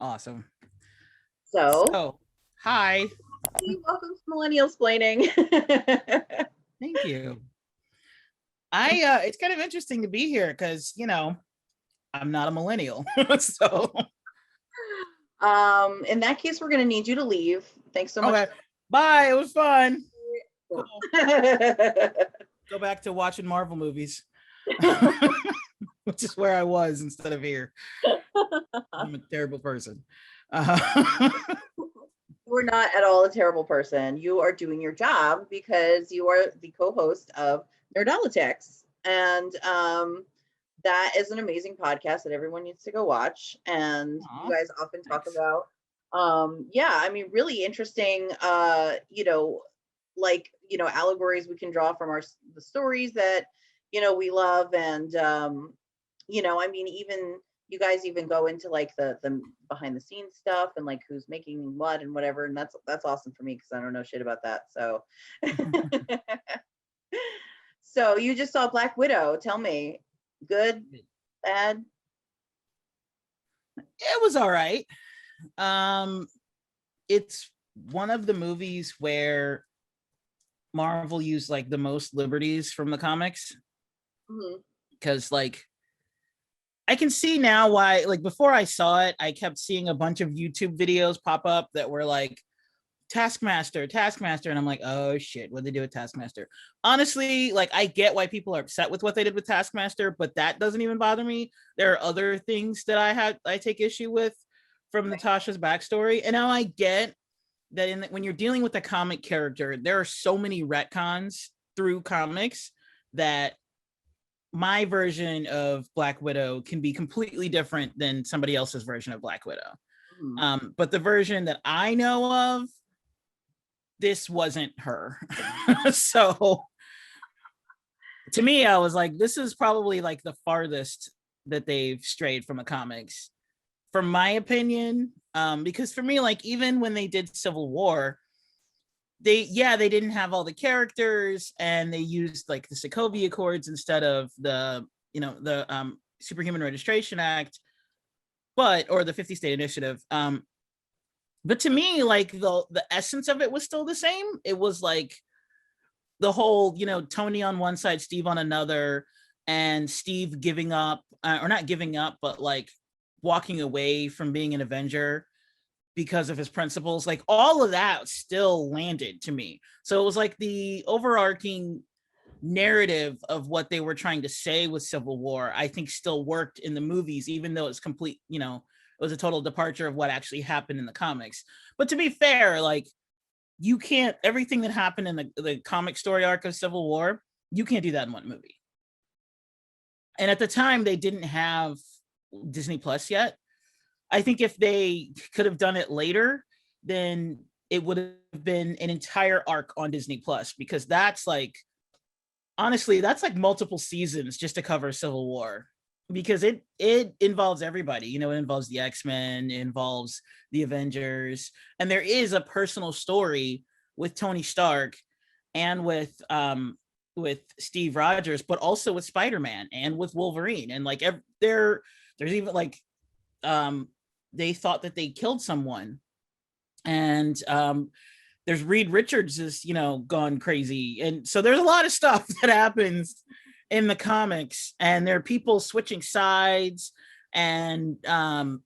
Awesome. So, So, hi. welcome to Millennial Splaining. Thank you. It's kind of interesting to be here because, I'm not a millennial. So, In that case, we're going to need you to leave. Thanks so much. okay. Bye. It was fun. Cool. Go back to watching Marvel movies, which is where I was instead of here. I'm a terrible person. We're not at all a terrible person. You are doing your job because you are the co-host of Nerdolotics. And that is an amazing podcast that everyone needs to go watch. And Aww, you guys often talk thanks. about, really interesting, allegories we can draw from the stories that, we love. And, even you guys even go into like the behind the scenes stuff and like who's making what and whatever. And that's awesome for me because I don't know shit about that. So, so you just saw Black Widow. Tell me, good, bad? It was all right. It's one of the movies where Marvel used like the most liberties from the comics. Because like I can see now why, like before I saw it, I kept seeing a bunch of YouTube videos pop up that were like Taskmaster, and I'm like, oh shit, what'd they do with Taskmaster? Honestly, like I get why people are upset with what they did with Taskmaster, but that doesn't even bother me. There are other things that I take issue with from Natasha's backstory, and now I get that when you're dealing with a comic character, there are so many retcons through comics that my version of Black Widow can be completely different than somebody else's version of Black Widow. But the version that I know of, this wasn't her. So to me, I was like, this is probably like the farthest that they've strayed from the comics, from my opinion. Because for me, like even when they did Civil War, they didn't have all the characters and they used like the Sokovia Accords instead of the Superhuman Registration Act, or the 50 State Initiative. But to me, like the essence of it was still the same. It was like the whole, Tony on one side, Steve on another, and Steve giving up, or not giving up, but like walking away from being an Avenger because of his principles. Like all of that still landed to me. So it was like the overarching narrative of what they were trying to say with Civil War, I think still worked in the movies, even though it's complete, it was a total departure of what actually happened in the comics. But to be fair, like you can't, everything that happened in the comic story arc of Civil War, you can't do that in one movie. And at the time they didn't have Disney Plus yet. I think if they could have done it later, then it would have been an entire arc on Disney Plus, because that's like, honestly, that's like multiple seasons just to cover Civil War, because it involves everybody. It involves the X-Men, it involves the Avengers, and there is a personal story with Tony Stark and with Steve Rogers, but also with Spider-Man and with Wolverine, and like there's even like they thought that they killed someone, and there's Reed Richards is gone crazy, and so there's a lot of stuff that happens in the comics, and there are people switching sides, and so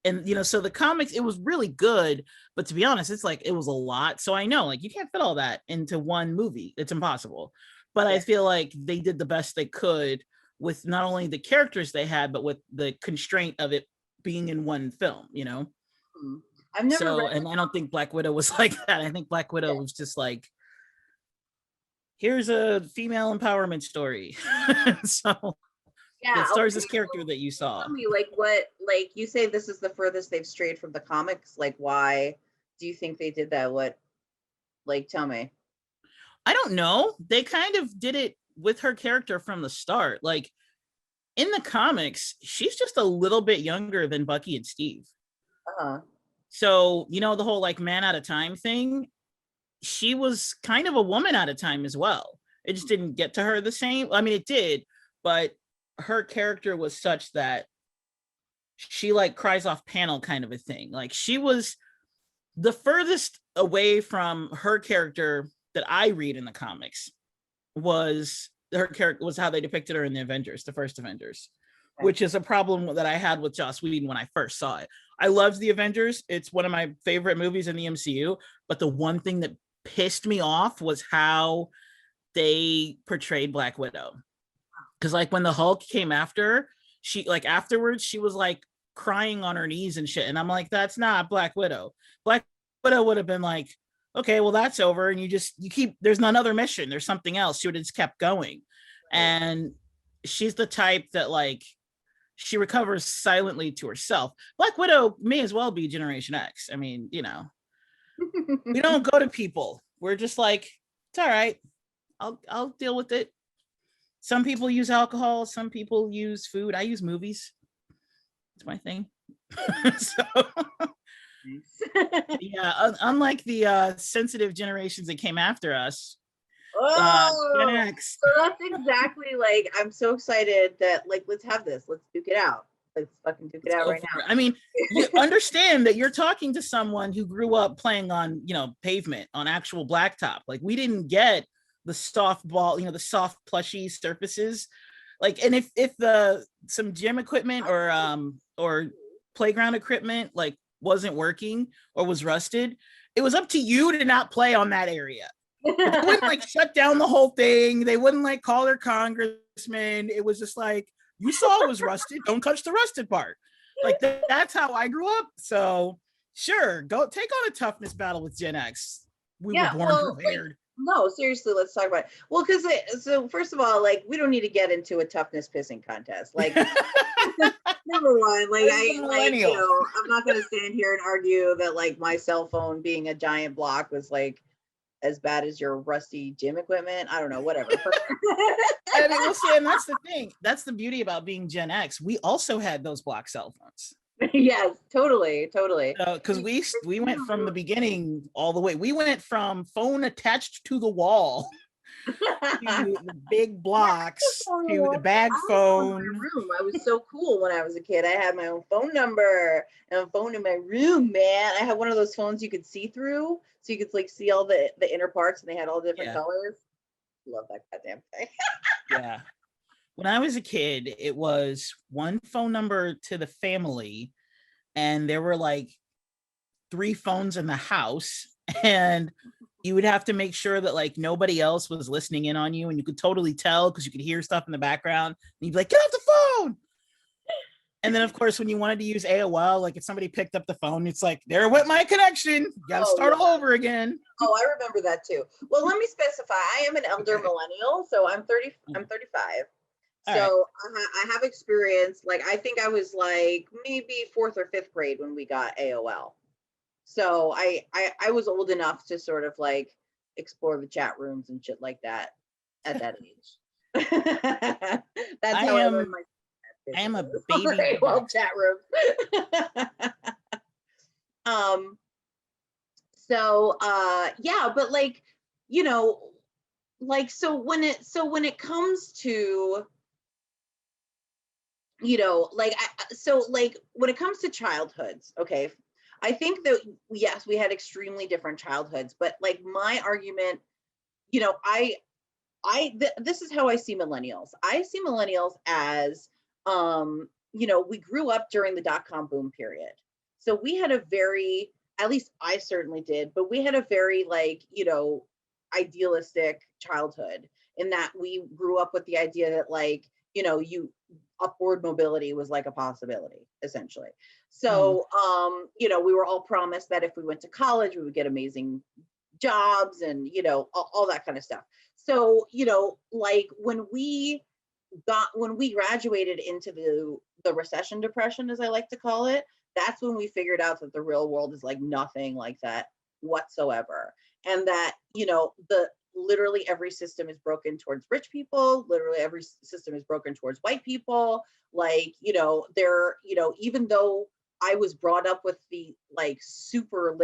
the comics, it was really good, but to be honest, it's like it was a lot. So I know like you can't fit all that into one movie, it's impossible, but I feel like they did the best they could with not only the characters they had, but with the constraint of it being in one film. I've never read, and I don't think Black Widow was like that. I think Black Widow was just like, here's a female empowerment story. So it stars this character that you saw. Tell me, like, what, like you say this is the furthest they've strayed from the comics. Like, why do you think they did that? What, like, tell me. I don't know. They kind of did it with her character from the start. Like in the comics, she's just a little bit younger than Bucky and Steve. So, the whole like man out of time thing, she was kind of a woman out of time as well. It just didn't get to her the same. I mean, it did, but her character was such that she like cries off panel kind of a thing. Like she was the furthest away from her character that I read in the comics was her character, was how they depicted her in the Avengers, the first Avengers, which is a problem that I had with Joss Whedon when I first saw it. I loved the Avengers. It's one of my favorite movies in the MCU, but the one thing that pissed me off was how they portrayed Black Widow. Because like when the Hulk came after her, she like afterwards she was like crying on her knees and shit, and I'm like, that's not Black Widow. Black Widow would have been like, okay, well that's over, and you keep, there's another mission, there's something else. She would have just kept going. And she's the type that like she recovers silently to herself. Black Widow may as well be Generation X. I mean, you know, we don't go to people. We're just like, it's all right. I'll deal with it. Some people use alcohol, some people use food. I use movies. It's my thing. So yeah, unlike the sensitive generations that came after us. Gen X. So that's exactly like, I'm so excited that like, let's have this. Let's duke it out. Let's fucking duke it out right now. I mean, you understand that you're talking to someone who grew up playing on, you know, pavement, on actual blacktop. Like we didn't get the soft ball, you know, the soft plushy surfaces. Like, and if some gym equipment or playground equipment like wasn't working or was rusted, it was up to you to not play on that area. They wouldn't like shut down the whole thing. They wouldn't like call their congressman. It was just like, you saw it was rusted, don't touch the rusted part. Like that's how I grew up. So sure, go take on a toughness battle with Gen X. We were born prepared. No, seriously, let's talk about it. Well, because so first of all, like we don't need to get into a toughness pissing contest. Like number one, like you know, I'm not gonna stand here and argue that like my cell phone being a giant block was like as bad as your rusty gym equipment. I don't know, whatever. I mean, we'll see, and that's the thing. That's the beauty about being Gen X. We also had those block cell phones. Yes, totally. Because we went from the beginning all the way. We went from phone attached to the wall to the big blocks to the bag phone. Room. I was so cool when I was a kid. I had my own phone number and a phone in my room, man. I had one of those phones you could see through, so you could like see all the inner parts, and they had all different colors. Love that goddamn thing. Yeah. When I was a kid, it was one phone number to the family, and there were like 3 phones in the house, and you would have to make sure that like nobody else was listening in on you, and you could totally tell because you could hear stuff in the background, and you'd be like, get off the phone. And then of course, when you wanted to use AOL, like if somebody picked up the phone, it's like, there went my connection. You gotta start all over again. Oh, I remember that too. Well, let me specify, I am an elder millennial, so I'm 35. So I have experience. Like I think I was like maybe 4th or 5th grade when we got AOL. So I was old enough to sort of like explore the chat rooms and shit like that at that age. That's how I learned my. I am a baby. AOL chat room. So yeah, but like, you know, like so when it comes to, you know, like so like when it comes to childhoods, okay, I think that yes, we had extremely different childhoods, but like my argument, you know, this is how I see millennials. I see millennials as you know, we grew up during the .com boom period. So we had a very, at least I certainly did, but we had a very like, you know, idealistic childhood in that we grew up with the idea that like, you know, upward mobility was like a possibility essentially. So, you know, we were all promised that if we went to college, we would get amazing jobs and, you know, all that kind of stuff. So, you know, like when we graduated into the recession depression, as I like to call it, that's when we figured out that the real world is like nothing like that whatsoever. And that, you know, literally every system is broken towards rich people, literally every system is broken towards white people. Like, you know, you know, even though I was brought up with the like super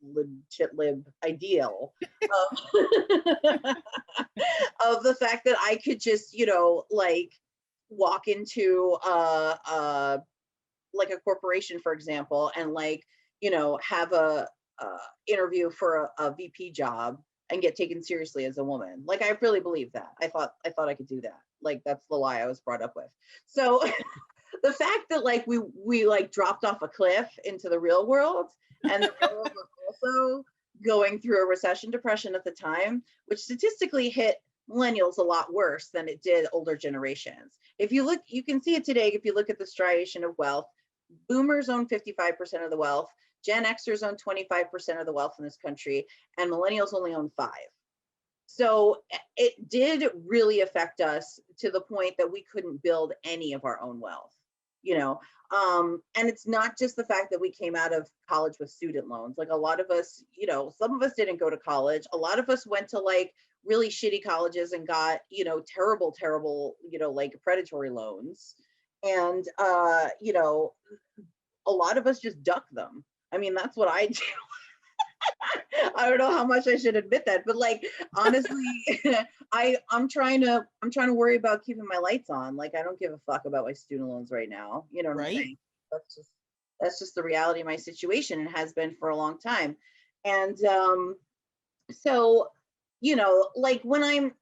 legit lib ideal of the fact that I could just, you know, like walk into like a corporation, for example, and like, you know, have a interview for a VP job and get taken seriously as a woman. Like, I really believe that. I thought I could do that. Like, that's the lie I was brought up with. So the fact that like we like dropped off a cliff into the real world, and the real world was also going through a recession depression at the time, which statistically hit millennials a lot worse than it did older generations. If you look, you can see it today. If you look at the striation of wealth, boomers own 55% of the wealth, Gen Xers own 25% of the wealth in this country, and millennials only own 5%. So it did really affect us to the point that we couldn't build any of our own wealth, you know. And it's not just the fact that we came out of college with student loans. Like, a lot of us, you know, some of us didn't go to college. A lot of us went to like really shitty colleges and got, you know, terrible, you know, like predatory loans. And, you know, a lot of us just duck them. I mean, that's what I do. I don't know how much I should admit that, but like, honestly, I'm trying to worry about keeping my lights on. Like, I don't give a fuck about my student loans right now. You know what I'm saying? That's just the reality of my situation, and has been for a long time. And so, you know, like when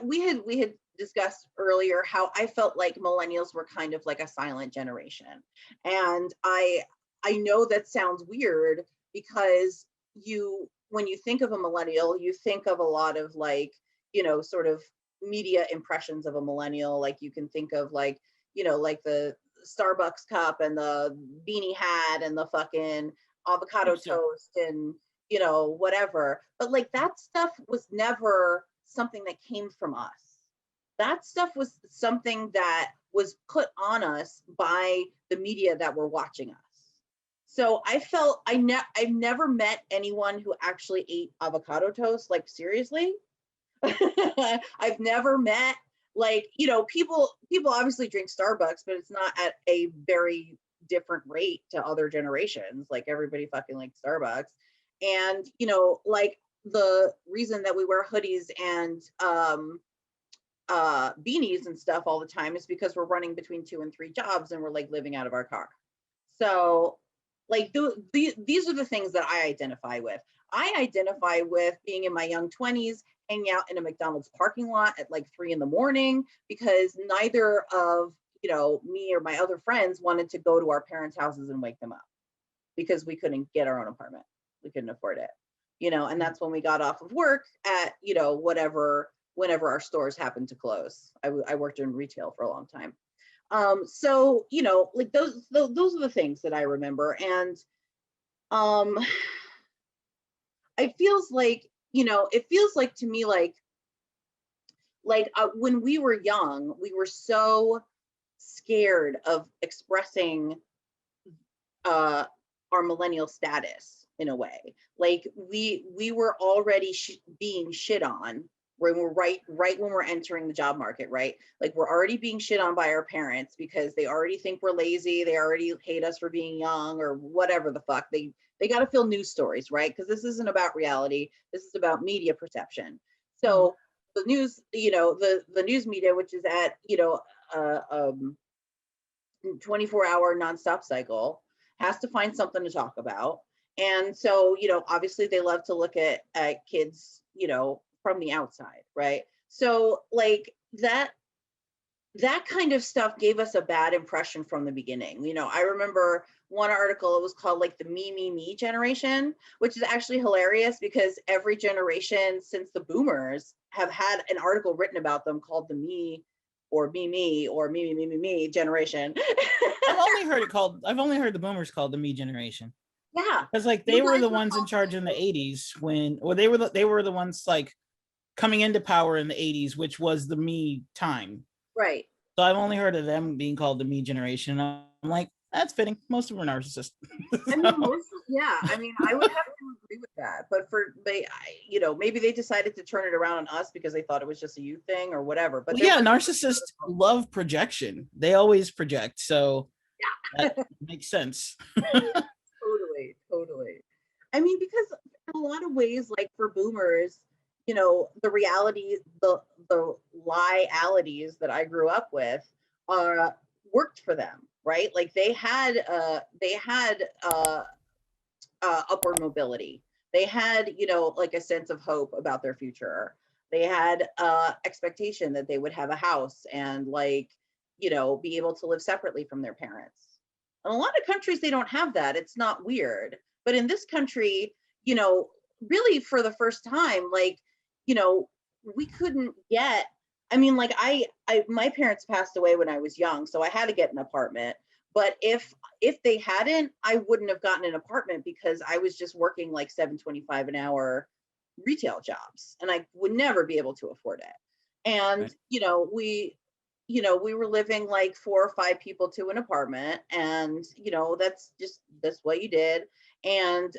we had discussed earlier how I felt like millennials were kind of like a silent generation. And I know that sounds weird, because when you think of a millennial, you think of a lot of like, you know, sort of media impressions of a millennial. Like, you can think of like, you know, like the Starbucks cup and the beanie hat and the fucking avocado toast and, you know, whatever. But like, that stuff was never something that came from us. That stuff was something that was put on us by the media that were watching us. So I felt I've never met anyone who actually ate avocado toast, like, seriously. I've never met, like, you know, people obviously drink Starbucks, but it's not at a very different rate to other generations. Like, everybody fucking likes Starbucks. And, you know, like, the reason that we wear hoodies and beanies and stuff all the time is because we're running between 2 and 3 jobs, and we're like living out of our car. So like, these are the things that I identify with. I identify with being in my young 20s, hanging out in a McDonald's parking lot at like 3 a.m, because neither of, you know, me or my other friends wanted to go to our parents' houses and wake them up, because we couldn't get our own apartment. We couldn't afford it, you know. And that's when we got off of work at, you know, whenever our stores happened to close. I worked in retail for a long time. So, you know, like, those are the things that I remember. And it feels like, you know, it feels like to me like when we were young, we were so scared of expressing our millennial status in a way. Like, we were already being shit on when we're right when we're entering the job market, right? Like, we're already being shit on by our parents because they already think we're lazy. They already hate us for being young, or whatever the fuck. They got to fill news stories, right? Because this isn't about reality. This is about media perception. So the news, you know, the news media, which is at, you know, 24-hour nonstop cycle, has to find something to talk about. And so, you know, obviously they love to look at kids, you know, from the outside, right? So like, that kind of stuff gave us a bad impression from the beginning. You know, I remember one article, it was called like the me generation, which is actually hilarious, because every generation since the boomers have had an article written about them called the me or me generation. I've only heard the boomers called the me generation. Yeah. Because like, they were the ones in charge in the 80s they were the ones like coming into power in the 80s, which was the me time. Right. So I've only heard of them being called the me generation. I'm like, that's fitting. Most of them are narcissists. I mean, I mean, I would have to agree with that. But you know, maybe they decided to turn it around on us because they thought it was just a you thing or whatever. But well, yeah, narcissists love projection. They always project. So that makes sense. Totally. I mean, because in a lot of ways, like, for boomers, you know, the reality, the lie-alities that I grew up with worked for them. right? Like they had upward mobility. They had, you know, like a sense of hope about their future. They had expectation that they would have a house and, like, you know, be able to live separately from their parents. In a lot of countries, they don't have that. It's not weird. But in this country, you know, really for the first time, like, you know, we couldn't get, I mean, like my parents passed away when I was young, so I had to get an apartment. But if they hadn't, I wouldn't have gotten an apartment because I was just working like 7.25 an hour retail jobs, and I would never be able to afford it. And Right. we were living like 4 or 5 people to an apartment, and that's what you did. And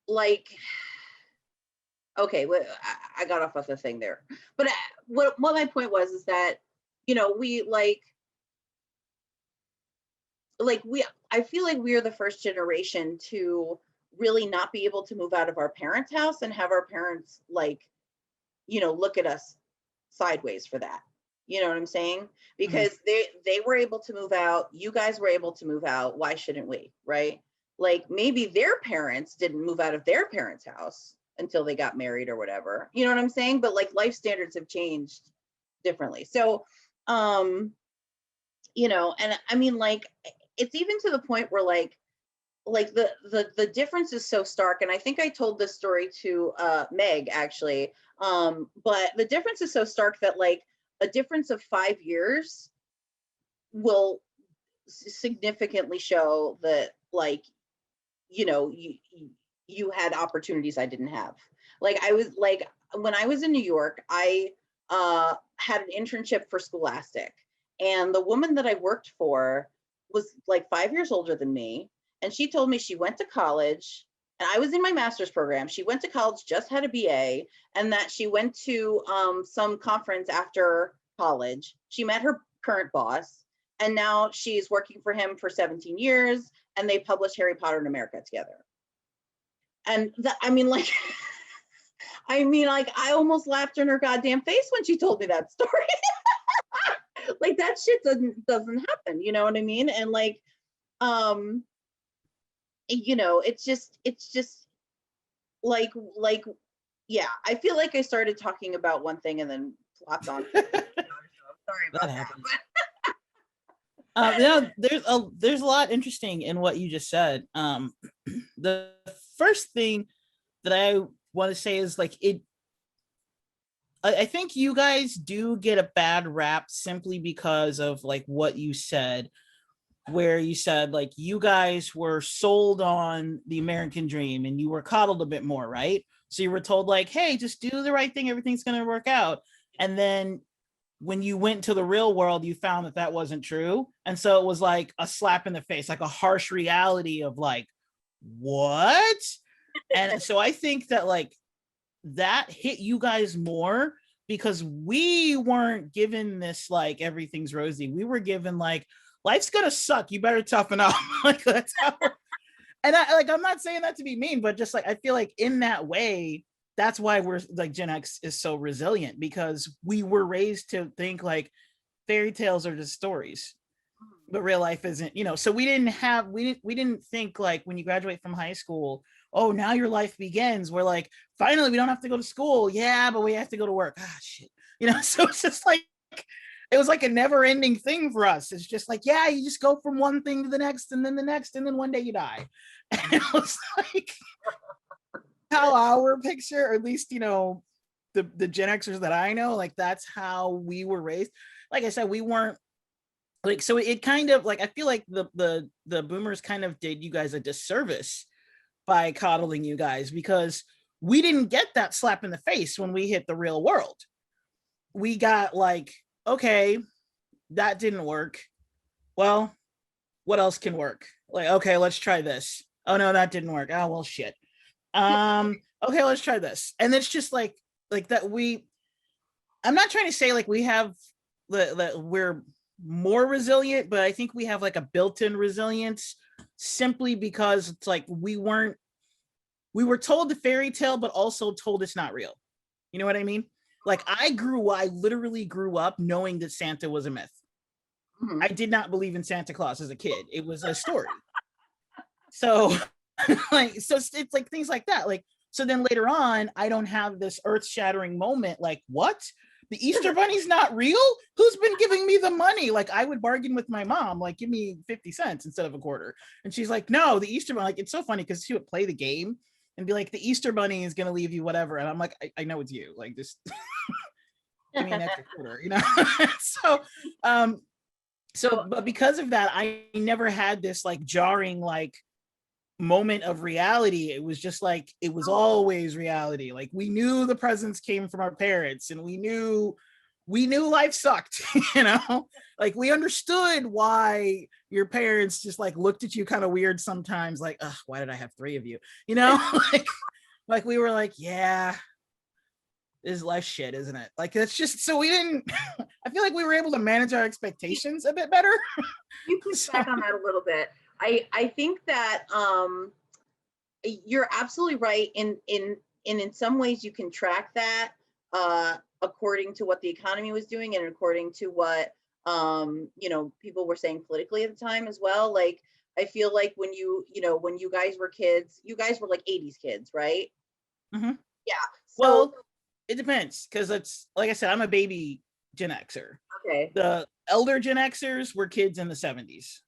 like, okay, well, I got off of the thing there, but what my point was is that, we we I feel like we are the first generation to really not be able to move out of our parents' house and have our parents, like, look at us sideways for that. You know what I'm saying? Mhm. Because they were able to move out, you guys were able to move out, why shouldn't we, right? Like maybe their parents didn't move out of their parents' house until they got married or whatever. You know what I'm saying? But like life standards have changed differently. So, and I mean, like, it's even to the point where the difference is so stark. And I think I told this story to Meg actually. But the difference is so stark that like a difference of 5 years will significantly show that, like, you had opportunities I didn't have. Like I was like, when I was in New York, I had an internship for Scholastic, and the woman that I worked for was like 5 years older than me, and she told me she went to college, and I was in my master's program. She went to college, just had a BA, and that she went to some conference after college. She met her current boss, and now she's working for him for 17 years, and they published Harry Potter in America together. And I mean, like, I almost laughed in her goddamn face when she told me that story. Like that shit doesn't happen, you know what I mean? And like, um, it's just like, yeah, I feel like I started talking about one thing and then flopped on to it. Sorry That about that. happens. There's a lot interesting in what you just said. The first thing that I want to say is like I think you guys do get a bad rap simply because of like what you said, where you said like you guys were sold on the American dream and you were coddled a bit more, right? So you were told like, hey, just do the right thing, everything's going to work out. And then when you went to the real world, you found that that wasn't true. And so it was like a slap in the face, like a harsh reality of like, what? And so I think that like that hit you guys more because we weren't given this like everything's rosy. We were given like life's gonna suck. You better toughen up. Like that's how. And I'm not saying that to be mean, but just like I feel like in that way, that's why we're like Gen X is so resilient because we were raised to think like fairy tales are just stories, but real life isn't. So we didn't think like when you graduate from high school, oh, now your life begins. We're like, finally, we don't have to go to school. Yeah, but we have to go to work. Ah, shit. So it's just like, it was like a never ending thing for us. It's just like, yeah, you just go from one thing to the next and then the next, and then one day you die. And it was like how our picture, or at least, the Gen Xers that I know, like that's how we were raised. Like I said, we weren't like, so it kind of like, I feel like the boomers kind of did you guys a disservice by coddling you guys because we didn't get that slap in the face when we hit the real world. We got like, okay, that didn't work. Well, what else can work? Like, okay, let's try this. Oh no, that didn't work. Oh well, shit. Okay, let's try this. And it's just like that. I'm not trying to say like we have that we're more resilient, but I think we have like a built-in resilience simply because it's like we were told the fairy tale, but also told it's not real. You know what I mean? Like I literally grew up knowing that Santa was a myth. I did not believe in Santa Claus as a kid. It was a story. So like, so it's like things like that. Like, so then later on, I don't have this earth-shattering moment. Like, what? The Easter Bunny's not real? Who's been giving me the money? Like, I would bargain with my mom, like, give me 50 cents instead of a quarter. And she's like, no, the Easter Bunny. Like, it's so funny because she would play the game and be like, the Easter Bunny is gonna leave you whatever. And I'm like, I know it's you. Like, just give me an extra quarter, you know? So but because of that, I never had this like jarring like moment of reality. It was just like, it was always reality. Like, we knew the presents came from our parents, and we knew life sucked. You know, like, we understood why your parents just like looked at you kind of weird sometimes, like, ugh, why did I have 3 of you, you know? like we were like, yeah, this is life shit, isn't it? Like, it's just, so we didn't I feel like we were able to manage our expectations a bit better. You push back on that a little bit. I think that you're absolutely right. In some ways you can track that according to what the economy was doing and according to what people were saying politically at the time as well. Like, I feel like when when you guys were kids, you guys were like 80s kids, right? Mm-hmm. Yeah. So, well, it depends, because it's like I said, I'm a baby Gen Xer. Okay. The elder Gen Xers were kids in the 70s.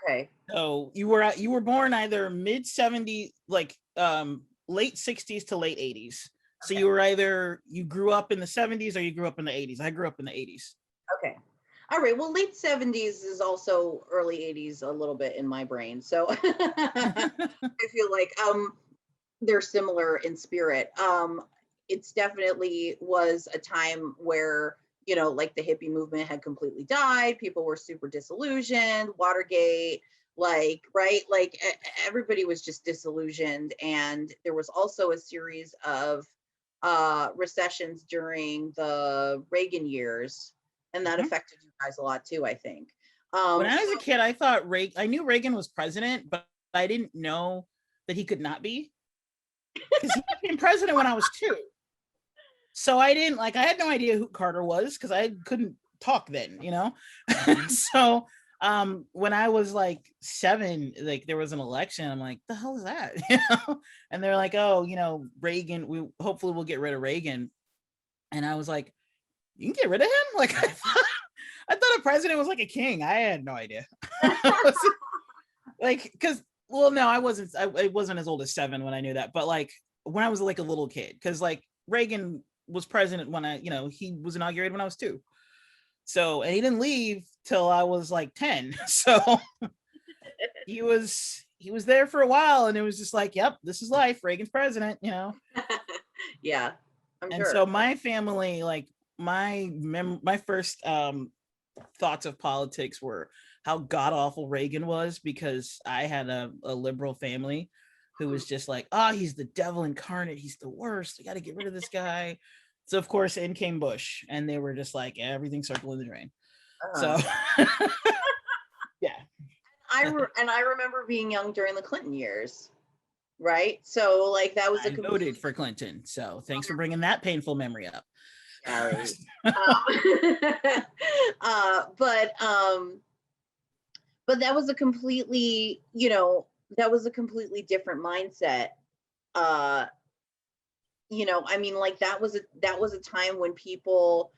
Okay. So you were born either mid 70s, like late 60s to late 80s. So you were either, you grew up in the 70s or you grew up in the 80s. I grew up in the 80s. Okay. All right. Well, late 70s is also early 80s a little bit in my brain. So I feel like they're similar in spirit. It's definitely was a time where, like the hippie movement had completely died. People were super disillusioned. Watergate, like, right? Like everybody was just disillusioned. And there was also a series of recessions during the Reagan years. And that affected you guys a lot too, I think. When I was a kid, I knew Reagan was president, but I didn't know that he could not be, because he became president when I was 2. So I had no idea who Carter was, because I couldn't talk then, you know? So when I was like 7, like there was an election, I'm like, the hell is that? You know? And they're like, oh, Reagan, hopefully we'll get rid of Reagan. And I was like, you can get rid of him? Like, I thought a president was like a king. I had no idea. Like, because, well, no, I wasn't as old as 7 when I knew that, but like when I was like a little kid, because like Reagan was president when he was inaugurated when I was 2. So, and he didn't leave till I was like 10. So he was there for a while, and it was just like, yep, this is life. Reagan's president, Yeah, I'm and sure. so my family, like my first thoughts of politics were how god awful Reagan was, because I had a liberal family who was just like, he's the devil incarnate. He's the worst. We got to get rid of this guy. So of course in came Bush, and they were just like, everything circling the drain. So yeah. I remember being young during the Clinton years, right? So like that was I voted for Clinton. So thanks for bringing that painful memory up. Sorry. But that was a completely, different mindset. I mean, like that was a time when people,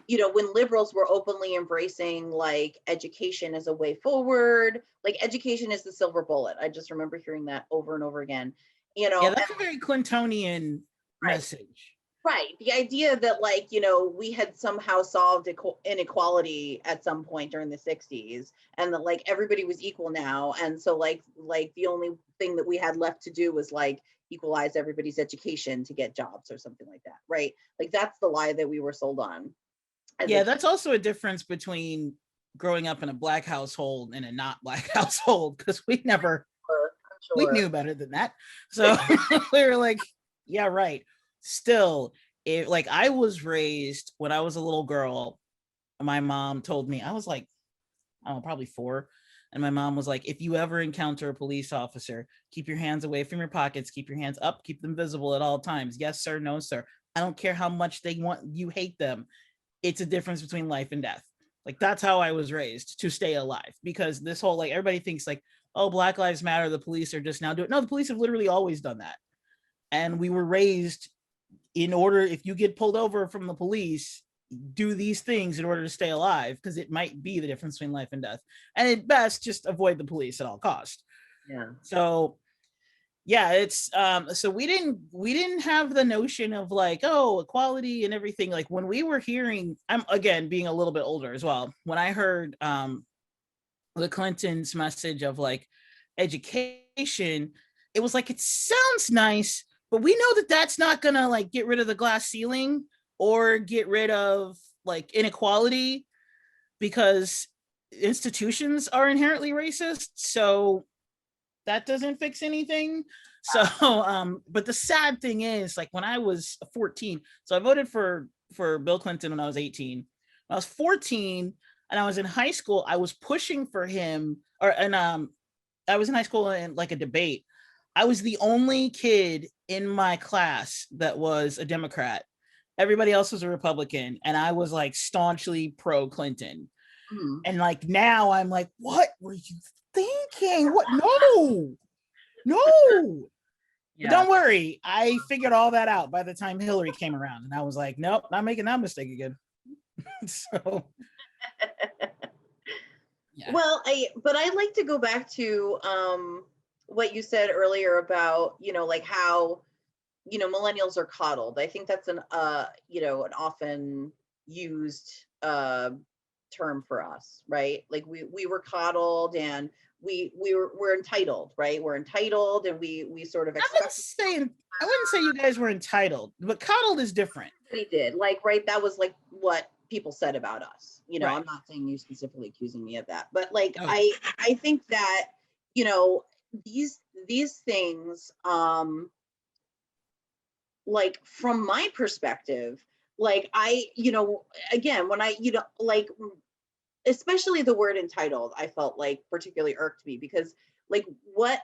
when liberals were openly embracing like education as a way forward, like education is the silver bullet. I just remember hearing that over and over again. Yeah, that's a very Clintonian message. Right. The idea that like, we had somehow solved inequality at some point during the 60s, and that like everybody was equal now. And so like the only thing that we had left to do was like equalize everybody's education to get jobs or something like that. Right. Like that's the lie that we were sold on. Yeah, that's also a difference between growing up in a Black household and a not Black household, because we knew better than that. So we were like, yeah, right. Still, like I was raised when I was a little girl, my mom told me, I was like, I don't know, probably 4. And my mom was like, if you ever encounter a police officer, keep your hands away from your pockets, keep your hands up, keep them visible at all times. Yes, sir. No, sir. I don't care how much you hate them. It's a difference between life and death. Like that's how I was raised, to stay alive, because this whole like everybody thinks like, oh, Black Lives Matter, the police are just now doing. No, the police have literally always done that. And we were raised in order, if you get pulled over from the police, do these things in order to stay alive, because it might be the difference between life and death. And at best, just avoid the police at all costs. Yeah. So yeah, it's so we didn't have the notion of like, oh, equality and everything. Like when we were hearing, I'm again being a little bit older as well, when I heard the Clintons' message of like education, it was like, it sounds nice, but we know that that's not gonna like get rid of the glass ceiling or get rid of like inequality, because institutions are inherently racist. So that doesn't fix anything. So but the sad thing is, like when I was 14, so I voted for Bill Clinton when I was 18. When I was 14 and I was in high school, I was pushing for him, I was in high school in like a debate. I was the only kid in my class that was a Democrat. Everybody else was a Republican, and I was like staunchly pro Clinton. And like now I'm like, what were you thinking? What? No. Yeah. But don't worry, I figured all that out by the time Hillary came around, and I was like, nope, not making that mistake again. So yeah. Well, I like to go back to what you said earlier about, you know, like how, you know, millennials are coddled. I think that's an you know, an often used term for us, right? Like we were coddled, and we're entitled, right? We're entitled, and we sort of expect. I wouldn't say you guys were entitled, but coddled is different. They did, like, right? That was like what people said about us. You know, right. I'm not saying you specifically accusing me of that, but like I think that, you know, these things, like from my perspective, like I, you know, again, when I, you know, like especially the word entitled, I felt like particularly irked me, because like what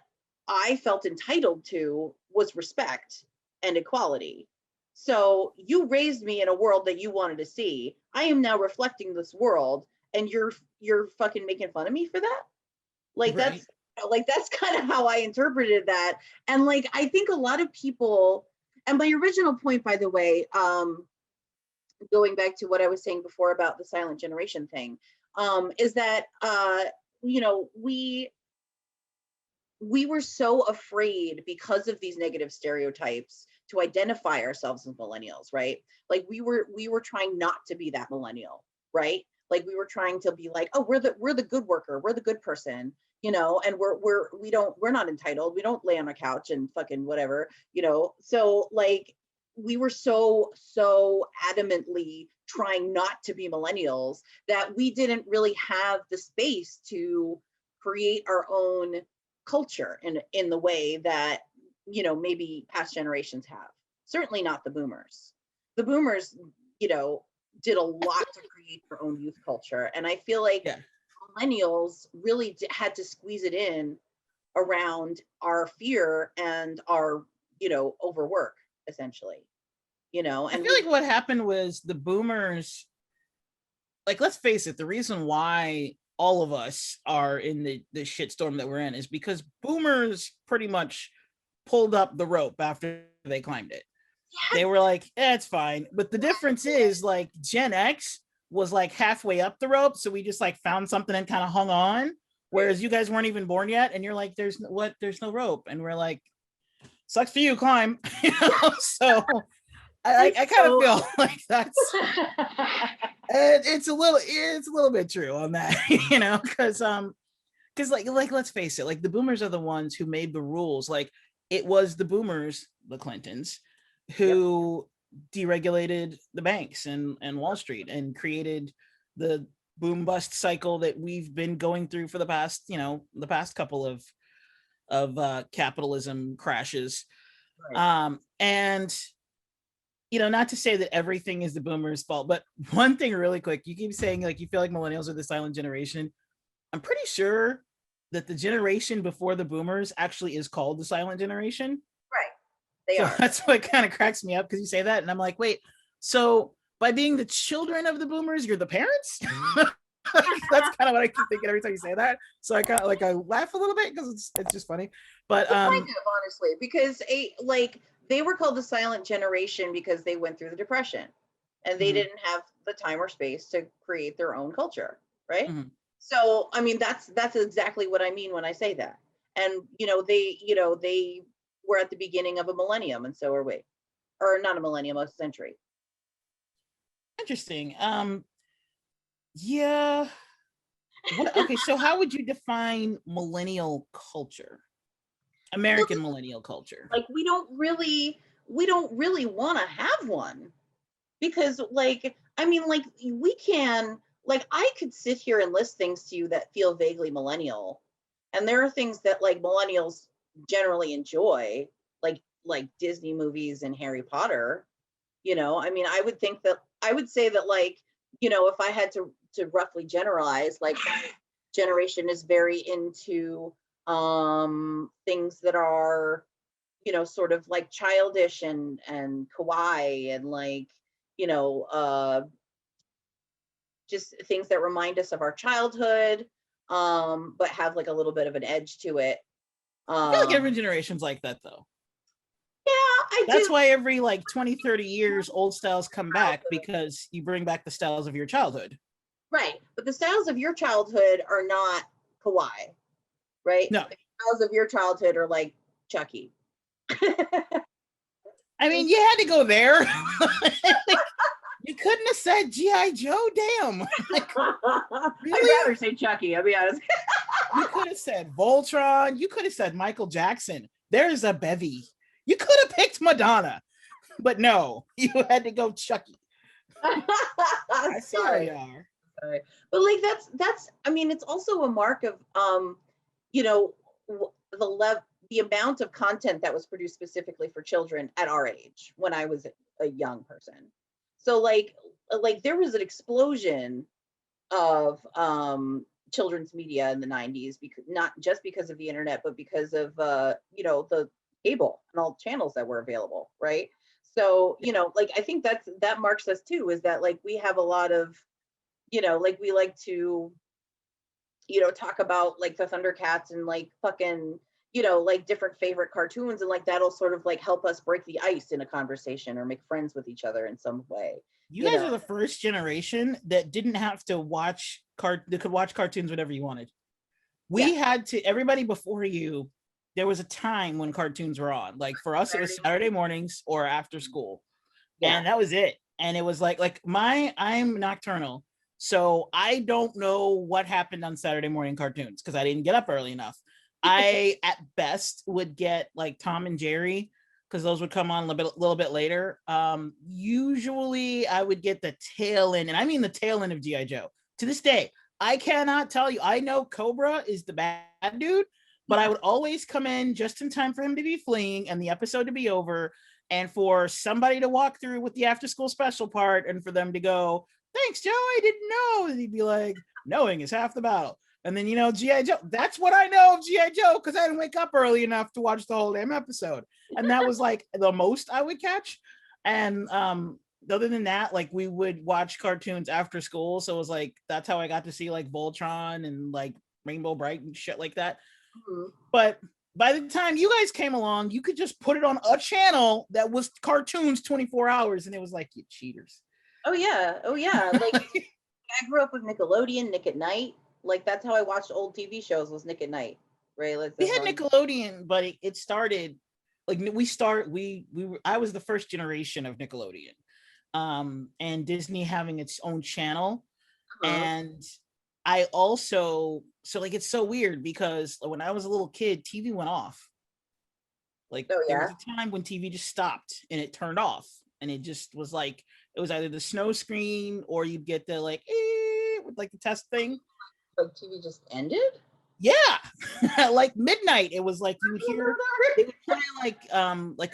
I felt entitled to was respect and equality. So you raised me in a world that you wanted to see. I am now reflecting this world, and you're fucking making fun of me for that? Like right. That's kind of how I interpreted that. And like I think a lot of people, and my original point, by the way, going back to what I was saying before about the silent generation thing, is that you know, we were so afraid because of these negative stereotypes to identify ourselves as millennials, right? Like we were trying not to be that millennial, right? Like we were trying to be like, oh, we're the good worker, we're the good person, you know, and we're not entitled, we don't lay on a couch and fucking whatever, you know. So like we were so adamantly trying not to be millennials that we didn't really have the space to create our own culture in the way that, you know, maybe past generations have. Certainly not the boomers. The boomers, you know, did a lot to create their own youth culture, and I feel like millennials really had to squeeze it in around our fear and our, you know, overwork, essentially, you know. And I feel like what happened was the boomers, like, let's face it, the reason why all of us are in the shitstorm that we're in is because boomers pretty much pulled up the rope after they climbed it. Yes. They were like, it's fine. But the difference is like Gen X was like halfway up the rope. So we just like found something and kind of hung on. Whereas you guys weren't even born yet. And you're like, there's no rope. And we're like, sucks for you, climb. You know? So I kind of feel like that's it's a little bit true on that, you know, because like let's face it, like the boomers are the ones who made the rules. Like it was the boomers, the Clintons, who deregulated the banks and Wall Street and created the boom bust cycle that we've been going through for the past, you know, the past couple of capitalism crashes. Right. And you know, not to say that everything is the boomers' fault, but one thing really quick, you keep saying like you feel like millennials are the silent generation. I'm pretty sure that the generation before the boomers actually is called the silent generation. Right. They are. That's what kind of cracks me up, because you say that and I'm like, wait, so by being the children of the boomers, you're the parents? That's kind of what I keep thinking every time you say that. So I kind of like I laugh a little bit because it's just funny. But kind of, honestly, because they were called the silent generation because they went through the Depression and they didn't have the time or space to create their own culture, right? So I mean that's exactly what I mean when I say that. And they were at the beginning of a millennium, and so are we. Or not a millennium, a century. Interesting. Yeah. Okay, so how would you define millennial culture? American millennial culture. Like we don't really want to have one, because I mean, we can, I could sit here and list things to you that feel vaguely millennial, and there are things that millennials generally enjoy, like Disney movies and Harry Potter. I mean, I would say that if I had to roughly generalize, my generation is very into things that are sort of childish and kawaii, and just things that remind us of our childhood, but have a little bit of an edge to it. I feel like every generation's like that though. Yeah, that's why every 20-30 years old styles come back, because you bring back the styles of your childhood. Right, but the styles of your childhood are not kawaii, right? No, the styles of your childhood are like Chucky. I mean, you had to go there. You couldn't have said G.I. Joe, damn. Really? I'd rather say Chucky, I'll be honest. You could have said Voltron. You could have said Michael Jackson. There's a bevy. You could have picked Madonna, but no, you had to go Chucky. I see how you are. Sorry. But that's I mean, it's also a mark of the amount of content that was produced specifically for children at our age when I was a young person. So there was an explosion of children's media in the 90s, because not just because of the internet, but because of the cable and all the channels that were available, right? So I think that marks us too, is that we have a lot of we like to talk about the Thundercats and fucking different favorite cartoons, and that'll sort of help us break the ice in a conversation or make friends with each other in some way. You guys are the first generation that didn't have to watch that could watch cartoons whenever you wanted. We had to, everybody before you, there was a time when cartoons were on. For us, it was Saturday mornings or after school. Yeah. And that was it. And it was I'm nocturnal. So I don't know what happened on Saturday morning cartoons because I didn't get up early enough. I, at best, would get Tom and Jerry, because those would come on a little bit later. Usually I would get the tail end, and I mean the tail end of G.I. Joe. To this day, I cannot tell you. I know Cobra is the bad dude, but I would always come in just in time for him to be fleeing and the episode to be over, and for somebody to walk through with the after school special part, and for them to go, "Thanks, Joe, I didn't know." And he'd be like, "Knowing is half the battle." And then, G.I. Joe, that's what I know of G.I. Joe, because I didn't wake up early enough to watch the whole damn episode. And that was the most I would catch. And other than that, we would watch cartoons after school. So it was that's how I got to see Voltron and Rainbow Bright and shit like that. Mm-hmm. But by the time you guys came along, you could just put it on a channel that was cartoons 24 hours. And it was you cheaters. Oh, yeah. I grew up with Nickelodeon, Nick at Night. That's how I watched old TV shows, was Nick at Night, right? We had Nickelodeon, but it started I was the first generation of Nickelodeon, and Disney having its own channel. And I also, it's so weird because when I was a little kid, TV went off. There was a time when TV just stopped and it turned off, and it just was it was either the snow screen or you'd get the with the test thing. TV just ended? Yeah. Midnight. It was you would hear, they would play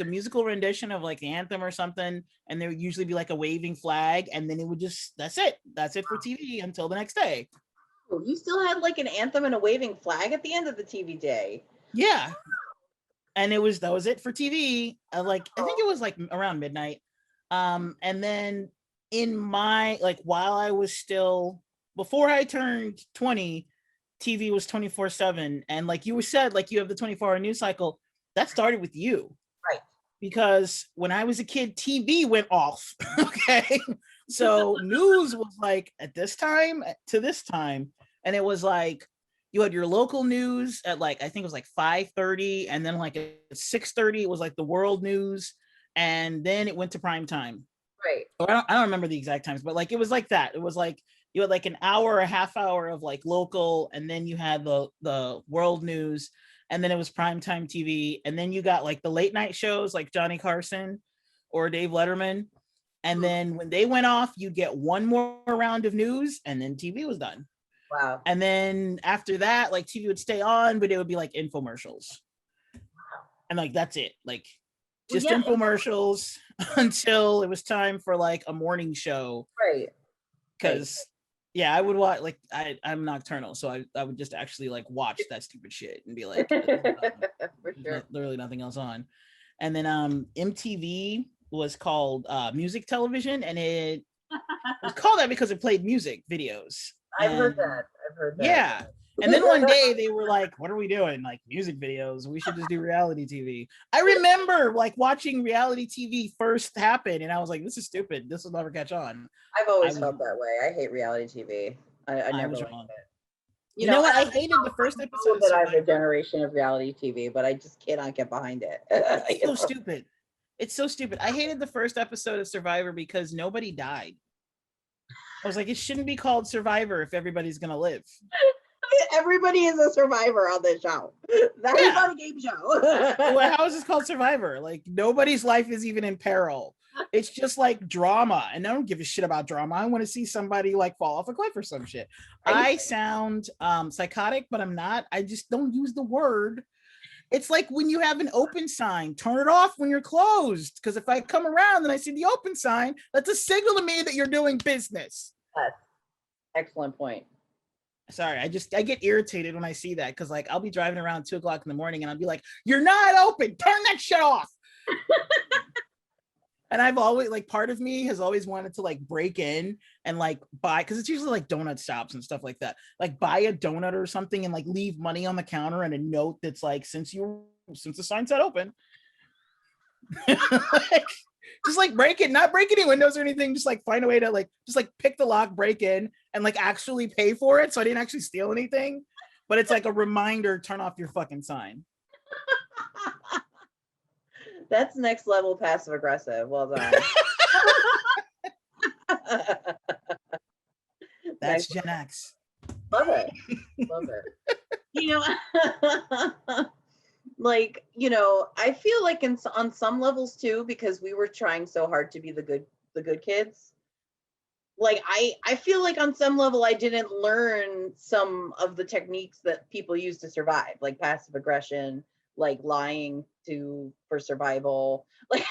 a musical rendition of the anthem or something, and there would usually be a waving flag, and then it would just, that's it for TV until the next day. Oh, you still had an anthem and a waving flag at the end of the TV day? Yeah. And that was it for TV. I think it was around midnight. And then in my while I was still before I turned 20, TV was 24/7. And like you said, like you have the 24-hour news cycle. That started with you. Right. Because when I was a kid, TV went off. Okay. So news was like at this time to this time. And it was like you had your local news at like, I think it was like 5:30. And then like at 6:30, it was like the world news. And then it went to prime time. Right. Or I don't remember the exact times, but like it was like that. It was like you had like an hour, a half hour of like local, and then you had the world news, and then it was primetime TV, and then you got like the late night shows like Johnny Carson or Dave Letterman. And then when they went off, you get one more round of news, and then TV was done. Wow. And then after that, like TV would stay on, but it would be like infomercials. And like that's it. Like just infomercials until it was time for like a morning show. Right. Because I would watch like I'm nocturnal, so I would just actually like watch that stupid shit and be like, for sure. Literally nothing else on. And then MTV was called music television, and it was called that because it played music videos. I've heard that. Yeah. And then one day they were like, what are we doing? Like music videos. We should just do reality TV. I remember like watching reality TV first happen, and I was like, this is stupid. This will never catch on. I've always felt that way. I hate reality TV. I never liked it. You know what? I hated the first episode. That I have a generation of reality TV, but I just cannot get behind it. It's so stupid. It's so stupid. I hated the first episode of Survivor because nobody died. I was like, it shouldn't be called Survivor if everybody's gonna live. Everybody is a survivor on this show. That is not a game show. Well, how is this called Survivor? Like nobody's life is even in peril. It's just like drama, and I don't give a shit about drama. I want to see somebody like fall off a cliff or some shit. I sound psychotic, but I'm not. I just don't use the word. It's like when you have an open sign, turn it off when you're closed. Because if I come around and I see the open sign, that's a signal to me that you're doing business. Yes. Excellent point. Sorry, I get irritated when I see that, because like I'll be driving around 2:00 in the morning and I'll be like, you're not open, turn that shit off. And I've always like, part of me has always wanted to like break in and like buy, because it's usually like donut shops and stuff like that, like buy a donut or something and like leave money on the counter and a note that's like, since the sign said open. Like, just like break it, not break any windows or anything, just like find a way to like just like pick the lock, break in, and like actually pay for it, so I didn't actually steal anything, but it's like a reminder, turn off your fucking sign. That's next level passive aggressive. Well done. That's Gen X. Love it. Love it. You know, like, you know, I feel like on some levels too, because we were trying so hard to be the good kids. Like I feel like on some level I didn't learn some of the techniques that people use to survive, like passive aggression, like lying for survival, like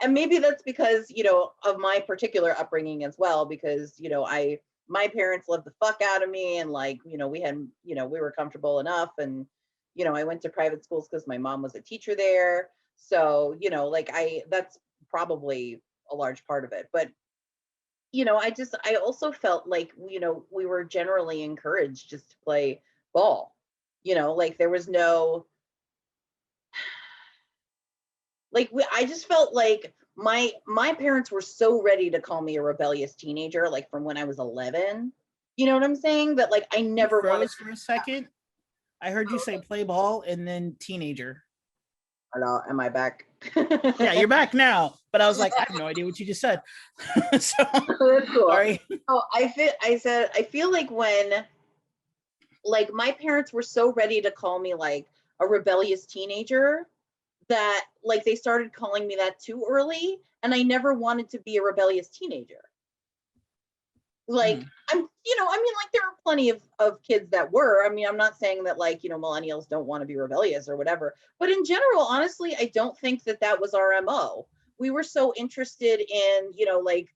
and maybe that's because, you know, of my particular upbringing as well, because, you know, my parents loved the fuck out of me, and like, you know, we were comfortable enough, and you know, I went to private schools because my mom was a teacher there, so, you know, like that's probably a large part of it. But you know, I also felt like, you know, we were generally encouraged just to play ball, you know, like there was no, like I just felt like my parents were so ready to call me a rebellious teenager, like from when I was 11. You know what I'm saying? That like I never wanted for a second. I heard you say play ball and then teenager. Hello, am I back? Yeah, you're back now. But I was like, I have no idea what you just said. So that's cool. Sorry. Oh, I feel like when like my parents were so ready to call me like a rebellious teenager, that like they started calling me that too early, and I never wanted to be a rebellious teenager. Like I'm, you know, I mean, like there are plenty of kids that were. I mean, I'm not saying that like, you know, millennials don't want to be rebellious or whatever, but in general, honestly, I don't think that was our MO. We were so interested in, you know, like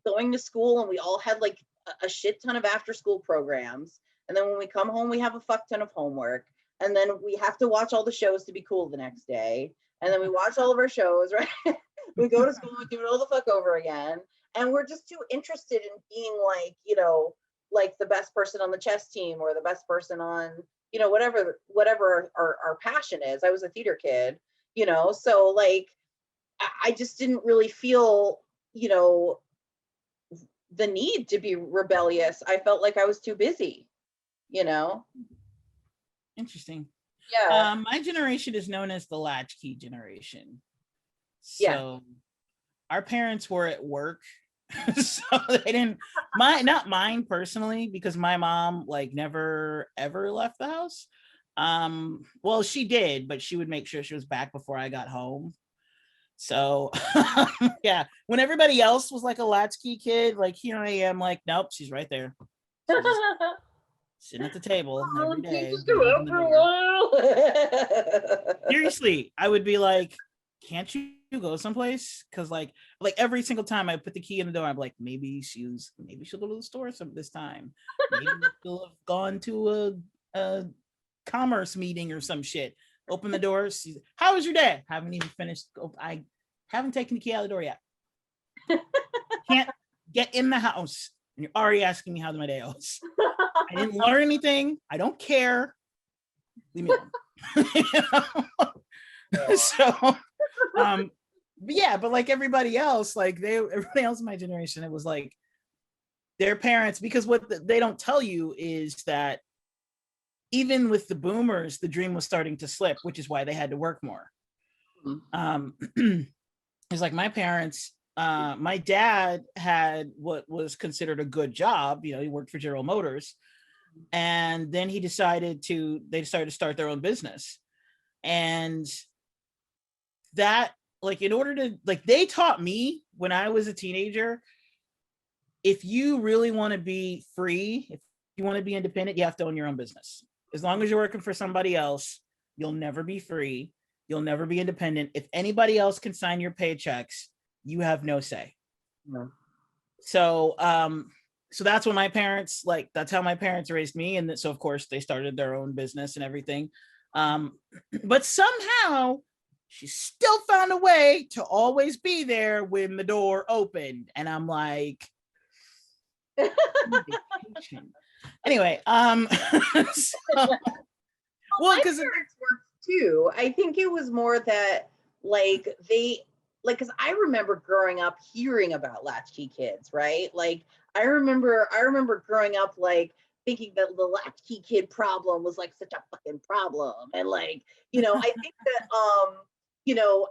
going to school, and we all had like a shit ton of after school programs, and then when we come home we have a fuck ton of homework, and then we have to watch all the shows to be cool the next day, and then we watch all of our shows, right? We go to school, we do it all the fuck over again, and we're just too interested in being like, you know, like the best person on the chess team or the best person on, you know, whatever our passion is. I was a theater kid, you know, so like I just didn't really feel, you know, the need to be rebellious. I felt like I was too busy, you know. Interesting. Yeah. My generation is known as the latchkey generation. Yeah. So our parents were at work. So they didn't not mine personally, because my mom like never ever left the house. Well, she did, but she would make sure she was back before I got home. So yeah, when everybody else was like a latchkey kid, like here I am, like, nope, she's right there. She's just sitting at the table every day. Seriously, I would be like, can't you go someplace? Because like every single time I put the key in the door, I'm like, maybe she'll go to the store this time. Maybe she'll have gone to a commerce meeting or some shit. Open the door. How was your day? Haven't even finished. I haven't taken the key out of the door yet. Can't get in the house, and you're already asking me how my day was. I didn't learn anything. I don't care. Leave me alone. So, but yeah, but like everybody else, like everybody else in my generation, it was like their parents, because what they don't tell you is that even with the boomers, the dream was starting to slip, which is why they had to work more. It's like my parents, my dad had what was considered a good job. You know, he worked for General Motors, and then they decided to start their own business. And that, like, in order to, like, they taught me when I was a teenager, if you really want to be free, if you want to be independent, you have to own your own business. As long as you're working for somebody else, you'll never be free. You'll never be independent. If anybody else can sign your paychecks, you have no say. Yeah. So, so that's what my parents, like, that's how my parents raised me. And so of course they started their own business and everything. But somehow she still found a way to always be there when the door opened. And I'm like, anyway, so, well, because parents worked too. I think it was more that like they like, because I remember growing up hearing about latchkey kids, right? Like I remember growing up like thinking that the latchkey kid problem was like such a fucking problem, and like, you know, I think that you know,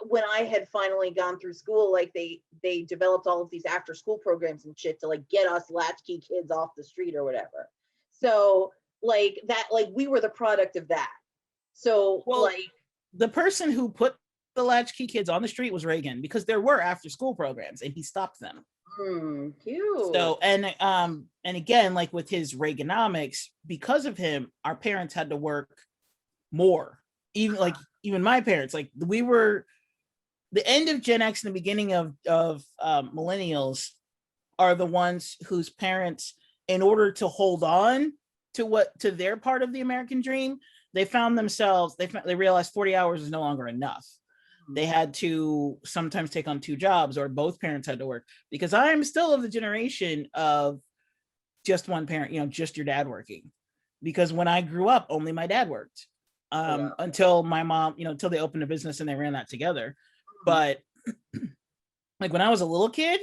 when I had finally gone through school, like they developed all of these after school programs and shit to like get us latchkey kids off the street or whatever. So like that, like we were the product of that. So well, like the person who put the latchkey kids on the street was Reagan, because there were after school programs and he stopped them. Cute. So and again, like with his Reaganomics, because of him, our parents had to work more. Even my parents, like we were the end of Gen X and the beginning of millennials are the ones whose parents, in order to hold on to their part of the American dream, they found themselves, they realized 40 hours is no longer enough. They had to sometimes take on two jobs, or both parents had to work, because I'm still of the generation of just one parent, you know, just your dad working. Because when I grew up, only my dad worked. Until my mom, you know, until they opened a business and they ran that together. But like when I was a little kid,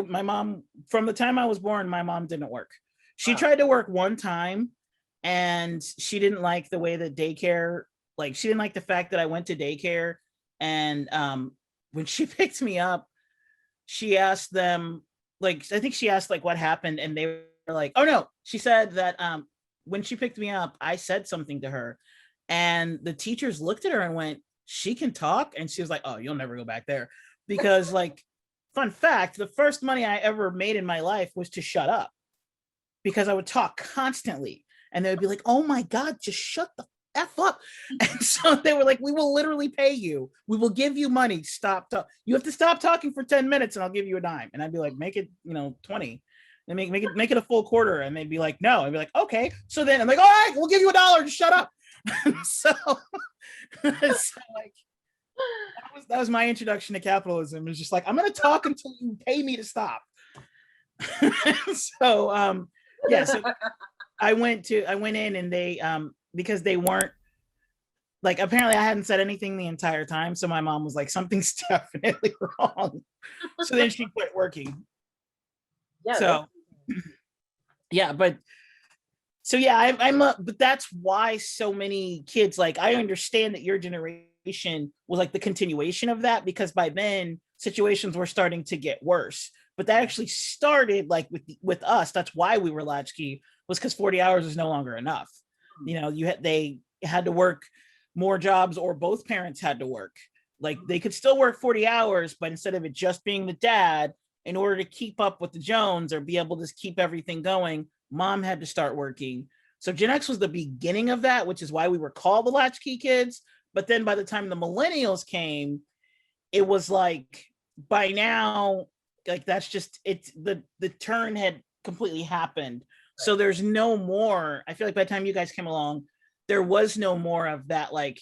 my mom, from the time I was born, my mom didn't work. She tried to work one time, and she didn't like the way that daycare, like she didn't like the fact that I went to daycare. And when she picked me up, she asked them, like, I think she asked like what happened, and they were like, oh no, she said that when she picked me up, I said something to her. And the teachers looked at her and went, she can talk? And she was like, oh, you'll never go back there. Because like, fun fact, the first money I ever made in my life was to shut up, because I would talk constantly. And they would be like, oh my God, just shut the F up. And so they were like, we will literally pay you. We will give you money. You have to stop talking for 10 minutes and I'll give you a dime. And I'd be like, make it, 20. And make it a full quarter. And they'd be like, no. I'd be like, okay. So then I'm like, all right, we'll give you $1. Just shut up. So like that was my introduction to capitalism. It's just like, I'm gonna talk until you pay me to stop. So Yeah, so I went in and they because they weren't like, apparently I hadn't said anything the entire time, so my mom was like, something's definitely wrong. So then she quit working. Yeah. So yeah, but so yeah, but that's why so many kids, like, I understand that your generation was like the continuation of that, because by then situations were starting to get worse. But that actually started like with us. That's why we were latchkey, was because 40 hours is no longer enough. You know, they had to work more jobs, or both parents had to work. Like, they could still work 40 hours, but instead of it just being the dad, in order to keep up with the Jones or be able to keep everything going, mom had to start working. So Gen X was the beginning of that, which is why we were called the latchkey kids. But then by the time the millennials came, it was like, by now, like, that's just, it's the turn had completely happened. So there's no more, I feel like by the time you guys came along, there was no more of that, like,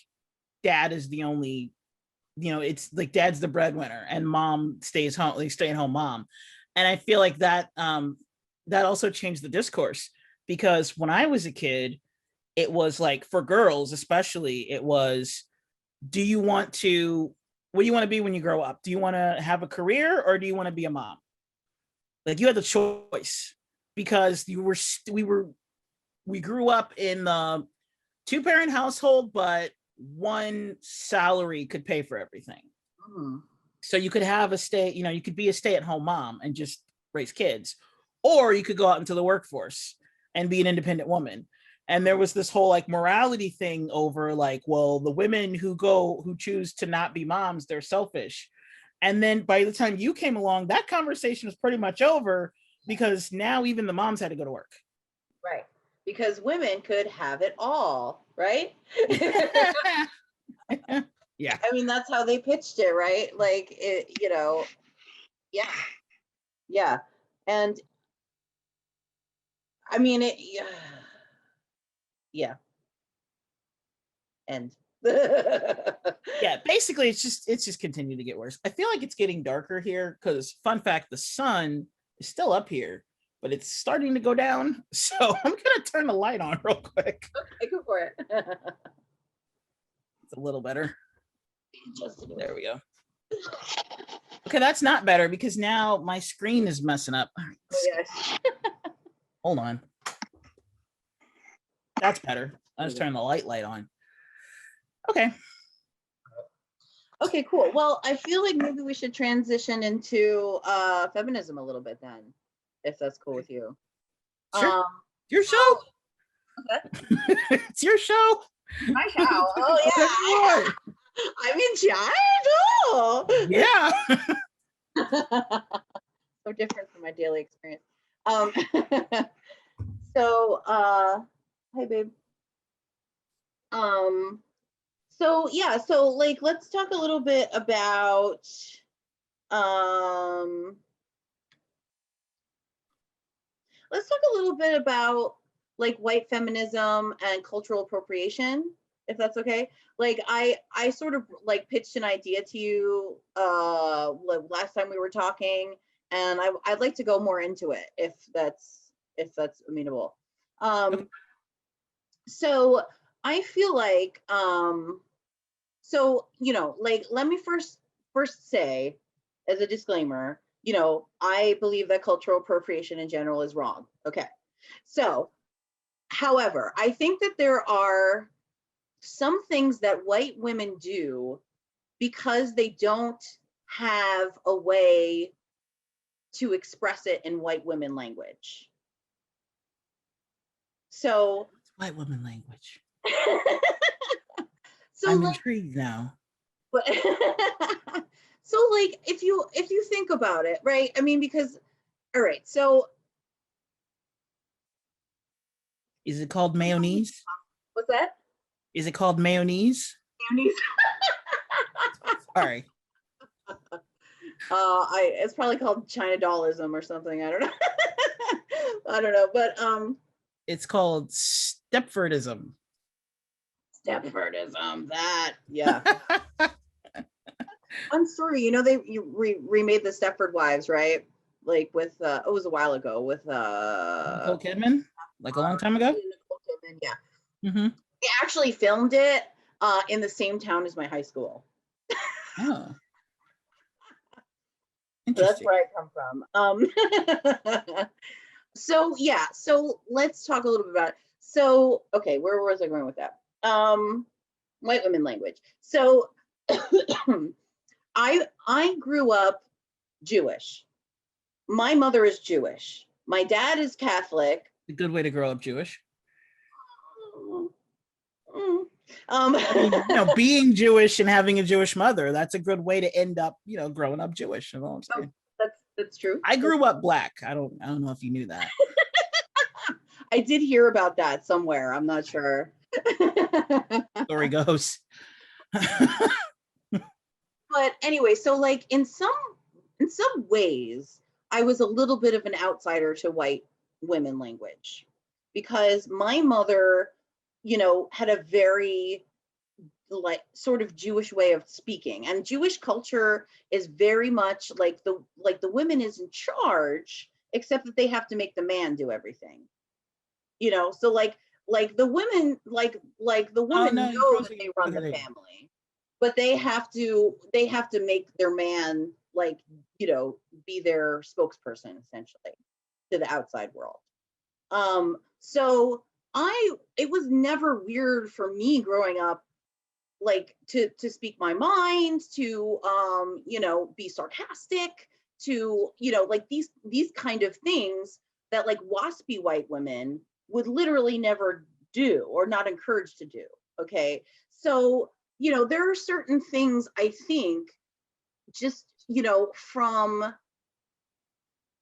dad is the only, you know, it's like dad's the breadwinner and mom stays home, like stay at home mom. And I feel like that that also changed the discourse, because when I was a kid, it was like, for girls especially, it was, do you want to, what do you want to be when you grow up? Do you want to have a career, or do you want to be a mom? Like, you had the choice, because we grew up in the 2-parent household, but one salary could pay for everything. Mm-hmm. So you could have you could be a stay-at-home mom and just raise kids, or you could go out into the workforce and be an independent woman. And there was this whole like morality thing over like, well, the women who choose to not be moms, they're selfish. And then by the time you came along, that conversation was pretty much over, because now even the moms had to go to work. Right. Because women could have it all, right? Yeah. I mean, that's how they pitched it, right? Like, it, you know, yeah. Yeah. And I mean, yeah. And Yeah, basically it's just continued to get worse. I feel like it's getting darker here, because fun fact, the sun is still up here, but it's starting to go down. So I'm gonna turn the light on real quick. Okay, go for it. It's a little better. Just There we go. Okay, that's not better, because now my screen is messing up. Oh, yes. Hold on. That's better. I just turned the light on. Okay. Okay, cool. Well, I feel like maybe we should transition into feminism a little bit then, if that's cool with you. Sure. Your show. Okay. It's your show. My show. Oh yeah. I'm in charge. Oh. Yeah. So different from my daily experience. So hi babe. So yeah, so like let's talk a little bit about like white feminism and cultural appropriation, if that's okay. Like I sort of like pitched an idea to you like last time we were talking, and I'd like to go more into it if that's amenable. Okay. So I feel like so you know, like let me first say as a disclaimer, you know, I believe that cultural appropriation in general is wrong. Okay. So, however, I think that there are some things that white women do because they don't have a way to express it in white women language. So, white woman language. So I'm like, intrigued now. But so like if you think about it, right? I mean, because all right, so is it called mayonnaise? what's that? Is it called mayonnaise? Mayonnaise. Sorry. It's probably called China dollism or something. I don't know. I don't know, but it's called Stepfordism. Stepfordism. That, yeah. I'm sorry. You know, remade the Stepford Wives, right? like with it was a while ago with Nicole Kidman, like a long time ago. Nicole Kidman, yeah. Mm-hmm. They actually filmed it in the same town as my high school. Oh, So that's interesting. where I come from. So yeah, so let's talk a little bit about it. So okay, where was I going with that? White women language. So I grew up Jewish. My mother is Jewish. My dad is Catholic. A good way to grow up Jewish. I mean, being Jewish and having a Jewish mother, that's a good way to end up, growing up Jewish. That's all I'm saying. That's true. I grew up black. I don't know if you knew that. I did hear about that somewhere. I'm not sure. Story goes. But anyway, so like in some ways, I was a little bit of an outsider to white women language because my mother, had a very like sort of Jewish way of speaking, and Jewish culture is very much like the women is in charge, except that they have to make the man do everything. So like the women the women know that they run the family, but they have to make their man be their spokesperson essentially to the outside world. So it was never weird for me growing up to speak my mind, to be sarcastic, to like these kind of things that like waspy white women would literally never do or not encouraged to do. Okay, so there are certain things I think just from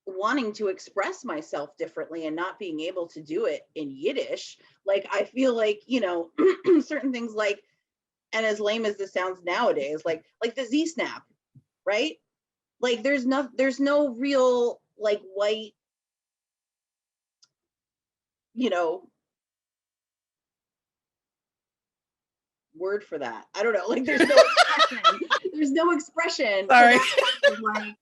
wanting to express myself differently and not being able to do it in Yiddish, like I feel like certain things like, and as lame as this sounds nowadays, like the Z snap, right? Like there's no real like white, word for that. I don't know. Like there's no expression. There's no expression. Sorry. Like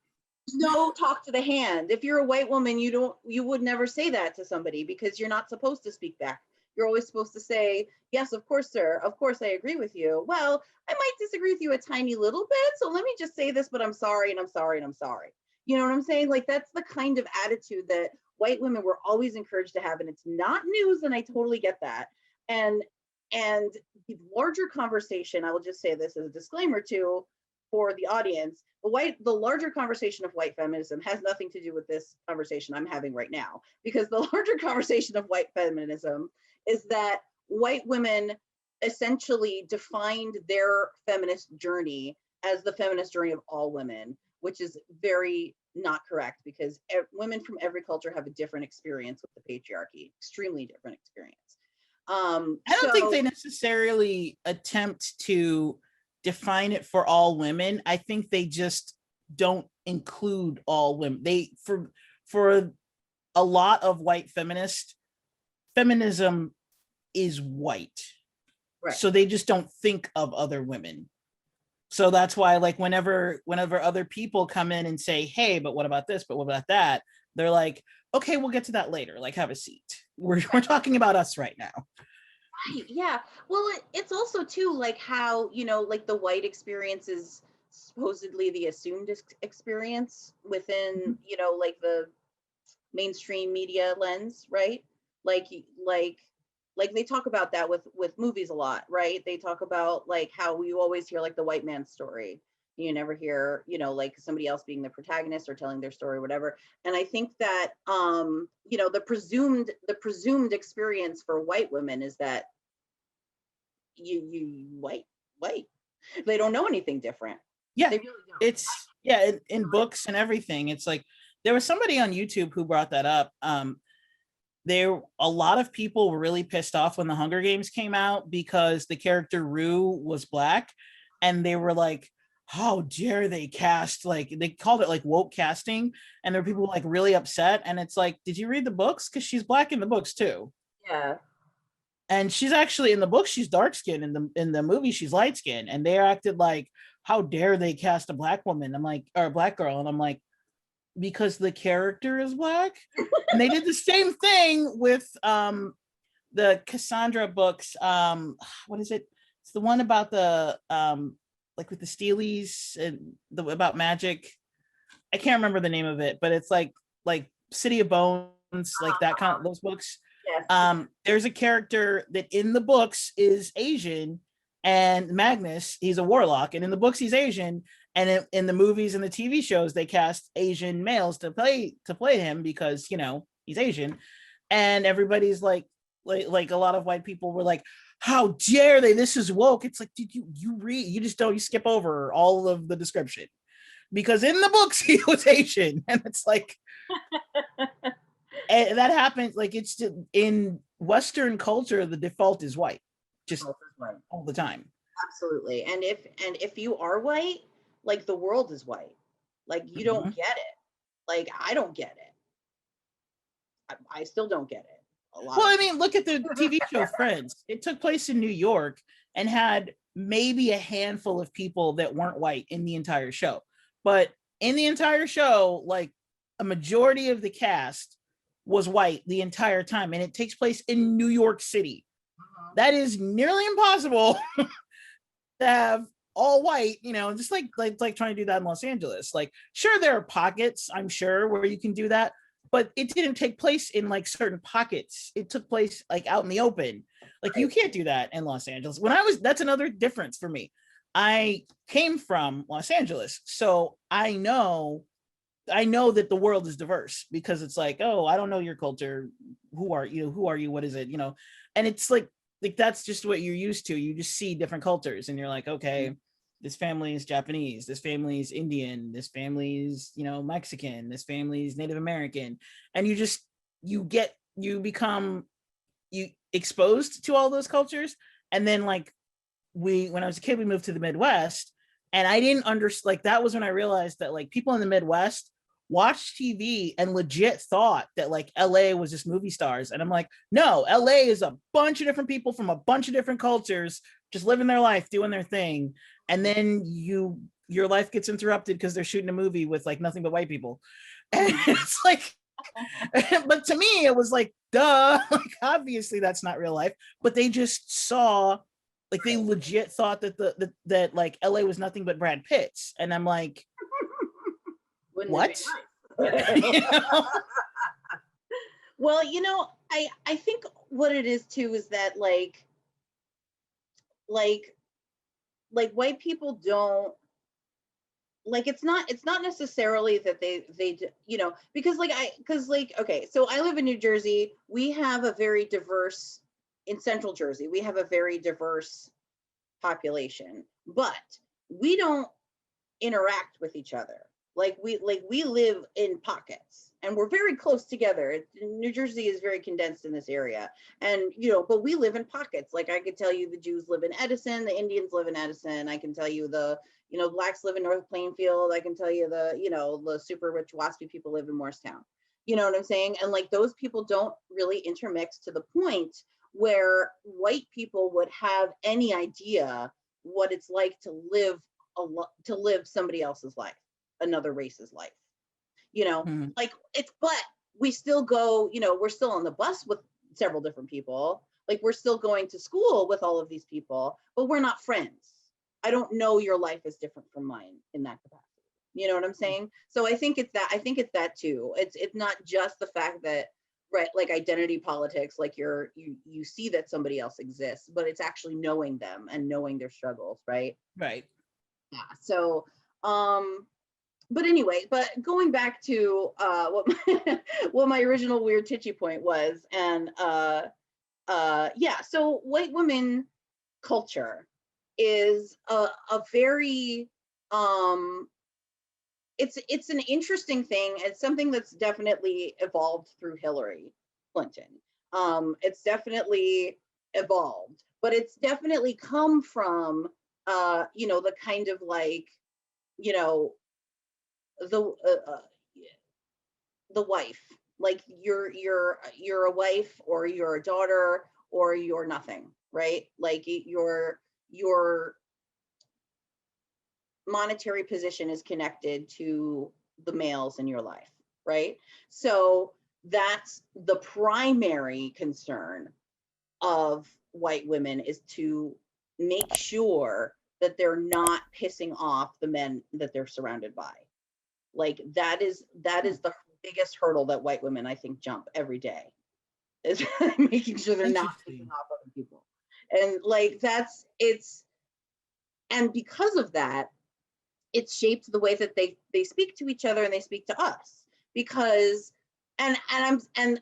no talk to the hand. If you're a white woman, you would never say that to somebody because you're not supposed to speak back. You're always supposed to say, yes, of course, sir. Of course, I agree with you. Well, I might disagree with you a tiny little bit. So let me just say this, but I'm sorry, and I'm sorry, and I'm sorry. You know what I'm saying? Like, that's the kind of attitude that white women were always encouraged to have. And it's not news, and I totally get that. And the larger conversation, I will just say this as a disclaimer too, for the audience, the larger conversation of white feminism has nothing to do with this conversation I'm having right now, because the larger conversation of white feminism is that white women essentially defined their feminist journey as the feminist journey of all women, which is very not correct, because women from every culture have a different experience with the patriarchy, extremely different experience. I don't think they necessarily attempt to define it for all women. I think they just don't include all women. They for a lot of white feminists, feminism is white. Right. So they just don't think of other women. So that's why, like, whenever other people come in and say, hey, but what about this? But what about that? They're like, okay, we'll get to that later. Like, have a seat. We're talking about us right now. Right. Yeah. Well, it's also too like how, like the white experience is supposedly the assumed experience within, like the mainstream media lens, right? Like they talk about that with movies a lot, right? They talk about like how we always hear like the white man's story. You never hear, like somebody else being the protagonist or telling their story, whatever. And I think that, the presumed experience for white women is that you white. They don't know anything different. Yeah, really don't. It's in books and everything. It's like there was somebody on YouTube who brought that up. A lot of people were really pissed off when the Hunger Games came out because the character Rue was black, and they were like, how dare they cast, like they called it like woke casting, and there were people like really upset. And it's like, did you read the books? Because she's black in the books too. Yeah. And she's actually in the book, she's dark skinned. In the movie, she's light skinned. And they acted like, how dare they cast a black woman? I'm like, or a black girl. And I'm like, because the character is black. And they did the same thing with the Cassandra books. What is it? It's the one about the like with the Steelies and about magic. I can't remember the name of it, but it's like City of Bones, like that kind of those books. Yes. There's a character that in the books is Asian, and Magnus, he's a warlock, and in the books he's Asian, and in the movies and the TV shows they cast Asian males to play him because he's Asian, and everybody's like a lot of white people were like, how dare they? This is woke. It's like, did you just don't, you skip over all of the description because in the books he was Asian, and it's like. And that happens, like, it's in Western culture, the default is white, just all the time. Absolutely. And if you are white, like the world is white. Like you don't get it. Like I don't get it. I still don't get it. Well, I mean, look at the TV show Friends. It took place in New York and had maybe a handful of people that weren't white in the entire show. But in the entire show, like a majority of the cast was white the entire time, and it takes place in New York City. That is nearly impossible to have all white, just like trying to do that in Los Angeles. Like, sure, there are pockets, I'm sure, where you can do that, but it didn't take place in like certain pockets. It took place like out in the open. Like you can't do that in Los Angeles. That's another difference for me. I came from Los Angeles, so I know that the world is diverse because it's like, oh, I don't know your culture. Who are you? What is it? And it's like that's just what you're used to. You just see different cultures and you're like, okay, this family is Japanese, this family is Indian, this family is, Mexican, this family is Native American. And you become exposed to all those cultures. And then like when I was a kid, we moved to the Midwest, and I didn't understand, like that was when I realized that like people in the Midwest watched TV and legit thought that like LA was just movie stars. And I'm like, no, LA is a bunch of different people from a bunch of different cultures just living their life, doing their thing. And then your life gets interrupted because they're shooting a movie with like nothing but white people. And it's like, but to me, it was like, duh, like obviously that's not real life. But they just saw, like they legit thought that that like LA was nothing but Brad Pitt's. And I'm like, what? Well, I think what it is too is that like white people don't like, it's not necessarily that they because okay, so I live in New Jersey. We have a very diverse, in Central Jersey, we have a very diverse population, but we don't interact with each other. Like we live in pockets and we're very close together. New Jersey is very condensed in this area. And, but we live in pockets. Like I could tell you the Jews live in Edison, the Indians live in Edison. I can tell you the, blacks live in North Plainfield. I can tell you the super rich waspy people live in Morristown. You know what I'm saying? And like those people don't really intermix to the point where white people would have any idea what it's like to live somebody else's life, another race's life, like it's, but we still go, we're still on the bus with several different people. Like we're still going to school with all of these people, but we're not friends. I don't know your life is different from mine in that capacity. You know what I'm saying? So I think it's that too. It's not just the fact that, right, like identity politics, like you see that somebody else exists, but it's actually knowing them and knowing their struggles, right? Right. Yeah. So, but anyway, but going back to what my original weird titchy point was, and yeah, so white women culture is a very it's an interesting thing. It's something that's definitely evolved through Hillary Clinton. It's definitely evolved, but it's definitely come from the kind of like the wife, like you're a wife or you're a daughter or you're nothing, right? Like your monetary position is connected to the males in your life, right? So that's the primary concern of white women, is to make sure that they're not pissing off the men that they're surrounded by. Like that is the biggest hurdle that white women, I think, jump every day, is making sure they're not pissing off other people. And like and because of that, it's shaped the way that they speak to each other and they speak to us. Because and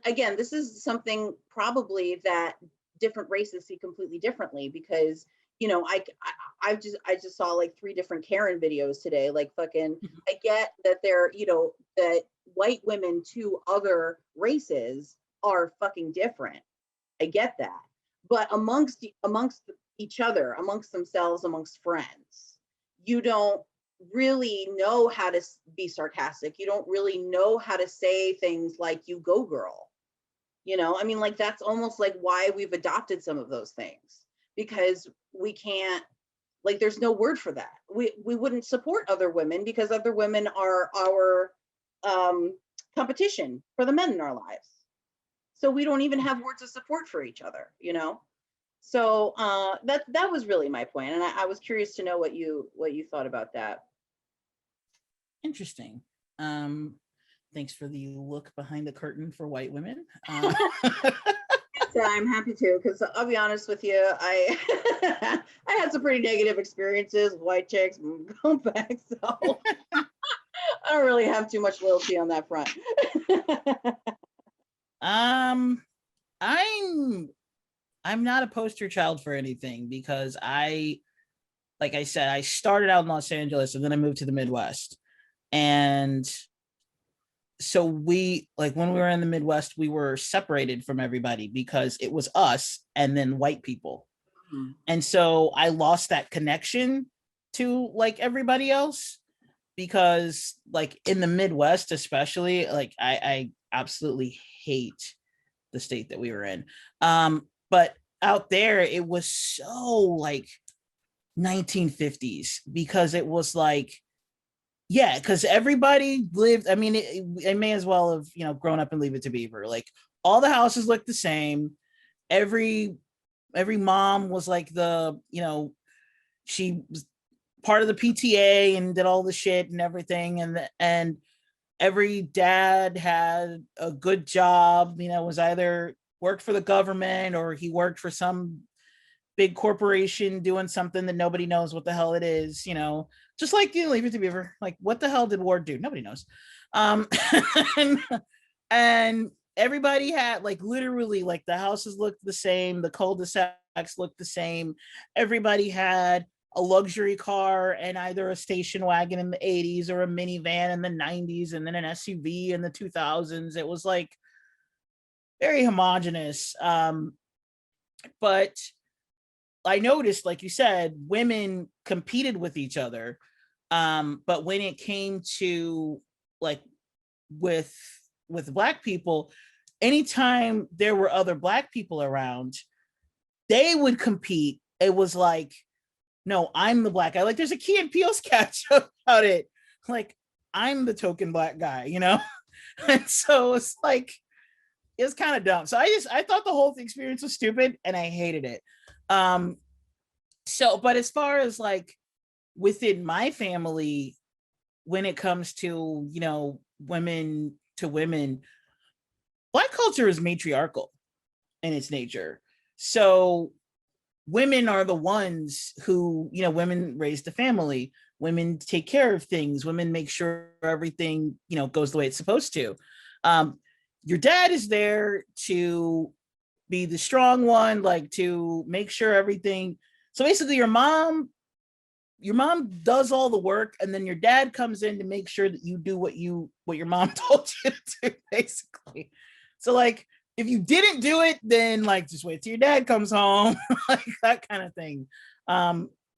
again, this is something probably that different races see completely differently, because I just saw like 3 different Karen videos today. Like fucking, I get that they're, that white women to other races are fucking different. I get that. But amongst each other, amongst themselves, amongst friends, you don't really know how to be sarcastic. You don't really know how to say things like "you go girl." I mean, like that's almost like why we've adopted some of those things, because we can't, like, there's no word for that. We wouldn't support other women because other women are our competition for the men in our lives. So we don't even have words of support for each other, So that was really my point, and I was curious to know what you thought about that. Interesting. Thanks for the look behind the curtain for white women. So I'm happy to, because I'll be honest with you, I I had some pretty negative experiences with white chicks going back, so I don't really have too much loyalty on that front. I'm not a poster child for anything, because like I said, I started out in Los Angeles and then I moved to the Midwest. And so we, like, when we were in the Midwest, we were separated from everybody because it was us and then white people. Mm-hmm. And so I lost that connection to like everybody else, because like in the Midwest, especially, like I absolutely hate the state that we were in. But out there, it was so like 1950s, because it was like, yeah, because everybody lived, I mean, it may as well have, grown up in Leave It to Beaver. Like all the houses looked the same. Every mom was like she was part of the PTA and did all the shit and everything. And every dad had a good job, was either worked for the government or he worked for some big corporation doing something that nobody knows what the hell it is, just like Leave It to Beaver. Like, what the hell did Ward do? Nobody knows. And everybody had like literally like the houses looked the same, the cul-de-sacs looked the same. Everybody had a luxury car and either a station wagon in the 80s or a minivan in the 90s and then an SUV in the 2000s. It was like very homogenous. But I noticed, like you said, women competed with each other. But when it came to like with Black people, anytime there were other Black people around, they would compete. It was like, no, I'm the Black guy. Like there's a Key and Peele sketch about it. Like, I'm the token Black guy, And so it's like, it was kind of dumb. So I thought the whole experience was stupid and I hated it. So, but as far as like within my family, when it comes to, women to women, Black culture is matriarchal in its nature. So women are the ones who, women raise the family, women take care of things, women make sure everything, goes the way it's supposed to. Your dad is there to be the strong one, like to make sure everything. So basically your mom does all the work, and then your dad comes in to make sure that you do what your mom told you to do, basically. So like, if you didn't do it, then like just wait till your dad comes home, like that kind of thing.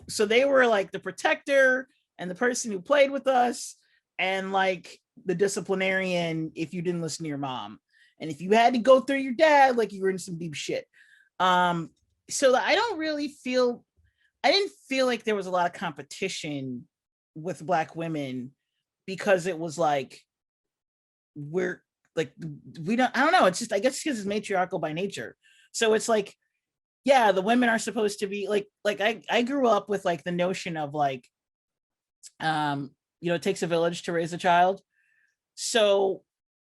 So they were like the protector and the person who played with us, and like the disciplinarian if you didn't listen to your mom. And if you had to go through your dad, like you were in some deep shit. So I didn't feel like there was a lot of competition with Black women because it was like, we're like, I don't know. It's just, I guess because it's matriarchal by nature. So it's like, yeah, the women are supposed to be like I grew up with like the notion of like, it takes a village to raise a child. So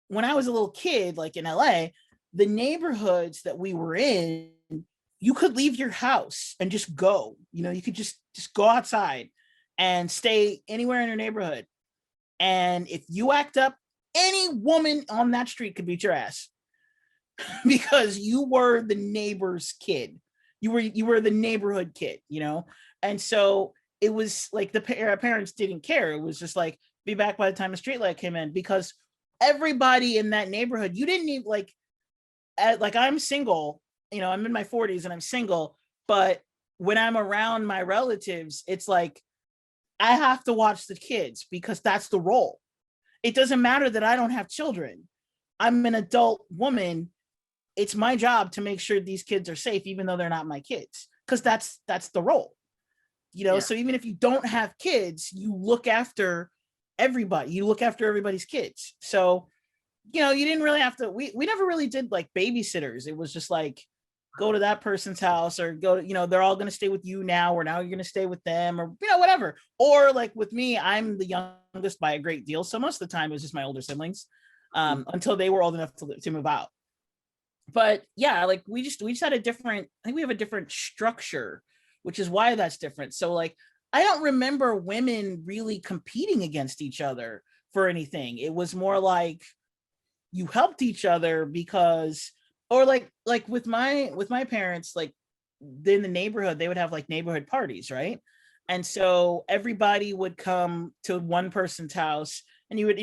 when I was a little kid, like in LA, the neighborhoods that we were in, you could leave your house and just go. You could just go outside and stay anywhere in your neighborhood. And if you act up, any woman on that street could beat your ass because you were the neighbor's kid. You were the neighborhood kid, And so it was like the parents didn't care. It was just like, be back by the time the street light came in, because everybody in that neighborhood, you didn't need like I'm single, I'm in my 40s and I'm single, but when I'm around my relatives, it's like, I have to watch the kids because that's the role. It doesn't matter that I don't have children. I'm an adult woman. It's my job to make sure these kids are safe, even though they're not my kids, because that's the role, Yeah. So even if you don't have kids, you look after everybody. You look after everybody's kids. So, you didn't really have to. We never really did like babysitters. It was just like, go to that person's house, or go to, they're all going to stay with you now, or now you're going to stay with them, or, whatever. Or like with me, I'm the youngest by a great deal. So most of the time it was just my older siblings, until they were old enough to move out. But yeah, like we just had I think we have a different structure, which is why that's different. So like, I don't remember women really competing against each other for anything. It was more like you helped each other because, or like with my parents, like in the neighborhood, they would have like neighborhood parties, right? And so everybody would come to one person's house, and you would,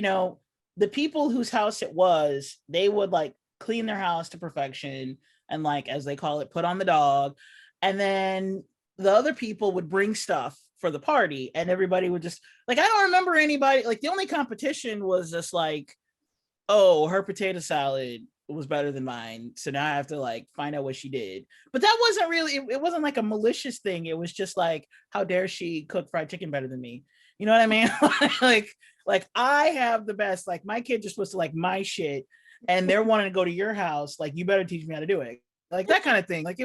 the people whose house it was, they would like clean their house to perfection and, like, as they call it, put on the dog. And then the other people would bring stuff for the party, and everybody would just like, I don't remember anybody, like the only competition was just like, oh, her potato salad was better than mine, so now I have to like find out what she did. But that wasn't really, it wasn't like a malicious thing. It was just like, how dare she cook fried chicken better than me? You know what I mean? like I have the best, like my kids are supposed to like my shit, and they're wanting to go to your house, like you better teach me how to do it, like that kind of thing. Like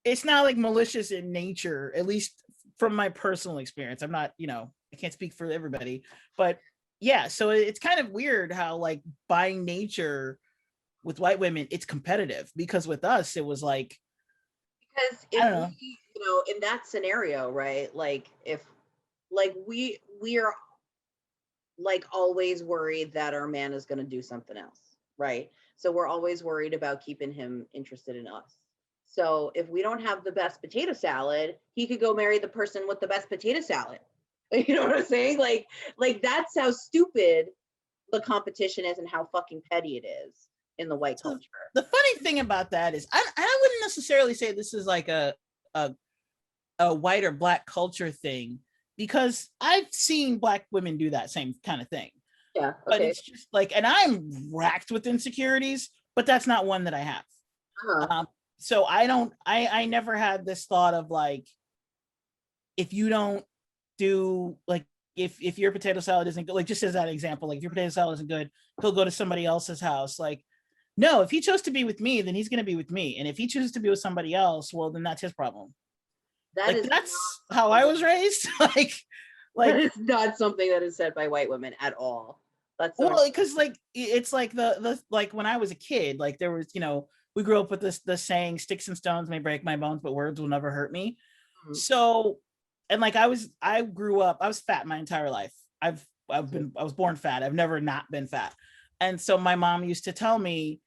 it's not like malicious in nature, at least from my personal experience. I'm not, I can't speak for everybody, but yeah, so it's kind of weird how like by nature with white women, it's competitive, because with us, it was like, because if we, in that scenario, right? Like if like we are like always worried that our man is going to do something else, right? So we're always worried about keeping him interested in us. So if we don't have the best potato salad, he could go marry the person with the best potato salad. You know what I'm saying? Like that's how stupid the competition is and how fucking petty it is in the white culture. The funny thing about that is I wouldn't necessarily say this is like a white or black culture thing, because I've seen black women do that same kind of thing. Yeah. Okay. But it's just like, and I'm racked with insecurities, but that's not one that I have. Uh-huh. So I never had this thought of like, if you don't do like, if your potato salad isn't good, like just as that example, like if your potato salad isn't good, he'll go to somebody else's house. Like, no, if he chose to be with me, then he's going to be with me. And if he chooses to be with somebody else, well, then that's his problem. That's how I was raised. like that is not something that is said by white women at all. That's well, because like it's like the like when I was a kid, like there was, we grew up with the saying, sticks and stones may break my bones, but words will never hurt me. Mm-hmm. So, and like I was fat my entire life. I was born fat. I've never not been fat. And so my mom used to tell me,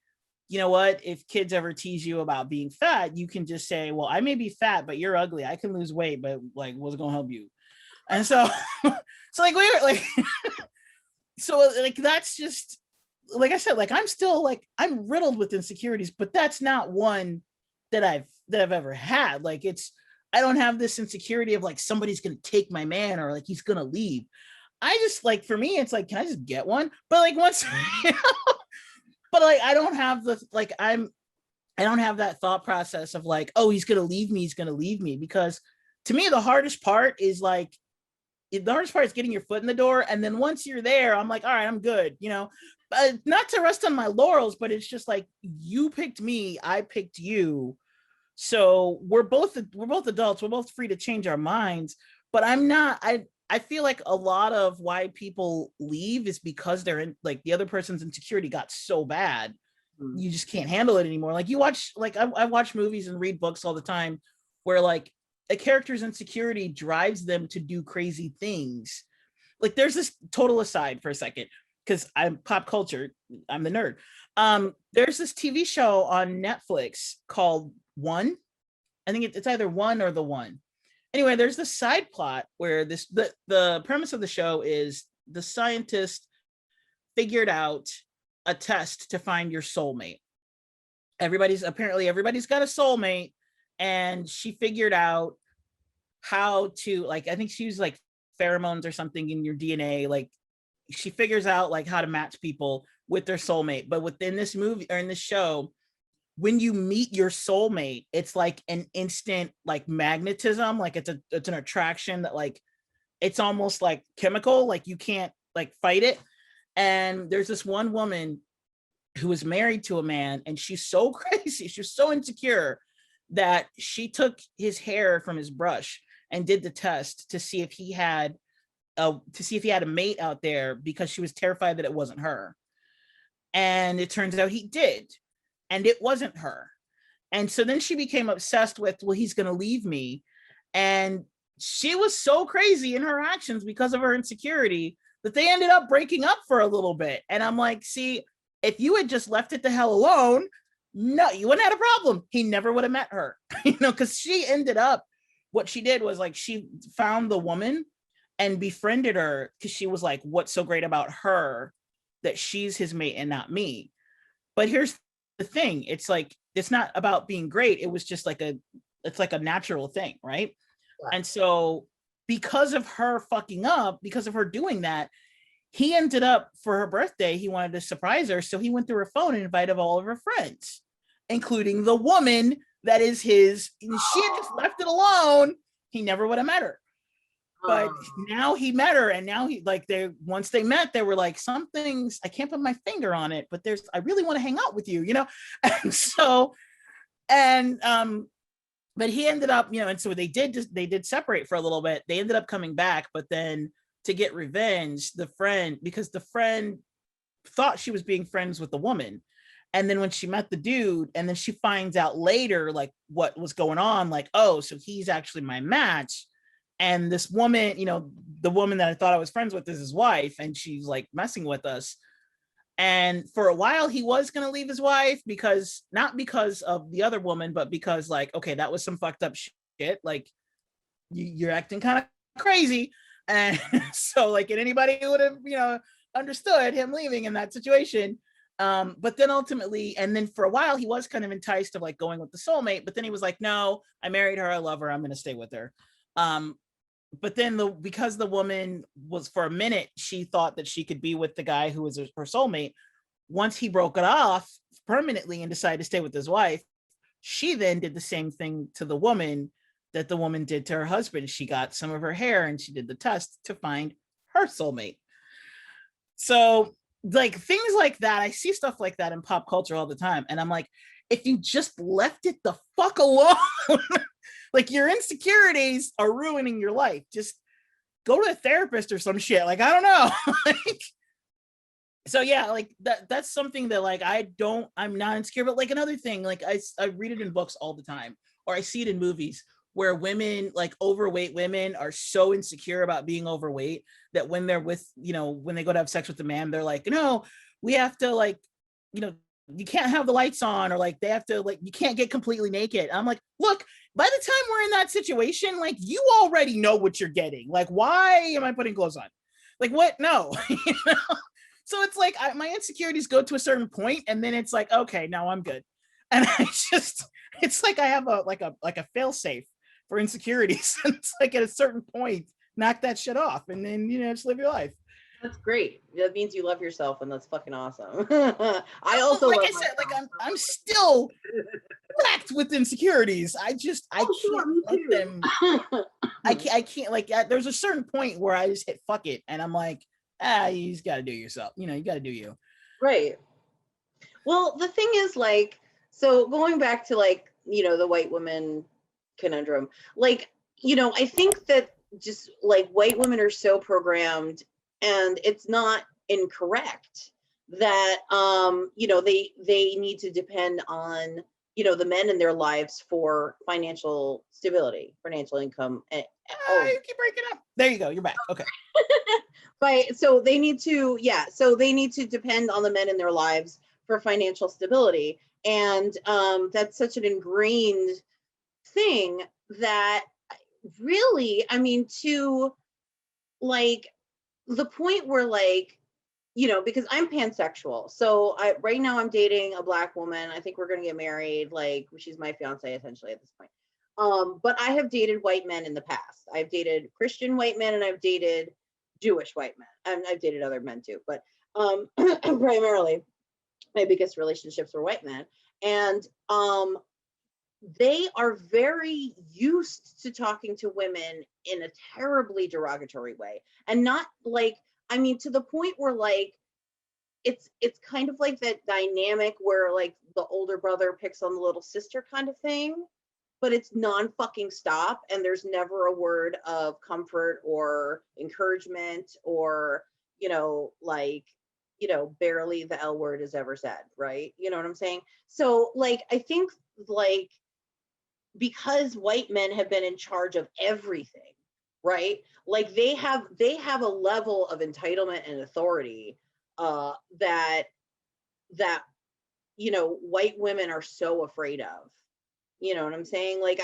you know what, if kids ever tease you about being fat, you can just say, well, I may be fat, but you're ugly. I can lose weight, but like, what's going to help you? And so, so like, we were like, so like, that's just, like I said, like, I'm still like, I'm riddled with insecurities, but that's not one that I've ever had. Like, I don't have this insecurity of like, somebody's going to take my man, or like, he's going to leave. I just like, for me, it's like, can I just get one? But like once, but like, I don't have I don't have that thought process of like, oh, he's going to leave me. Because to me, the hardest part is like, the hardest part is getting your foot in the door. And then once you're there, I'm like, all right, I'm good, you know, not to rest on my laurels, but it's just like, you picked me, I picked you. So we're both adults. We're both free to change our minds. But I feel like a lot of why people leave is because they're in, like, the other person's insecurity got so bad, you just can't handle it anymore. Like, you watch, like, I watch movies and read books all the time where, like, a character's insecurity drives them to do crazy things. Like, there's this total aside for a second, because I'm pop culture, I'm the nerd. There's this TV show on Netflix called One. I think it's either One or The One. Anyway, there's this side plot where the premise of the show is the scientist figured out a test to find your soulmate. Everybody's got a soulmate, and she figured out how to, like, I think she used like pheromones or something in your DNA. Like, she figures out like how to match people with their soulmate. But within this movie or in this show, when you meet your soulmate, it's like an instant like magnetism. Like, it's an attraction that, like, it's almost like chemical, like you can't like fight it. And there's this one woman who was married to a man, and she's so crazy, she's so insecure that she took his hair from his brush and did the test to see if he had a mate out there, because she was terrified that it wasn't her. And it turns out he did, and it wasn't her. And so then she became obsessed with, well, he's going to leave me. And she was so crazy in her actions because of her insecurity that they ended up breaking up for a little bit. And I'm like, see, if you had just left it the hell alone, no, you wouldn't have had a problem. He never would have met her, you know, because she ended up, what she did was, like, she found the woman and befriended her because she was like, what's so great about her that she's his mate and not me? But here's the thing. It's like, it's not about being great. It was just like it's like a natural thing, right? Yeah. And so because of her fucking up, because of her doing that, he ended up, for her birthday, he wanted to surprise her. So he went through her phone and invited all of her friends, including the woman that is his. She had just left it alone. He never would have met her. But now he met her, and now once they met, they were like, some things I can't put my finger on it, but I really want to hang out with you, you know? And so, but he ended up, you know, and so they did separate for a little bit. They ended up coming back, but then to get revenge, because the friend thought she was being friends with the woman. And then when she met the dude, and then she finds out later, like, what was going on, like, oh, so he's actually my match. And this woman, you know, the woman that I thought I was friends with is his wife, and she's like messing with us. And for a while, he was going to leave his wife, not because of the other woman, but because, like, okay, that was some fucked up shit. Like, you're acting kind of crazy. And so, like, and anybody would have, you know, understood him leaving in that situation. But then ultimately, and then for a while, he was kind of enticed of like going with the soulmate, but then he was like, no, I married her, I love her, I'm going to stay with her. But then because the woman was, for a minute, she thought that she could be with the guy who was her soulmate. Once he broke it off permanently and decided to stay with his wife, she then did the same thing to the woman that the woman did to her husband. She got some of her hair and she did the test to find her soulmate. So, like, things like that, I see stuff like that in pop culture all the time. And I'm like, if you just left it the fuck alone, like, your insecurities are ruining your life. Just go to a therapist or some shit. Like, I don't know. Like, so yeah, like that's something that, like, I'm not insecure. But like, another thing, like, I read it in books all the time, or I see it in movies where women, like overweight women, are so insecure about being overweight that when they're with, you know, when they go to have sex with the man, they're like, no, we have to, like, you know, you can't have the lights on, or like they have to, like, you can't get completely naked. I'm like, look, by the time we're in that situation, like, you already know what you're getting. Like, why am I putting clothes on? Like, what? No. You know? So it's like, my insecurities go to a certain point, and then it's like, okay, now I'm good. And it's like I have a fail safe for insecurities. And it's like, at a certain point, knock that shit off, and then, you know, just live your life. That's great. That means you love yourself, and that's fucking awesome. I also like love I said, myself, like I'm still wrecked with insecurities. I can't let them. I can't like. There's a certain point where I just hit fuck it, and I'm like, you just got to do yourself. You got to do you. Right. Well, the thing is, like, so going back to like, the white woman conundrum, like, I think that just like white women are so programmed, and it's not incorrect that they need to depend on the men in their lives for financial stability, financial income. You keep breaking up. There you go. You're back. Okay. So they need to depend on the men in their lives for financial stability, and that's such an ingrained thing that really, I mean, to like the point where like, because I'm pansexual, so right now I'm dating a Black woman. I think we're gonna get married. Like, she's my fiance essentially at this point. But I have dated white men in the past. I've dated Christian white men, and I've dated Jewish white men. And I've dated other men too, but primarily my biggest relationships were white men. And they are very used to talking to women in a terribly derogatory way. And not like, I mean, to the point where like it's kind of like that dynamic where like the older brother picks on the little sister kind of thing, but it's non-fucking stop, and there's never a word of comfort or encouragement or barely the L word is ever said, right? You know what I'm saying? So like I think like because white men have been in charge of everything, right? Like they have a level of entitlement and authority that white women are so afraid of. You know what I'm saying? Like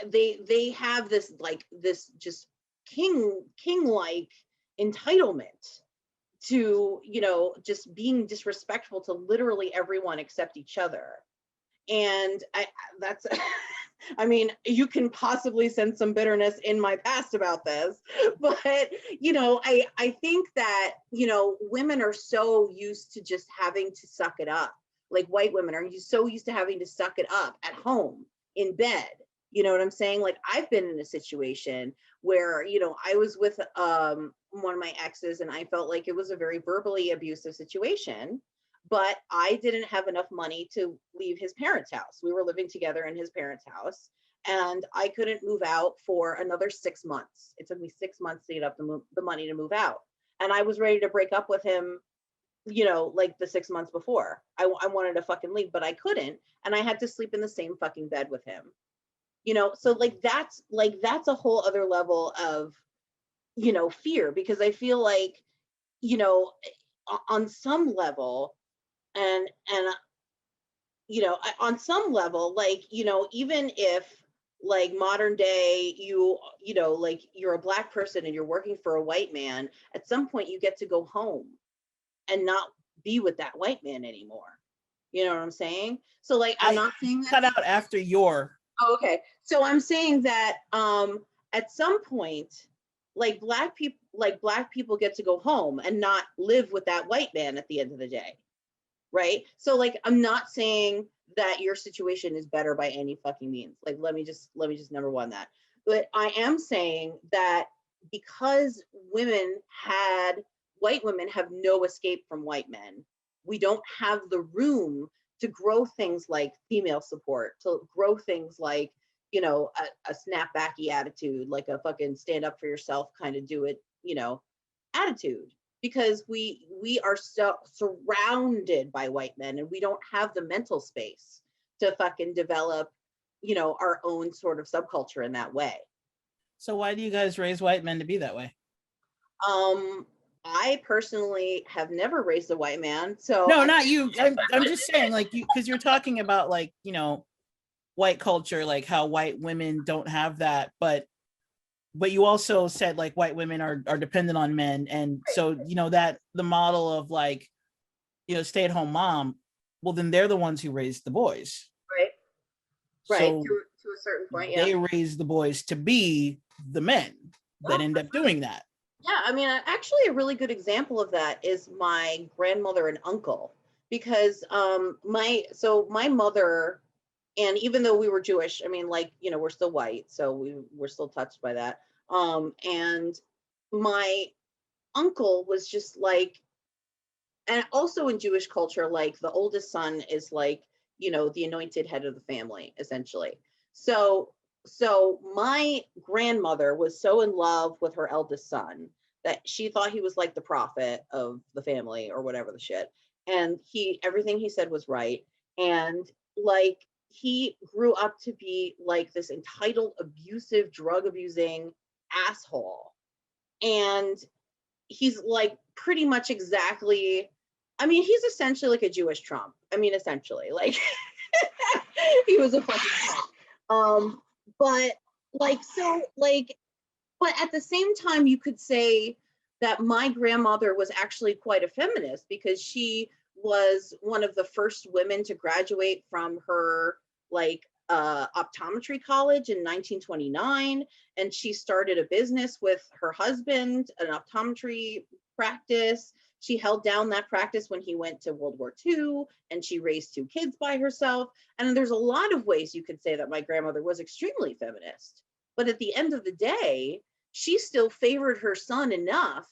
they have this like this just king-like entitlement to just being disrespectful to literally everyone except each other. And that's I mean, you can possibly sense some bitterness in my past about this, but I think that women are so used to just having to suck it up. Like white women are so used to having to suck it up at home, in bed. You know what I'm saying? Like I've been in a situation where I was with one of my exes, and I felt like it was a very verbally abusive situation, but I didn't have enough money to leave his parents' house. We were living together in his parents' house, and I couldn't move out for another 6 months. It took me 6 months to get up the money to move out. And I was ready to break up with him, like the 6 months before. I wanted to fucking leave, but I couldn't. And I had to sleep in the same fucking bed with him. So like that's a whole other level of, fear, because I feel like, on some level, and on some level, like even if like modern day like you're a Black person and you're working for a white man, at some point you get to go home and not be with that white man anymore. You know what I'm saying? So like I'm not saying that cut out after your okay, so I'm saying that at some point like black people get to go home and not live with that white man at the end of the day. Right? So like I'm not saying that your situation is better by any fucking means. Like let me just number one that. But I am saying that because white women have no escape from white men, we don't have the room to grow things like female support, to grow things like a snapbacky attitude, like a fucking stand up for yourself kind of do it attitude, because we are so surrounded by white men, and we don't have the mental space to fucking develop our own sort of subculture in that way. So why do you guys raise white men to be that way? I personally have never raised a white man, so no, not you. I'm just saying, like, you, because you're talking about like white culture, like how white women don't have that, but you also said like white women are dependent on men, and so that the model of like stay-at-home mom, well then they're the ones who raised the boys, right so to a certain point, yeah, they raise the boys to be the men that end up doing that. Yeah, I mean, actually, a really good example of that is my grandmother and uncle, because my mother, and even though we were Jewish, I mean, like, you know, we're still white, so we're still touched by that. And my uncle was just like, and also in Jewish culture, like the oldest son is like, you know, the anointed head of the family, essentially. So, so my grandmother was so in love with her eldest son that she thought he was like the prophet of the family or whatever the shit. And everything he said was right. And like, he grew up to be like this entitled, abusive, drug abusing asshole. And he's like pretty much exactly, I mean, he's essentially like a Jewish Trump. I mean, essentially, like he was a fucking Trump. But like, so like, but at the same time, you could say that my grandmother was actually quite a feminist, because she was one of the first women to graduate from her like optometry college in 1929, and she started a business with her husband, an optometry practice. She held down that practice when he went to World War II, and she raised 2 kids by herself. And there's a lot of ways you could say that my grandmother was extremely feminist. But at the end of the day, she still favored her son enough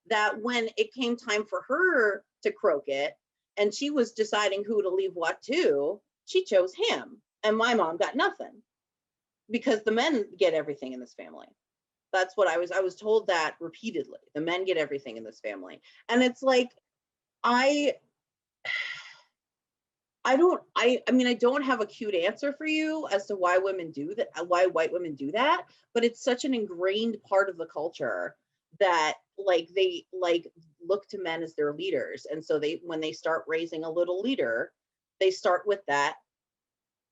that when it came time for her to croak it and she was deciding who to leave what to, she chose him. And my mom got nothing, because the men get everything in this family. That's what I was told that repeatedly. The men get everything in this family. And it's like, I I mean, I don't have a cute answer for you as to why women do that, why white women do that, but it's such an ingrained part of the culture that like they like look to men as their leaders. And so they, when they start raising a little leader, they start with that,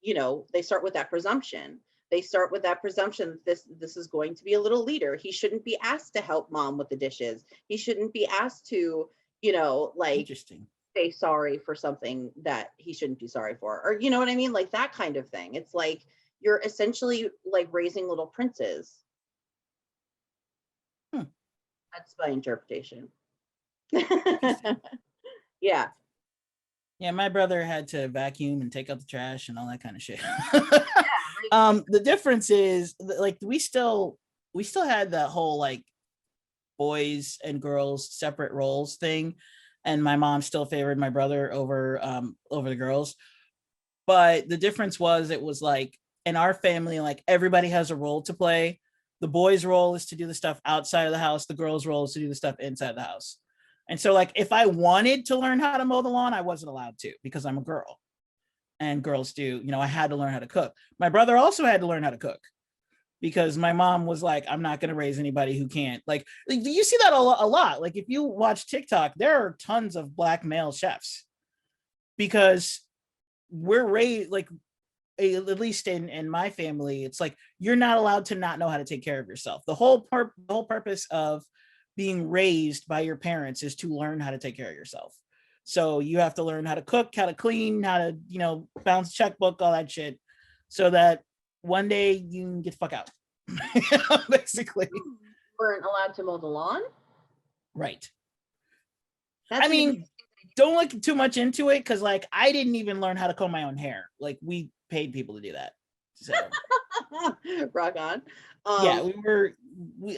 you know, they start with that presumption. They start with that presumption that this is going to be a little leader. He shouldn't be asked to help mom with the dishes. He shouldn't be asked to, you know, like Interesting. say sorry for something that he shouldn't be sorry for, or you know what I mean, like that kind of thing. It's like you're essentially like raising little princes. Hmm. That's my interpretation. Interesting. Yeah. Yeah, my brother had to vacuum and take out the trash and all that kind of shit. Yeah. The difference is like we still had that whole like boys and girls separate roles thing, and my mom still favored my brother over the girls. But the difference was, it was like in our family, like everybody has a role to play. The boys' role is to do the stuff outside of the house. The girls' role is to do the stuff inside the house. And so, like, if I wanted to learn how to mow the lawn, I wasn't allowed to, because I'm a girl, and girls do. You know, I had to learn how to cook. My brother also had to learn how to cook, because my mom was like, I'm not going to raise anybody who can't. Like, you see that a lot. Like, if you watch TikTok, there are tons of black male chefs, because we're raised like, at least in my family, it's like you're not allowed to not know how to take care of yourself. The whole purpose of being raised by your parents is to learn how to take care of yourself. So you have to learn how to cook, how to clean, how to, balance checkbook, all that shit, so that one day you can get the fuck out. Basically. Weren't allowed to mow the lawn. Right. That's I mean, don't look too much into it, because like I didn't even learn how to comb my own hair. Like, we paid people to do that. So rock on. yeah,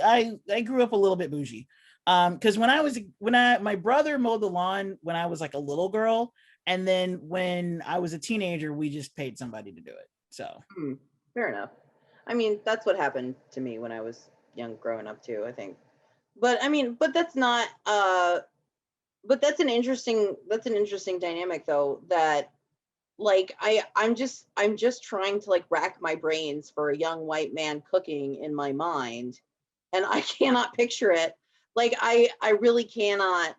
I grew up a little bit bougie. Because my brother mowed the lawn when I was like a little girl, and then when I was a teenager, we just paid somebody to do it. So fair enough. I mean, that's what happened to me when I was young growing up too, I think. But I mean, but that's not but that's an interesting dynamic though, that like I'm just trying to like rack my brains for a young white man cooking in my mind, and I cannot picture it. Like I really cannot.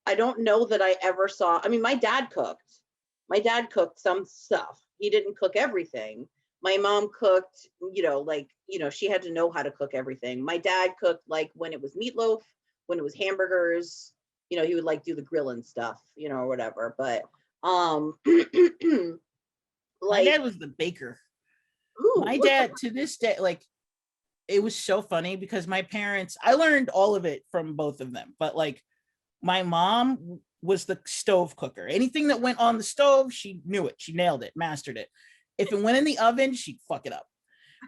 I don't know that I ever saw. I mean, my dad cooked. My dad cooked some stuff. He didn't cook everything. My mom cooked, like, she had to know how to cook everything. My dad cooked like when it was meatloaf, when it was hamburgers, he would like do the grilling stuff, or whatever. But my like, dad was the baker. ooh, My dad, to this day, like, it was so funny because my parents, I learned all of it from both of them, but like my mom was the stove cooker. Anything that went on the stove, she knew it. She nailed it, mastered it. If it went in the oven, she'd fuck it up.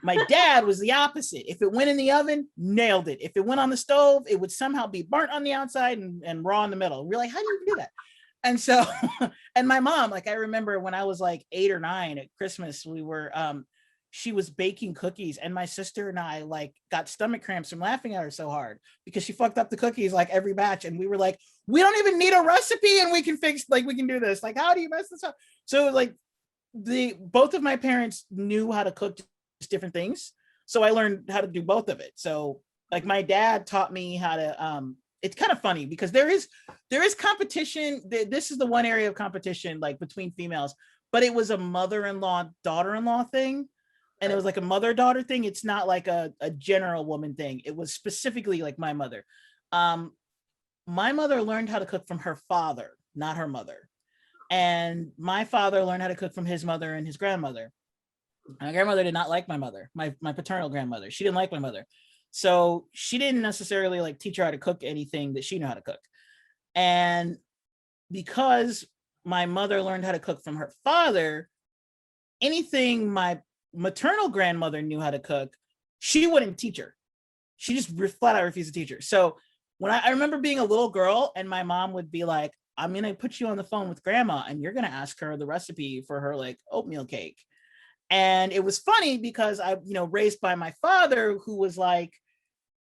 My dad was the opposite. If it went in the oven, nailed it. If it went on the stove, it would somehow be burnt on the outside and raw in the middle. We're like, how do you do that? And so, and my mom, like, I remember when I was like 8 or 9 at Christmas, we were, she was baking cookies, and my sister and I like got stomach cramps from laughing at her so hard because she fucked up the cookies like every batch. And we were like, we don't even need a recipe and we can fix, like, we can do this. Like, how do you mess this up? So like both of my parents knew how to cook different things. So I learned how to do both of it. So like my dad taught me how to, it's kind of funny because there is competition. This is the one area of competition like between females, but it was a mother-in-law, daughter-in-law thing. And it was like a mother-daughter thing. It's not like a general woman thing. It was specifically like my mother. My mother learned how to cook from her father, not her mother. And my father learned how to cook from his mother and his grandmother. My grandmother did not like my mother, my paternal grandmother. She didn't like my mother. So she didn't necessarily like teach her how to cook anything that she knew how to cook. And because my mother learned how to cook from her father, anything my maternal grandmother knew how to cook, she wouldn't teach her. She just flat out refused to teach her. So when I remember being a little girl and my mom would be like, I'm going to put you on the phone with grandma and you're going to ask her the recipe for her like oatmeal cake. And it was funny because I, raised by my father who was like,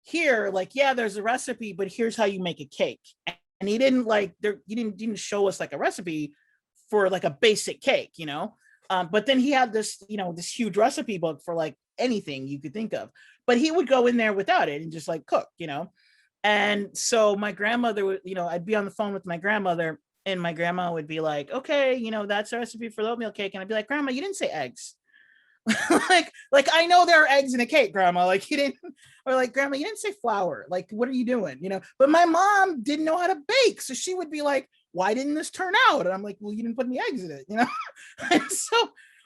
here, like, yeah, there's a recipe, but here's how you make a cake. And he didn't like, he didn't show us like a recipe for like a basic cake, but then he had this, this huge recipe book for like anything you could think of, but he would go in there without it and just like cook, And so my grandmother would, I'd be on the phone with my grandmother and my grandma would be like, okay, that's a recipe for the oatmeal cake. And I'd be like, Grandma, you didn't say eggs. like I know there are eggs in a cake, Grandma. Like you didn't, or like, Grandma, you didn't say flour. Like, what are you doing? But my mom didn't know how to bake. So she would be like, why didn't this turn out? And I'm like, well, you didn't put any eggs in it, And so,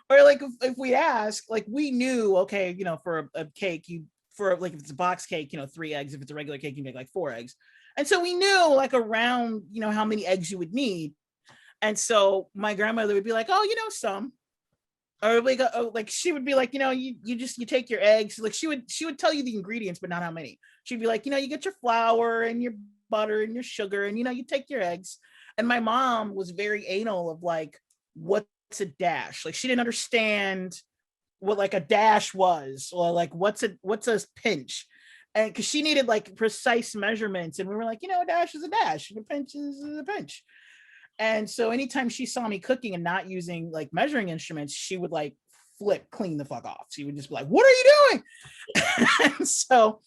or like if we ask, like we knew, okay, for a cake, for like if it's a box cake, 3 eggs. If it's a regular cake, you make like 4 eggs. And so we knew like around, how many eggs you would need. And so my grandmother would be like, oh, some. Or like she would be like, you take your eggs. Like she would tell you the ingredients, but not how many. She'd be like, you get your flour and your butter and your sugar and, you take your eggs. And my mom was very anal of like, what's a dash? Like she didn't understand what like a dash was, or like what's a pinch. And because she needed like precise measurements. And we were like, a dash is a dash and a pinch is a pinch. And so anytime she saw me cooking and not using like measuring instruments, she would like flip clean the fuck off. She would just be like, what are you doing? And so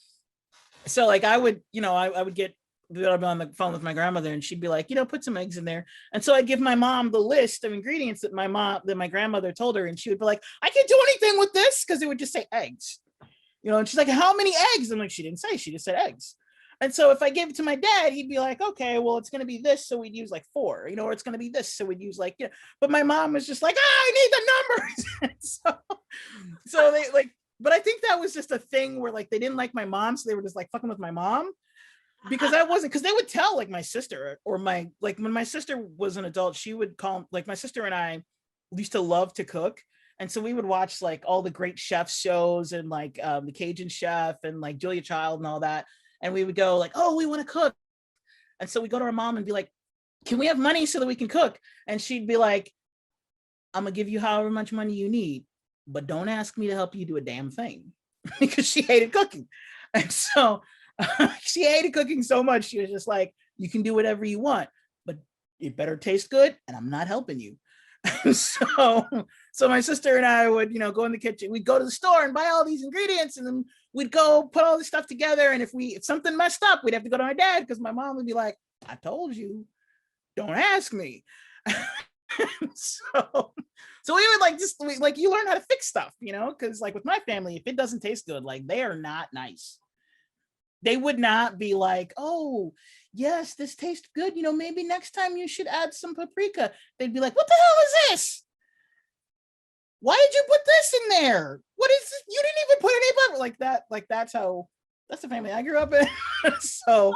like I would, I would get on the phone with my grandmother and she'd be like, put some eggs in there. And so I'd give my mom the list of ingredients that my grandmother told her. And she would be like, I can't do anything with this because it would just say eggs, and she's like, how many eggs? I'm like, she didn't say, she just said eggs. And so if I gave it to my dad, he'd be like, okay, well, it's going to be this. So we'd use like 4, or it's going to be this. So we'd use like, but my mom was just like, I need the numbers. so they like, but I think that was just a thing where like, they didn't like my mom. So they were just like fucking with my mom because because they would tell like my sister or like when my sister was an adult, she would call, like my sister and I used to love to cook. And so we would watch like all the great chef shows and like the Cajun Chef and like Julia Child and all that. And we would go like, oh, we want to cook. And so we go to our mom and be like, can we have money so that we can cook? And she'd be like, I'm going to give you however much money you need, but don't ask me to help you do a damn thing because she hated cooking. And so she hated cooking so much. She was just like, you can do whatever you want, but it better taste good. And I'm not helping you. So my sister and I would, go in the kitchen. We'd go to the store and buy all these ingredients, and then we'd go put all this stuff together. And if something messed up, we'd have to go to my dad because my mom would be like, I told you, don't ask me. so we would like just like you learn how to fix stuff, because like with my family, if it doesn't taste good, like they are not nice. They would not be like, oh, yes, this tastes good. Maybe next time you should add some paprika. They'd be like, what the hell is this? why did you put this in there? What is this? You didn't even put any butter like that. Like that's the family I grew up in. So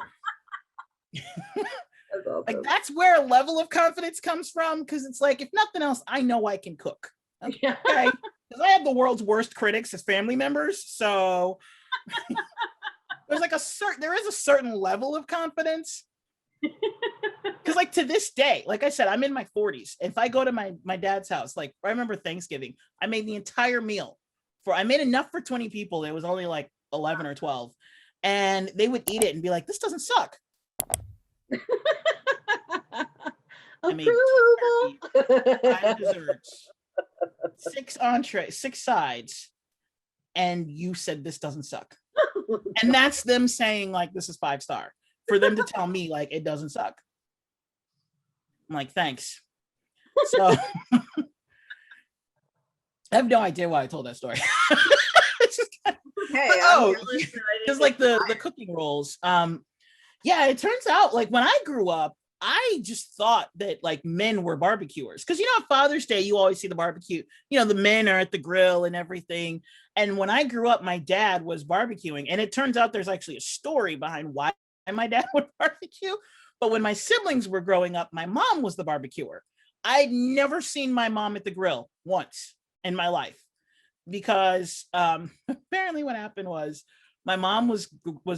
That's awesome. like that's where a level of confidence comes from, because it's like, if nothing else, I know I can cook. Okay. Because I have the world's worst critics as family members. So there is a certain level of confidence. Because like to this day, like I said, I'm in my 40s. If I go to my dad's house, like I remember Thanksgiving, I made the entire meal I made enough for 20 people. It was only like 11 or 12. And they would eat it and be like, this doesn't suck. I made 5 desserts, 6 entrees, 6 sides, and you said this doesn't suck. And that's them saying like this is 5-star, for them to tell me like it doesn't suck. I'm like, thanks. So I have no idea why I told that story. It's just because like the cooking rolls. Yeah, it turns out like when I grew up, I just thought that like men were barbecuers, because on Father's Day you always see the barbecue, the men are at the grill and everything. And when I grew up, my dad was barbecuing, and it turns out there's actually a story behind why my dad would barbecue. But when my siblings were growing up, my mom was the barbecuer. I'd never seen my mom at the grill once in my life, because apparently what happened was my mom was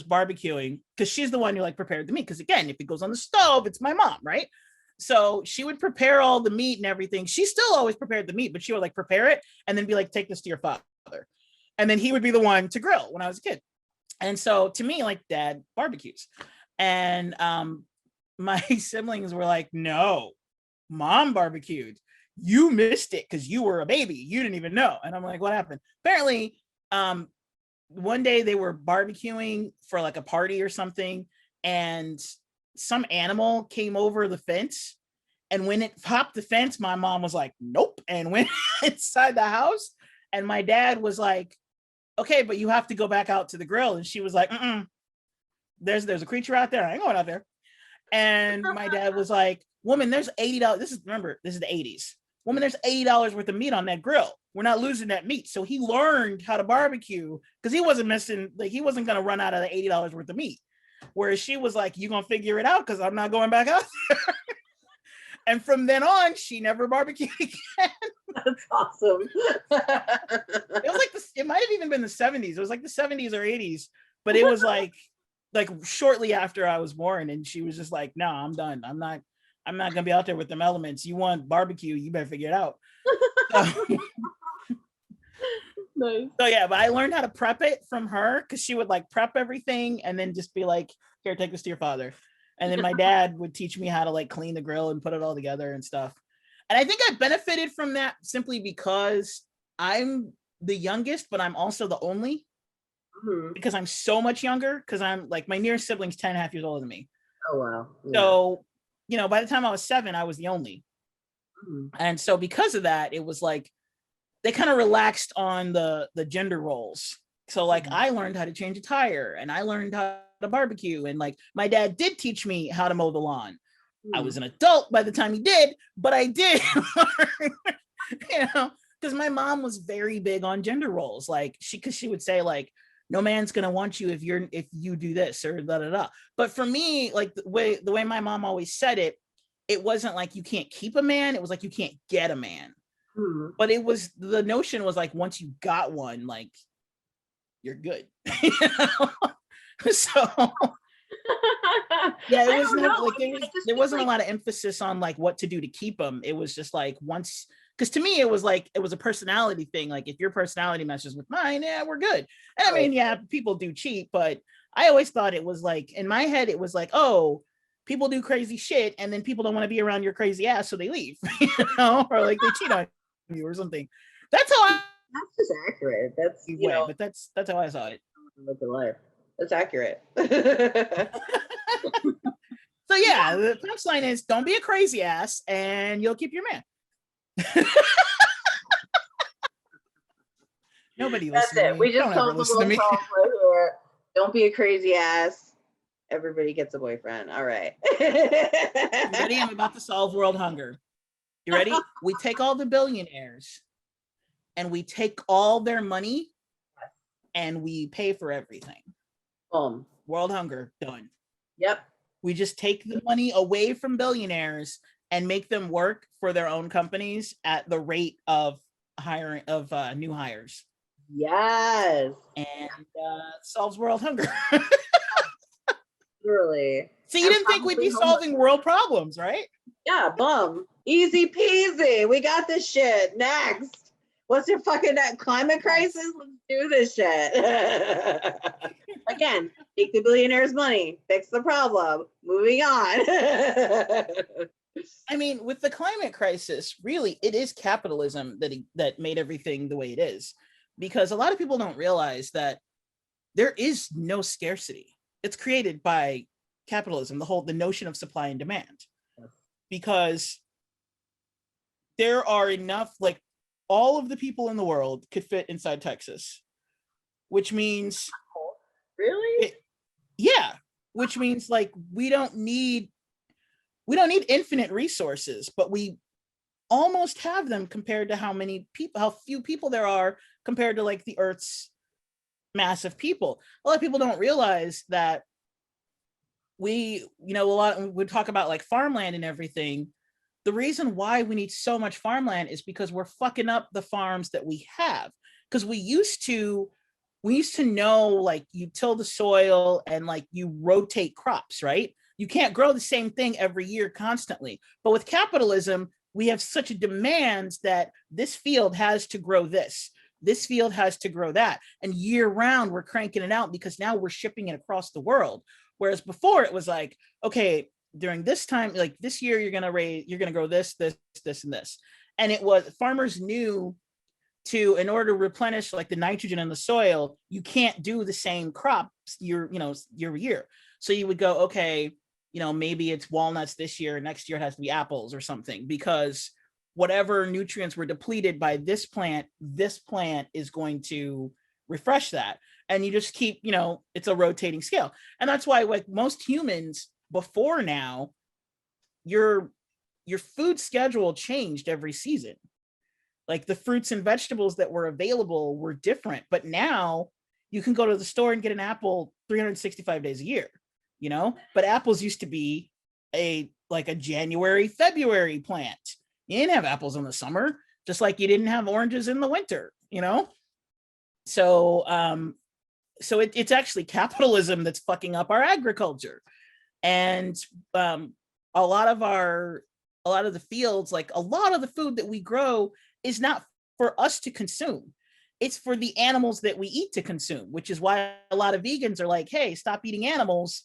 barbecuing, because she's the one who like prepared the meat. Because again, if it goes on the stove, it's my mom, right? So she would prepare all the meat and everything. She still always prepared the meat, but she would like prepare it and then be like, take this to your father. And then he would be the one to grill when I was a kid. And so to me, like, dad barbecues. And my siblings were like, no, mom barbecued. You missed it because you were a baby. You didn't even know. And I'm like, what happened? Apparently, one day they were barbecuing for like a party or something, and some animal came over the fence. And when it popped the fence, my mom was like, nope, and went inside the house. And my dad was like, okay, but you have to go back out to the grill. And she was like, there's a creature out there. I ain't going out there. And my dad was like, woman, there's $80. This is the 80s. Woman, there's $80 worth of meat on that grill. We're not losing that meat. So he learned how to barbecue, because he wasn't he wasn't going to run out of the $80 worth of meat. Whereas she was like, you going to figure it out, because I'm not going back out there. And from then on, she never barbecued again. That's awesome. It was like it might have even been the 70s. It was like the 70s or 80s, but it was like shortly after I was born. And she was just like, no, I'm done. I'm not gonna be out there with them elements. You want barbecue, you better figure it out. Nice. So yeah, but I learned how to prep it from her, because she would like prep everything and then just be like, here, take this to your father. And then my dad would teach me how to like clean the grill and put it all together and stuff. And I think I benefited from that simply because I'm the youngest, but I'm also the only, because I'm so much younger, because I'm like, my nearest sibling's 10 and a half years older than me. Oh, wow. Yeah. So, by the time I was 7, I was the only. And so because of that, it was like, they kind of relaxed on the gender roles. So like I learned how to change a tire, and I learned how to barbecue, and like my dad did teach me how to mow the lawn. I was an adult by the time he did, but I did learn, because my mom was very big on gender roles. Like she would say like, no man's gonna want you if you do this or da da da. But for me, like the way my mom always said it, it wasn't like you can't keep a man. It was like you can't get a man. But the notion was like, once you got one, like you're good. So yeah, it was never like there wasn't a lot of emphasis on like what to do to keep them. It was just like once, because to me it was a personality thing. Like if your personality matches with mine, yeah, we're good. And I mean, yeah, people do cheat, but I always thought it was like, in my head, it was like, oh, people do crazy shit, and then people don't want to be around your crazy ass, so they leave, or like they cheat on you or something. That's just accurate. That's but that's how I saw it. Live your life. That's accurate. So yeah, the punchline is, don't be a crazy ass, and you'll keep your man. Nobody listens. That's it. We just told the little right here. Don't be a crazy ass. Everybody gets a boyfriend. All right. Ready? I'm about to solve world hunger. You ready? We take all the billionaires and we take all their money and we pay for everything. World hunger, done. Yep. We just take the money away from billionaires and make them work for their own companies at the rate of hiring of new hires. Yes. And solves world hunger. Really. So you didn't think we'd be solving world problems, right? Yeah, easy peasy. We got this shit. Next. What's your fucking climate crisis? Let's do this shit. Again, take the billionaires' money, fix the problem. Moving on. I mean, with the climate crisis, really, it is capitalism that made everything the way it is. Because a lot of people don't realize that there is no scarcity. It's created by capitalism, the notion of supply and demand. Because there are enough, like all of the people in the world could fit inside Texas, which means really, which means like we don't need infinite resources, but we almost have them compared to how few people there are compared to like the Earth's massive people. A lot of people don't realize that we talk about like farmland and everything. The reason why we need so much farmland is because we're fucking up the farms that we have. Because we used to know, like, you till the soil and like you rotate crops, right? You can't grow the same thing every year constantly. But with capitalism, we have such a demand that this field has to grow this field has to grow that. And year round, we're cranking it out because now we're shipping it across the world. Whereas before it was like, okay, during this time, like this year, you're going to grow this, and this. And it was, farmers knew in order to replenish like the nitrogen in the soil, you can't do the same crops year over year. So you would go, okay, maybe it's walnuts this year, next year it has to be apples or something, because whatever nutrients were depleted by this plant is going to refresh that. And you just keep, it's a rotating scale. And that's why, like most humans before now, your food schedule changed every season. Like the fruits and vegetables that were available were different, but now you can go to the store and get an apple 365 days a year, but apples used to be a January, February plant. You didn't have apples in the summer, just like you didn't have oranges in the winter, So it's actually capitalism that's fucking up our agriculture. And a lot of the fields, like a lot of the food that we grow is not for us to consume. It's for the animals that we eat to consume, which is why a lot of vegans are like, hey, stop eating animals.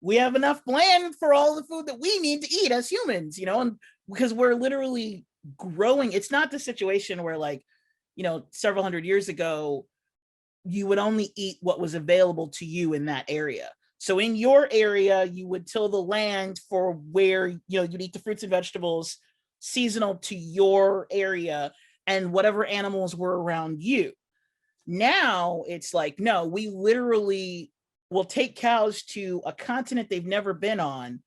We have enough land for all the food that we need to eat as humans, and because we're literally growing. It's not the situation where several hundred years ago, you would only eat what was available to you in that area. So in your area, you would till the land for where, you'd eat the fruits and vegetables seasonal to your area and whatever animals were around you. Now it's like, no, we literally will take cows to a continent they've never been on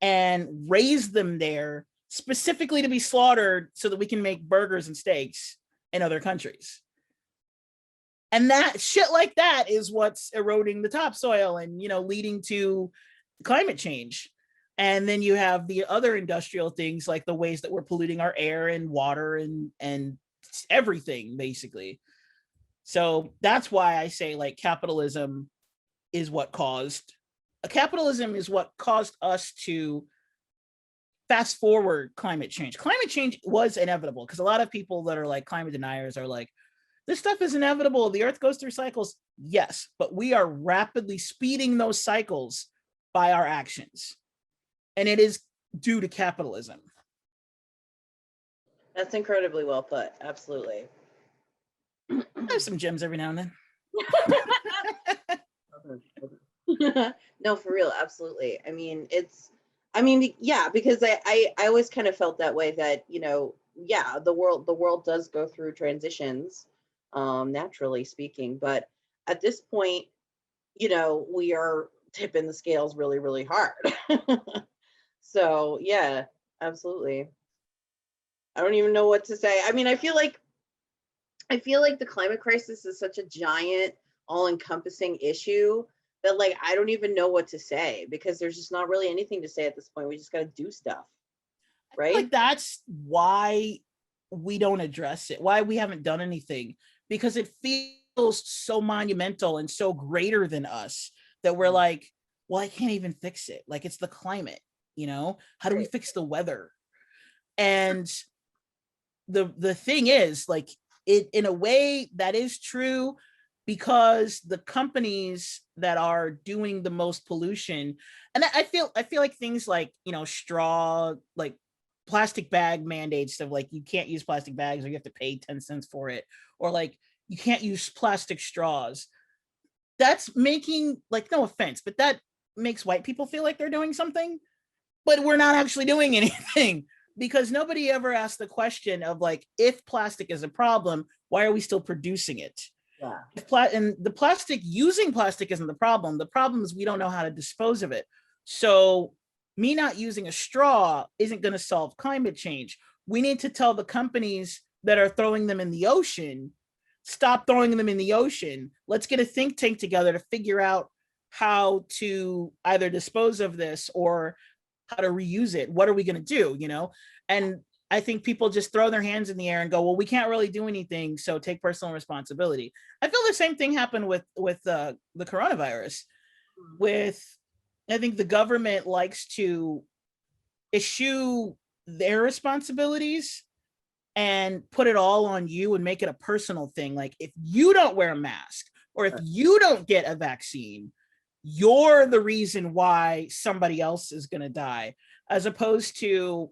and raise them there specifically to be slaughtered so that we can make burgers and steaks in other countries. And that shit like that is what's eroding the topsoil and, leading to climate change. And then you have the other industrial things, like the ways that we're polluting our air and water and everything, basically. So that's why I say, like, capitalism is what caused us to fast forward climate change. Climate change was inevitable because a lot of people that are like climate deniers are like, this stuff is inevitable. The earth goes through cycles. Yes, but we are rapidly speeding those cycles by our actions. And it is due to capitalism. That's incredibly well put. Absolutely. I have some gems every now and then. No, for real. Absolutely. I mean, yeah, because I always kind of felt that way that, yeah, the world does go through transitions, naturally speaking, but at this point, we are tipping the scales really, really hard. So yeah, absolutely. I don't even know what to say. I mean, I feel like the climate crisis is such a giant, all-encompassing issue that like I don't even know what to say, because there's just not really anything to say at this point. We just got to do stuff, right? Like that's why we don't address it, why we haven't done anything, because it feels so monumental and so greater than us that we're like, well, I can't even fix it. Like, it's the climate, how do we fix the weather? And the thing is, like, it in a way that is true, because the companies that are doing the most pollution, and I feel like things like, straw, like plastic bag mandates of like, you can't use plastic bags, or you have to pay 10 cents for it, or like you can't use plastic straws. That's making, like, no offense, but that makes white people feel like they're doing something, but we're not actually doing anything, because nobody ever asked the question of like, if plastic is a problem, why are we still producing it? Yeah. And the plastic, using plastic isn't the problem. The problem is we don't know how to dispose of it. So me not using a straw isn't going to solve climate change. We need to tell the companies that are throwing them in the ocean, stop throwing them in the ocean. Let's get a think tank together to figure out how to either dispose of this or how to reuse it. What are we going to do? And I think people just throw their hands in the air and go, well, we can't really do anything, so take personal responsibility. I feel the same thing happened with the coronavirus. With, I think the government likes to issue their responsibilities and put it all on you and make it a personal thing. Like, if you don't wear a mask, or if you don't get a vaccine, you're the reason why somebody else is going to die, as opposed to,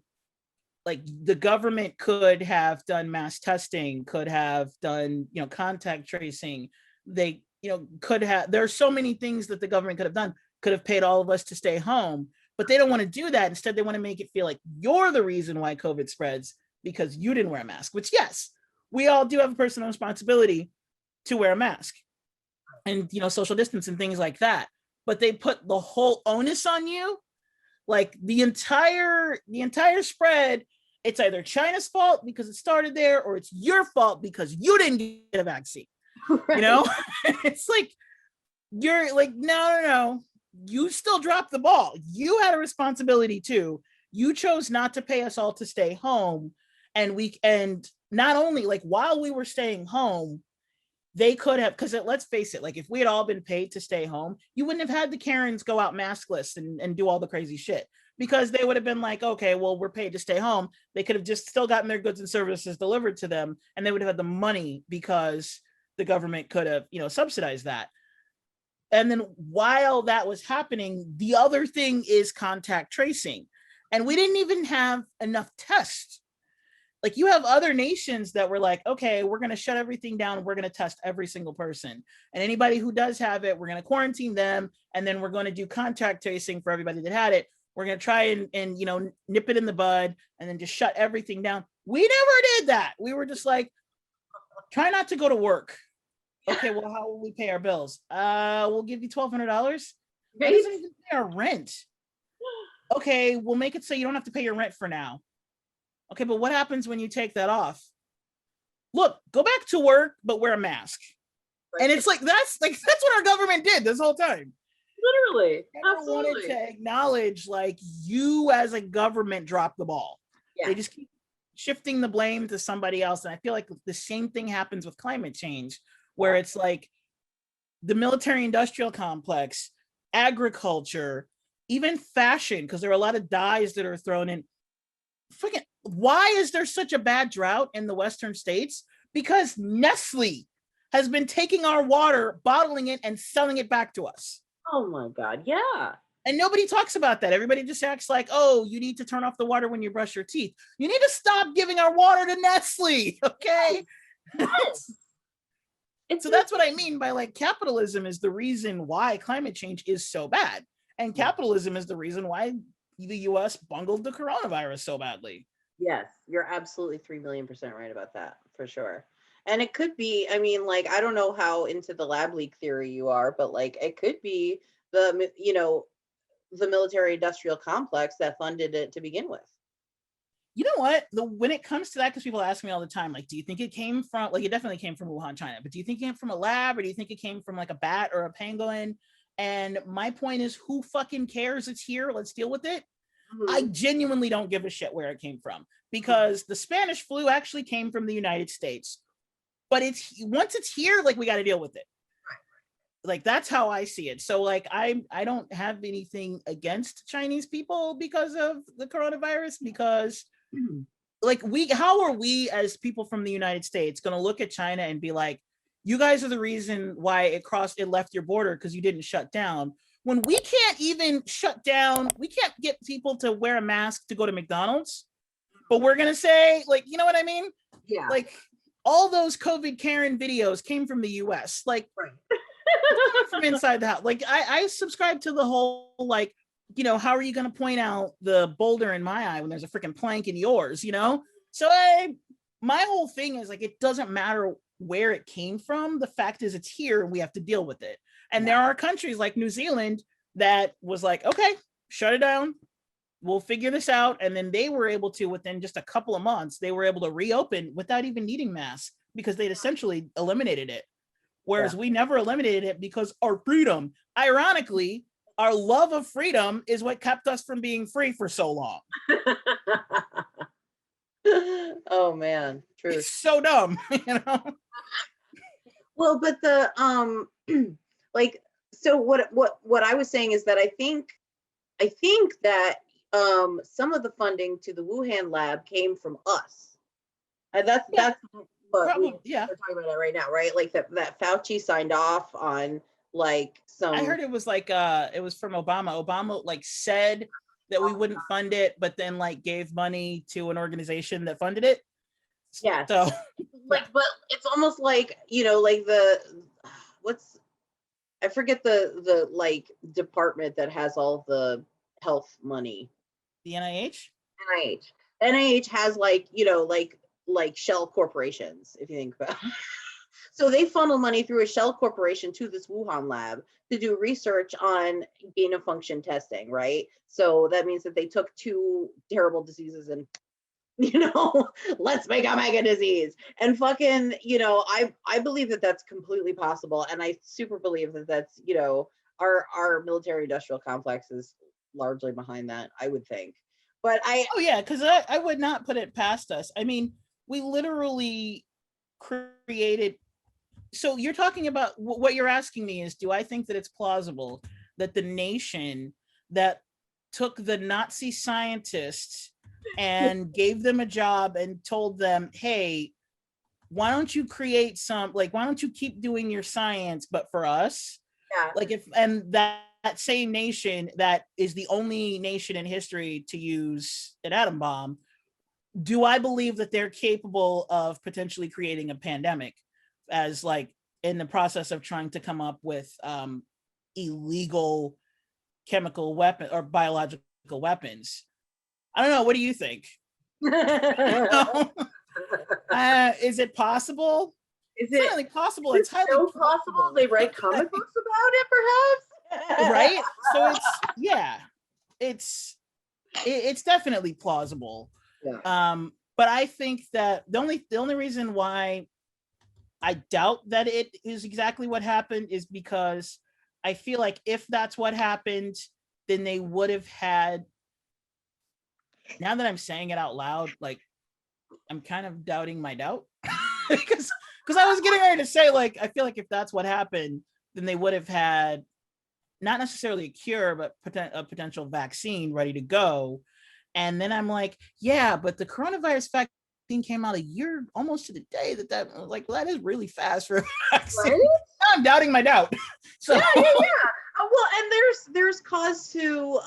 like, the government could have done mass testing, could have done, contact tracing. They, could have, there are so many things that the government could have done, could have paid all of us to stay home, but they don't want to do that. Instead, they want to make it feel like you're the reason why COVID spreads because you didn't wear a mask, which, yes, we all do have a personal responsibility to wear a mask and, social distance and things like that. But they put the whole onus on you, like the entire spread. It's either China's fault because it started there, or it's your fault because you didn't get a vaccine. Right. It's like, you're like, no, you still dropped the ball. You had a responsibility too. You chose not to pay us all to stay home. And not only, like, while we were staying home, they could have, because let's face it, like, if we had all been paid to stay home, you wouldn't have had the Karens go out maskless and do all the crazy shit, because they would have been like, okay, well, we're paid to stay home. They could have just still gotten their goods and services delivered to them, and they would have had the money because the government could have, subsidized that. And then while that was happening, the other thing is contact tracing. And we didn't even have enough tests. Like, you have other nations that were like, okay, we're going to shut everything down. We're going to test every single person. And anybody who does have it, we're going to quarantine them. And then we're going to do contact tracing for everybody that had it. We're going to try and nip it in the bud and then just shut everything down. We never did that. We were just like, try not to go to work. Okay, well, how will we pay our bills? We'll give you $1,200. That doesn't even pay our rent. Okay, we'll make it so you don't have to pay your rent for now. Okay, but what happens when you take that off? Look, go back to work, but wear a mask. Right. And it's like, that's what our government did this whole time. Literally. Never wanted to acknowledge, like, you as a government dropped the ball. Yeah. They just keep shifting the blame to somebody else. And I feel like the same thing happens with climate change, where it's like the military industrial complex, agriculture, even fashion, because there are a lot of dyes that are thrown in. Freaking, why is there such a bad drought in the Western states? Because Nestle has been taking our water, bottling it, and selling it back to us. Oh my God, yeah. And nobody talks about that. Everybody just acts like, oh, you need to turn off the water when you brush your teeth. You need to stop giving our water to Nestle, okay? Yes. So that's what I mean by, like, capitalism is the reason why climate change is so bad. And capitalism is the reason why the US bungled the coronavirus so badly. Yes, you're absolutely 3,000,000% right about that, for sure. And it could be, I mean, like, I don't know how into the lab leak theory you are, but like, it could be the military industrial complex that funded it to begin with. You know what? When it comes to that, because people ask me all the time, like, do you think it came from, like, it definitely came from Wuhan, China, but do you think it came from a lab, or do you think it came from like a bat or a pangolin? And my point is, who fucking cares? It's here. Let's deal with it. I genuinely don't give a shit where it came from, because the Spanish flu actually came from the United States. But once it's here, like, we got to deal with it. Like, that's how I see it. So like, I don't have anything against Chinese people because of the coronavirus, because like, how are we as people from the United States going to look at China and be like, you guys are the reason why it left your border because you didn't shut down, when we can't even shut down, we can't get people to wear a mask to go to McDonald's, but we're going to say, like, you know what I mean? Yeah. Like, all those COVID Karen videos came from the US. Like, right. From inside the house. Like, I subscribe to the whole, like, you know, how are you going to point out the boulder in my eye when there's a freaking plank in yours, you know? So my whole thing is, like, it doesn't matter where it came from. The fact is, it's here and we have to deal with it. And there are countries like New Zealand that was like, okay, shut it down. We'll figure this out. And then they were able to, within just a couple of months, they were able to reopen without even needing masks, because they'd essentially eliminated it. Whereas we never eliminated it because our freedom, ironically, our love of freedom is what kept us from being free for so long. Oh man, true. It's so dumb, you know? Well, but the like, so what I was saying is that I think that some of the funding to the Wuhan lab came from us. And that's what we're talking about right now, right? Like that Fauci signed off on, like, some. I heard it was like it was from Obama. Obama, like, said that we wouldn't fund it, but then, like, gave money to an organization that funded it. Yeah. So like, but it's almost like, you know, like I forget the like department that has all the health money. The NIH? NIH has, like, you know, like shell corporations, if you think about it. So they funnel money through a shell corporation to this Wuhan lab to do research on gain of function testing, right? So that means that they took two terrible diseases and, you know, let's make a mega disease. And fucking, you know, I believe that that's completely possible. And I super believe that that's, you know, our military industrial complex is largely behind that, I would think. But because I would not put it past us. I mean, we literally created. So you're talking about, what you're asking me is, do I think that it's plausible that the nation that took the Nazi scientists and gave them a job and told them, hey, why don't you create some, like, why don't you keep doing your science, but for us? Yeah. Like, and that same nation that is the only nation in history to use an atom bomb, do I believe that they're capable of potentially creating a pandemic, as, like, in the process of trying to come up with illegal chemical weapon or biological weapons? I don't know. What do you think? Is it possible? It's certainly possible. It's highly so possible they write comic books about it, perhaps. Right? So it's definitely plausible. Yeah. But I think that the only reason why I doubt that it is exactly what happened is because I feel like if that's what happened, then they would have had. Now that I'm saying it out loud, like, I'm kind of doubting my doubt, because I was getting ready to say, like, I feel like if that's what happened, then they would have had not necessarily a cure, but a potential vaccine ready to go. And then I'm like, yeah, but the coronavirus vaccine came out a year almost to the day that like, well, that is really fast for a vaccine. Right? I'm doubting my doubt. So yeah. Well, and there's cause to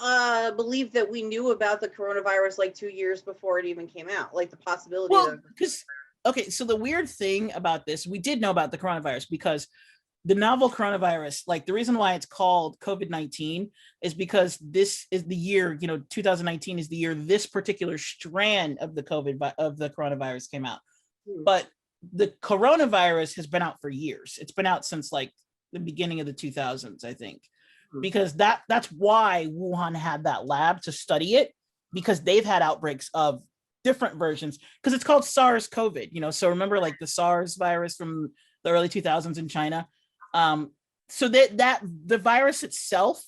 believe that we knew about the coronavirus like 2 years before it even came out. Like the possibility of. Okay, so the weird thing about this, we did know about the coronavirus because the novel coronavirus, like, the reason why it's called COVID-19 is because this is the year, 2019 is the year this particular strand of the coronavirus came out. But the coronavirus has been out for years. It's been out since, like, the beginning of the 2000s, I think, because that's why Wuhan had that lab to study it, because they've had outbreaks of different versions because it's called SARS-CoV. So remember like the SARS virus from the early 2000s in China. So that the virus itself,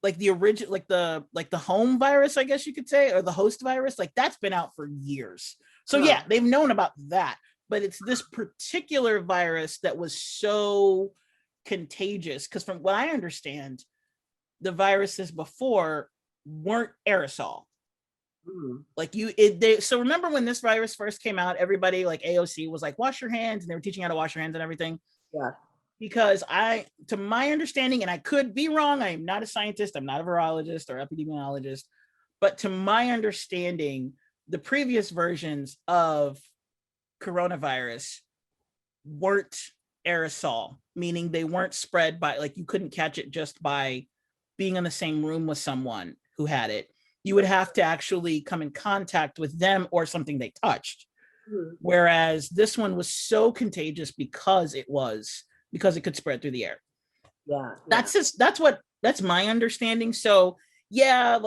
like the original, like the home virus, I guess you could say, or the host virus, like that's been out for years. So yeah, they've known about that, but it's this particular virus that was so contagious because from what I understand, the viruses before weren't aerosol. Like so remember when this virus first came out, everybody like AOC was like, wash your hands, and they were teaching how to wash your hands and everything. Yeah. Because to my understanding, and I could be wrong, I am not a scientist, I'm not a virologist or epidemiologist, but to my understanding, the previous versions of coronavirus weren't aerosol, meaning they weren't spread by, like you couldn't catch it just by being in the same room with someone who had it. You would have to actually come in contact with them or something they touched. Whereas this one was so contagious because it could spread through the air. Yeah. That's my understanding. So yeah,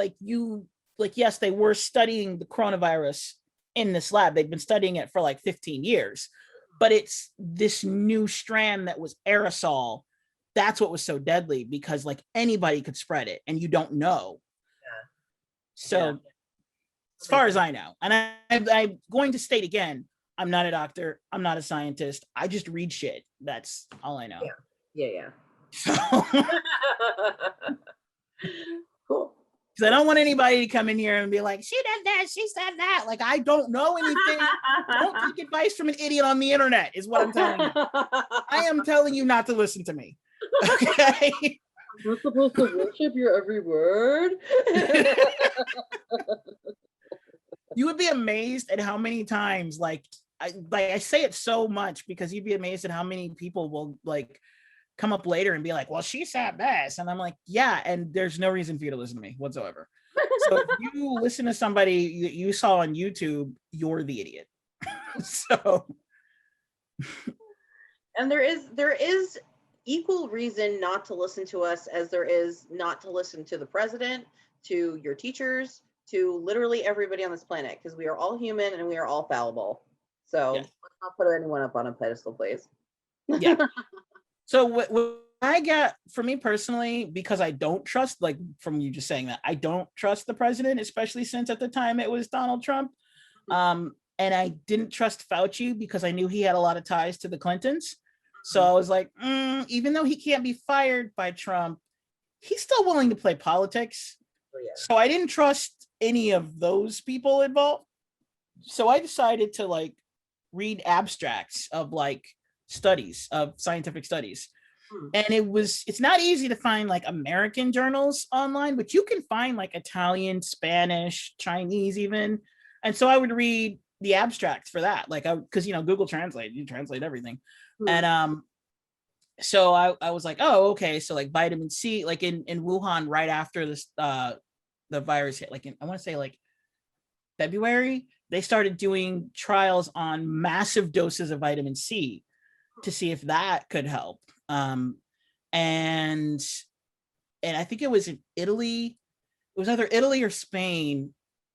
yes, they were studying the coronavirus in this lab. They've been studying it for like 15 years, but it's this new strand that was aerosol. That's what was so deadly because like anybody could spread it and you don't know. Yeah. So as far as I know, and I'm going to state again, I'm not a doctor. I'm not a scientist. I just read shit. That's all I know. Yeah. So, cool. Because I don't want anybody to come in here and be like, she did that, she said that. Like, I don't know anything. Don't take advice from an idiot on the internet, is what I'm telling you. I am telling you not to listen to me. Okay? You're supposed to worship your every word. You would be amazed at how many times, I say it so much because you'd be amazed at how many people will like come up later and be like, well, she said this. And I'm like, yeah, and there's no reason for you to listen to me whatsoever. So if you listen to somebody you saw on YouTube, you're the idiot. So. And there is equal reason not to listen to us as there is not to listen to the president, to your teachers, to literally everybody on this planet, because we are all human and we are all fallible. So let's not put anyone up on a pedestal, please. Yeah. So what I got, for me personally, because I don't trust, like from you just saying that, I don't trust the president, especially since at the time it was Donald Trump. And I didn't trust Fauci because I knew he had a lot of ties to the Clintons. So I was like, even though he can't be fired by Trump, he's still willing to play politics. Oh, yeah. So I didn't trust any of those people involved. So I decided to like read abstracts of like studies of scientific studies. And it's not easy to find like American journals online, but you can find like Italian, Spanish, Chinese even. And so I would read the abstracts for that, like because Google Translate, you translate everything. And so I was like, oh, okay, so like vitamin C, like in Wuhan right after this the virus hit, like I want to say like February, they started doing trials on massive doses of vitamin C to see if that could help. And I think it was in Italy. It was either Italy or Spain.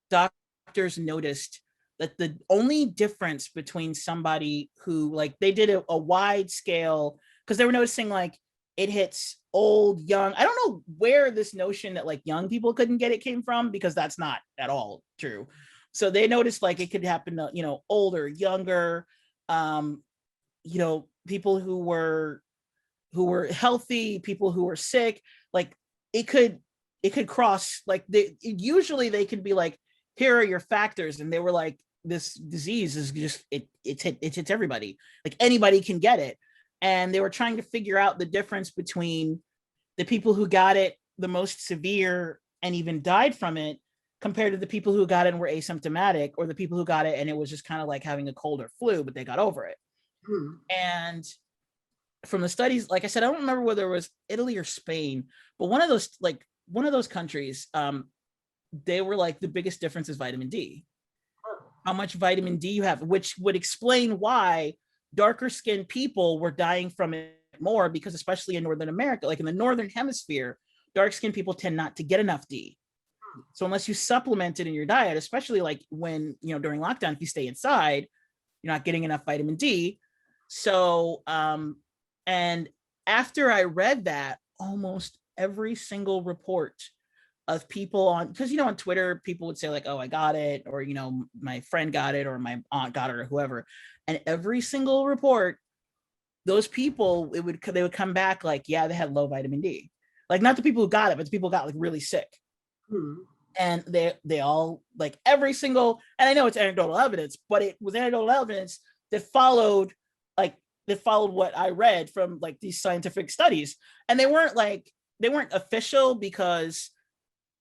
Doctors noticed that the only difference between somebody who like they did a wide scale, because they were noticing like it hits old, young. I don't know where this notion that like young people couldn't get it came from, because that's not at all true. So they noticed like it could happen to, older, younger, people who were healthy, people who were sick. Like it could cross, like usually they could be like, here are your factors. And they were like, this disease is just, it hits everybody. Like anybody can get it. And they were trying to figure out the difference between the people who got it the most severe and even died from it compared to the people who got it and were asymptomatic, or the people who got it and it was just kind of like having a cold or flu, but they got over it. And from the studies, like I said, I don't remember whether it was Italy or Spain, but one of those countries, they were like, the biggest difference is vitamin D. How much vitamin D you have, which would explain why darker skinned people were dying from it more, because especially in Northern America, like in the Northern Hemisphere, dark skinned people tend not to get enough D. So unless you supplement it in your diet, especially like when, during lockdown, if you stay inside, you're not getting enough vitamin D. So, and after I read that, almost every single report of people on, because, on Twitter, people would say like, oh, I got it, or, my friend got it, or my aunt got it, or whoever. And every single report, those people, they would come back like, yeah, they had low vitamin D. Like, not the people who got it, but the people who got like really sick. And they all, like, every single, and I know it's anecdotal evidence, but it was anecdotal evidence that followed what I read from like these scientific studies. And they weren't official, because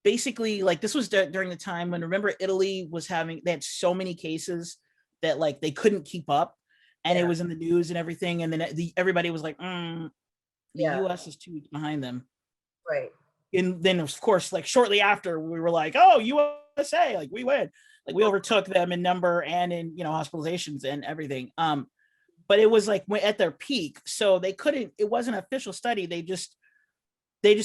basically, like, this was during the time when, remember, Italy they had so many cases that like they couldn't keep up, and it was in the news and everything. And then everybody was like, the US is 2 weeks behind them. Right. And then, of course, like shortly after, we were like, oh, USA, like we win. Like, we overtook them in number and in, hospitalizations and everything. But it was like at their peak. So it wasn't an official study. They just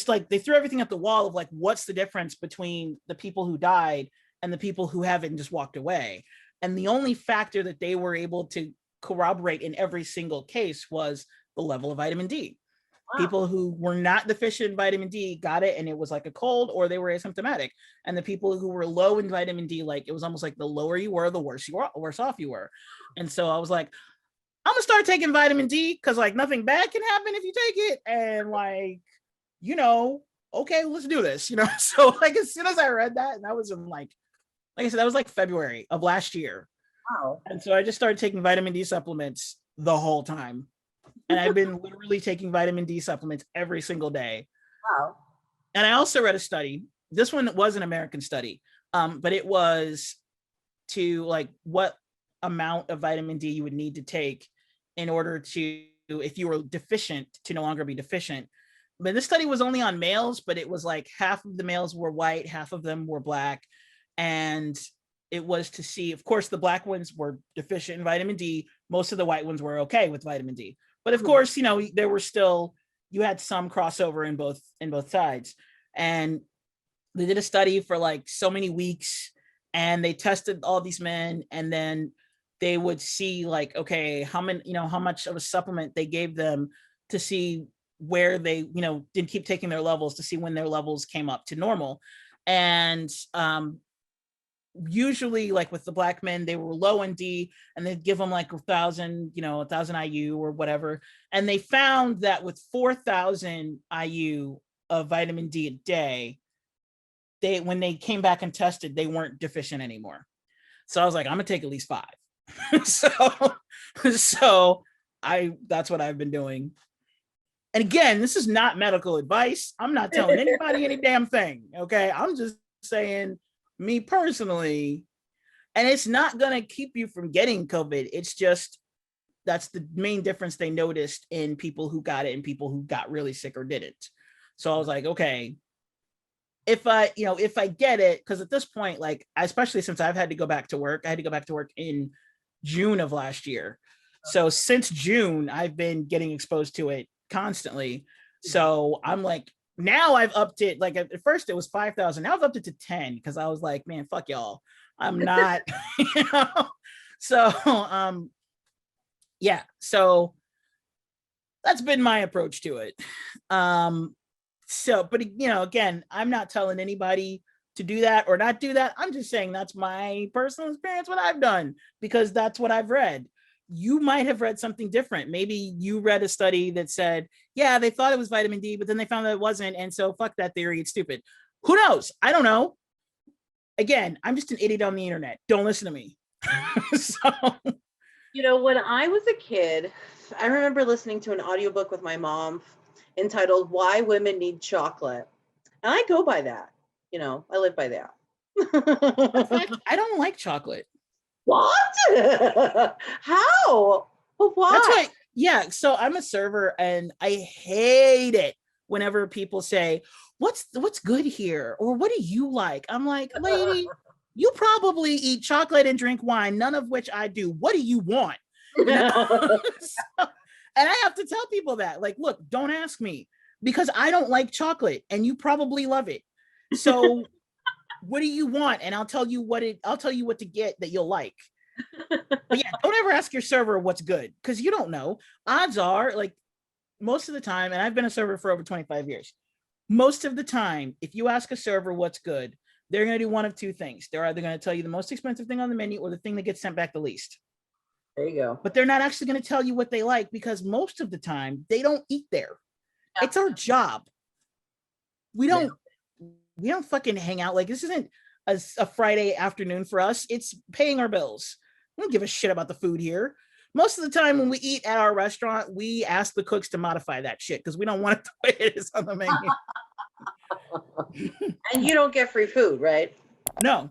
like, they threw everything at the wall of like, what's the difference between the people who died and the people who haven't just walked away? And the only factor that they were able to corroborate in every single case was the level of vitamin D. Wow. People who were not deficient in vitamin D got it, and it was like a cold, or they were asymptomatic. And the people who were low in vitamin D, like, it was almost like the lower you were, the worse off you were. And so I was like, I'm gonna start taking vitamin D, because like nothing bad can happen if you take it. And like, okay, let's do this, So like, as soon as I read that, and that was in like I said, that was like February of last year. Wow. And so I just started taking vitamin D supplements the whole time. And I've been literally taking vitamin D supplements every single day. Wow. And I also read a study. This one was an American study, but it was to like what amount of vitamin D you would need to take in order to, if you were deficient, to no longer be deficient. But this study was only on males, but it was like half of the males were white, half of them were black. And it was to see, of course, the black ones were deficient in vitamin D. Most of the white ones were okay with vitamin D. But of course, there were still, you had some crossover in both sides. And they did a study for like so many weeks, and they tested all these men, and then they would see like, okay, how much of a supplement they gave them to see where they, didn't keep taking their levels, to see when their levels came up to normal. And usually, like with the black men, they were low in D, and they'd give them like 1,000 IU or whatever. And they found that with 4,000 IU of vitamin D a day, when they came back and tested, they weren't deficient anymore. So I was like, I'm gonna take at least 5. so that's what I've been doing. And again, this is not medical advice. I'm not telling anybody any damn thing. Okay. I'm just saying, me personally, and it's not going to keep you from getting COVID. It's just, that's the main difference they noticed in people who got it and people who got really sick or didn't. So I was like, okay, if I get it, because at this point, like, especially since I've had to go back to work, I had to go back to work in June of last year. So since June, I've been getting exposed to it constantly. So I'm like, now I've upped it. Like, at first it was 5,000. Now I've upped it to 10, because I was like, man, fuck y'all. I'm not, So, yeah. So that's been my approach to it. But again, I'm not telling anybody to do that or not do that. I'm just saying that's my personal experience, what I've done, because that's what I've read. You might have read something different. Maybe you read a study that said, yeah, they thought it was vitamin D, but then they found that it wasn't. And so fuck that theory. It's stupid. Who knows? I don't know. Again, I'm just an idiot on the internet. Don't listen to me. So, when I was a kid, I remember listening to an audiobook with my mom entitled Why Women Need Chocolate. And I go by that. I live by that. I don't like chocolate. What? How? Well, why? That's right. Yeah. So I'm a server, and I hate it whenever people say, what's good here? Or what do you like? I'm like, lady, you probably eat chocolate and drink wine, none of which I do. What do you want? And I have to tell people that, like, look, don't ask me, because I don't like chocolate, and you probably love it. So what do you want? And I'll tell you what to get that you'll like. But yeah, don't ever ask your server what's good, because you don't know. Odds are, like, most of the time, and I've been a server for over 25 years, most of the time, if you ask a server what's good, they're going to do one of two things. They're either going to tell you the most expensive thing on the menu or the thing that gets sent back the least. There you go. But they're not actually going to tell you what they like, because most of the time they don't eat there. Yeah. It's our job. We don't fucking hang out. Like, this isn't a Friday afternoon for us. It's paying our bills. We don't give a shit about the food here. Most of the time when we eat at our restaurant, we ask the cooks to modify that shit because we don't want it the way it is on the menu. And you don't get free food, right? No.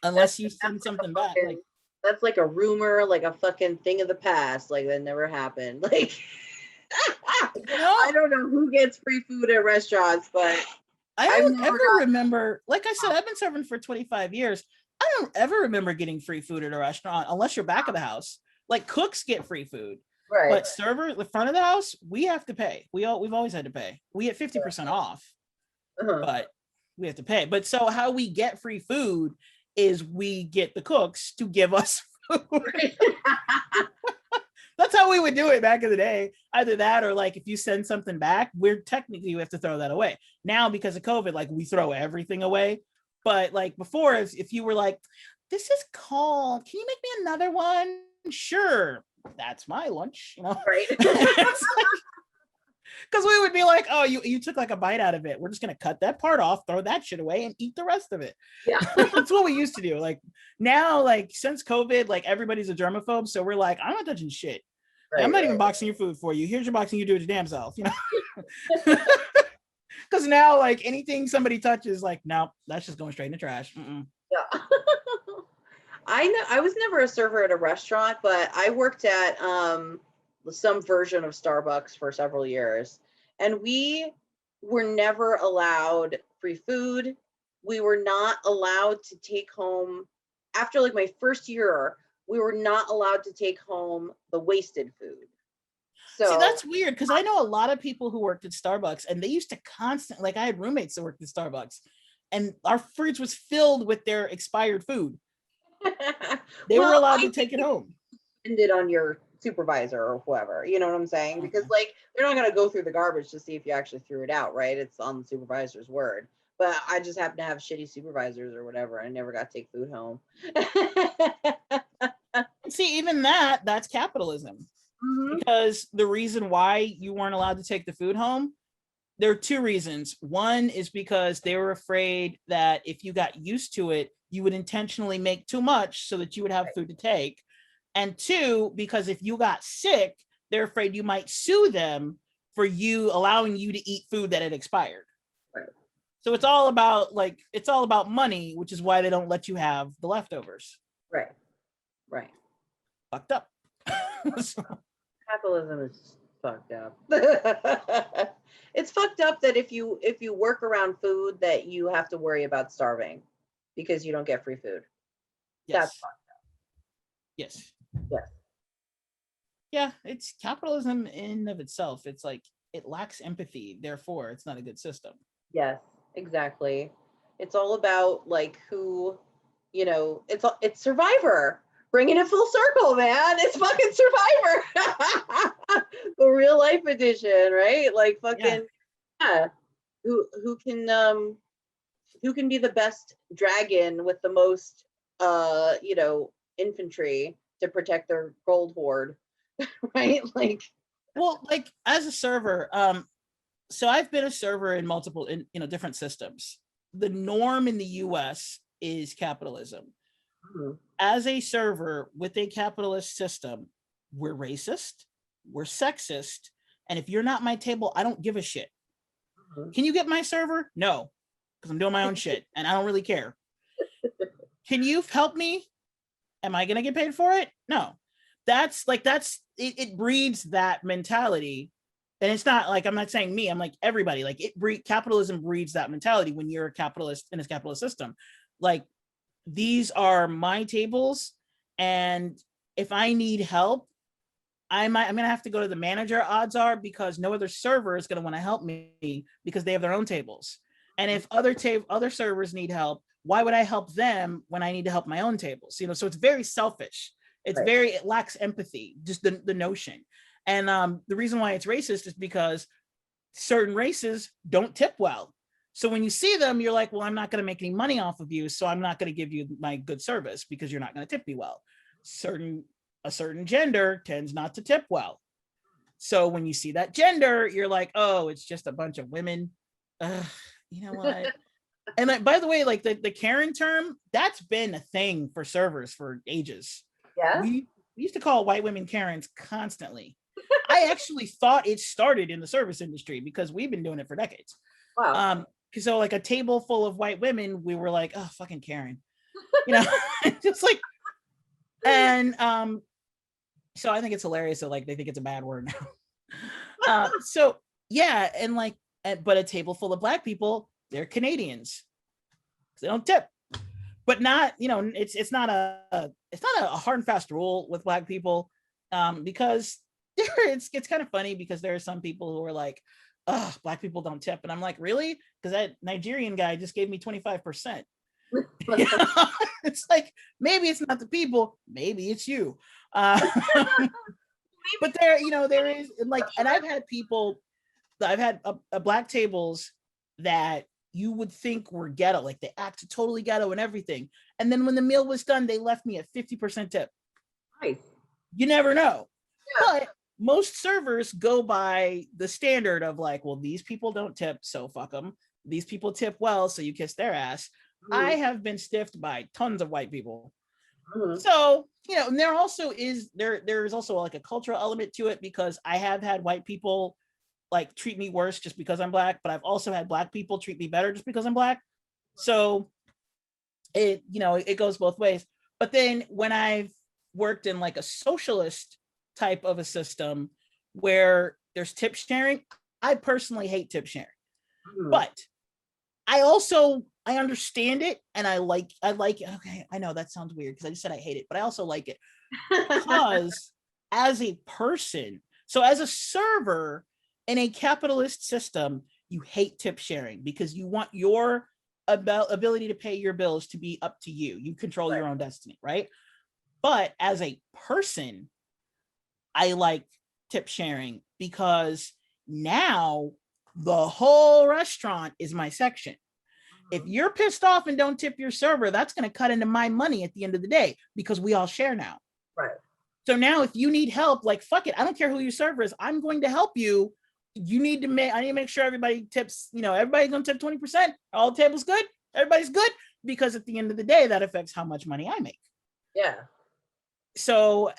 Unless you send something back. Like, that's like a rumor, like a fucking thing of the past. Like, that never happened. Like, I don't know who gets free food at restaurants, but I don't ever remember. Like I said, I've been serving for 25 years. I don't ever remember getting free food at a restaurant unless you're back of the house. Like, cooks get free food, right? But server, the front of the house, we have to pay. We've always had to pay. We get 50% off, but we have to pay. But so how we get free food is we get the cooks to give us food. That's how we would do it back in the day. Either that, or like, if you send something back, we have to throw that away. Now, because of COVID, like, we throw everything away. But like before, if you were like, this is cold, can you make me another one? Sure, that's my lunch, you know? Right. Because we would be like, oh, you took like a bite out of it. We're just gonna cut that part off, throw that shit away, and eat the rest of it. Yeah. That's what we used to do. Like, now, like, since COVID, like, everybody's a germaphobe, so we're like, I'm not touching shit. Right, I'm not even boxing your food for you. Here's your boxing, you do it your damn self, you know? Because now, like, anything somebody touches, like, no, that's just going straight in the trash. Yeah. I was never a server at a restaurant, but I worked at some version of Starbucks for several years, and we were never allowed free food. We were not allowed to take home, after like my first year, we were not allowed to take home the wasted food. So, see, that's weird, because I know a lot of people who worked at Starbucks, and they used to constantly, like, I had roommates that worked at Starbucks, and our fridge was filled with their expired food. They were allowed to take it home. Depended on your supervisor or whoever, you know what I'm saying? Because like, they're not going to go through the garbage to see if you actually threw it out, right? It's on the supervisor's word. But I just happen to have shitty supervisors or whatever. I never got to take food home. See, even that's capitalism. Because the reason why you weren't allowed to take the food home, there are two reasons. One is because they were afraid that if you got used to it, you would intentionally make too much so that you would have food to take. And two, because if you got sick, they're afraid you might sue them for allowing you to eat food that had expired. Right. So it's all about money, which is why they don't let you have the leftovers. Right. Right. Fucked up. Capitalism is fucked up. It's fucked up that if you work around food, that you have to worry about starving because you don't get free food. Yes. That's fucked up. Yes. Yes. Yeah, it's capitalism in of itself. It's like, it lacks empathy, therefore it's not a good system. Yes, exactly. It's all about like who, you know, it's Survivor. Bringing it full circle, man. It's fucking Survivor. The real life edition, right? Like fucking yeah. Who can be the best dragon with the most infantry to protect their gold hoard. Right? Like, well, like, as a server, so I've been a server in multiple different systems. The norm in the US is capitalism. As a server with a capitalist system, we're racist, we're sexist, and if you're not my table, I don't give a shit. Can you get my server? No, because I'm doing my own shit and I don't really care. Can you help me? Am I gonna get paid for it? No. It breeds that mentality. And it's not like, I'm not saying me, I'm like everybody. Like, capitalism breeds that mentality when you're a capitalist in a capitalist system. Like, these are my tables, and if I need help, I'm gonna have to go to the manager, odds are, because no other server is gonna want to help me because they have their own tables. And if other servers need help, why would I help them when I need to help my own tables? You know, so it's very selfish. It lacks empathy, just the notion. And the reason why it's racist is because certain races don't tip well. So when you see them, you're like, well, I'm not going to make any money off of you, so I'm not going to give you my good service because you're not going to tip me well. A certain gender tends not to tip well. So when you see that gender, you're like, oh, it's just a bunch of women. You know what? And like, by the way, like the Karen term, that's been a thing for servers for ages. Yeah. We used to call white women Karens constantly. I actually thought it started in the service industry because we've been doing it for decades. Wow. So like a table full of white women, we were like, oh, fucking Karen. You know, just like, and so I think it's hilarious that like they think it's a bad word now. So yeah, and like, but a table full of Black people, they're Canadians. They don't tip, but not, you know, it's not a hard and fast rule with Black people, because it's kind of funny because there are some people who are like, oh, Black people don't tip, and I'm like, really? Because that Nigerian guy just gave me 25%. You know? It's like, maybe it's not the people, maybe it's you. But there, you know, there is like, and I've had Black tables that you would think were ghetto, like they act totally ghetto and everything, and then when the meal was done, they left me a 50% tip. Nice. You never know. Yeah. But most servers go by the standard of like, well, these people don't tip, so fuck them. These people tip well, so you kiss their ass. I have been stiffed by tons of white people. So, you know, and there's also like a cultural element to it, because I have had white people like treat me worse just because I'm Black, but I've also had Black people treat me better just because I'm Black. So it, you know, it goes both ways. But then when I've worked in like a socialist type of a system where there's tip sharing, I personally hate tip sharing. But I understand it, and I like it. Okay, I know that sounds weird because I just said I hate it, but I also like it because as a person, so as a server in a capitalist system, you hate tip sharing because you want your ability to pay your bills to be up to you. You control your own destiny, right? But as a person, I like tip sharing because now the whole restaurant is my section. If you're pissed off and don't tip your server, that's going to cut into my money at the end of the day because we all share now. Right. So now if you need help, like, fuck it, I don't care who your server is, I'm going to help you. I need to make sure everybody tips, you know, everybody's going to tip 20%. All the tables good. Everybody's good, because at the end of the day, that affects how much money I make. Yeah. So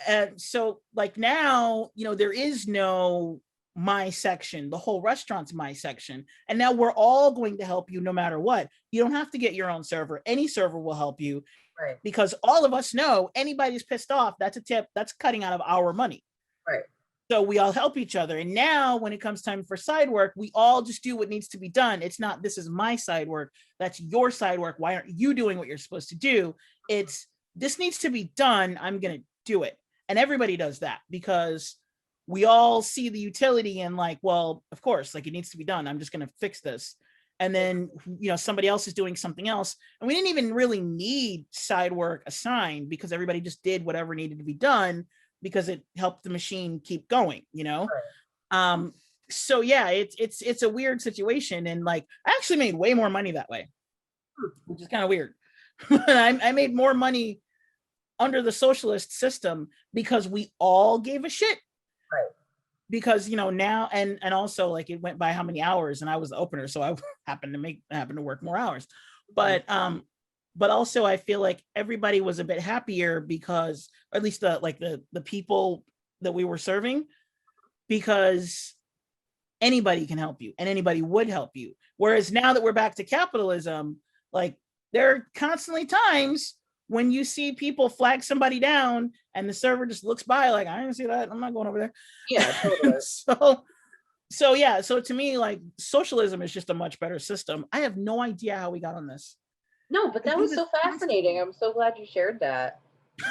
like now, you know, there is no my section, the whole restaurant's my section, and now we're all going to help you no matter what. You don't have to get your own server. Any server will help you, right? Because all of us know anybody's pissed off, that's a tip, that's cutting out of our money, right? So we all help each other. And now when it comes time for side work, we all just do what needs to be done. It's not, this is my side work, that's your side work, why aren't you doing what you're supposed to do? It's, this needs to be done, I'm gonna do it. And everybody does that because we all see the utility in, like, well, of course, like, it needs to be done, I'm just going to fix this. And then, you know, somebody else is doing something else, and we didn't even really need side work assigned because everybody just did whatever needed to be done because it helped the machine keep going, you know? Right. So yeah, it's a weird situation, and like, I actually made way more money that way, which is kind of weird. I made more money under the socialist system because we all gave a shit. Right. Because, you know, now, and also, like, it went by how many hours, and I was the opener, so I happened to work more hours. But also I feel like everybody was a bit happier because, or at least the people that we were serving, because anybody can help you and anybody would help you. Whereas now that we're back to capitalism, like, there are constantly times when you see people flag somebody down and the server just looks by like, I didn't see that, I'm not going over there. Yeah, totally. So to me, like, socialism is just a much better system. I have no idea how we got on this. No, but that was so fascinating. I'm so glad you shared that.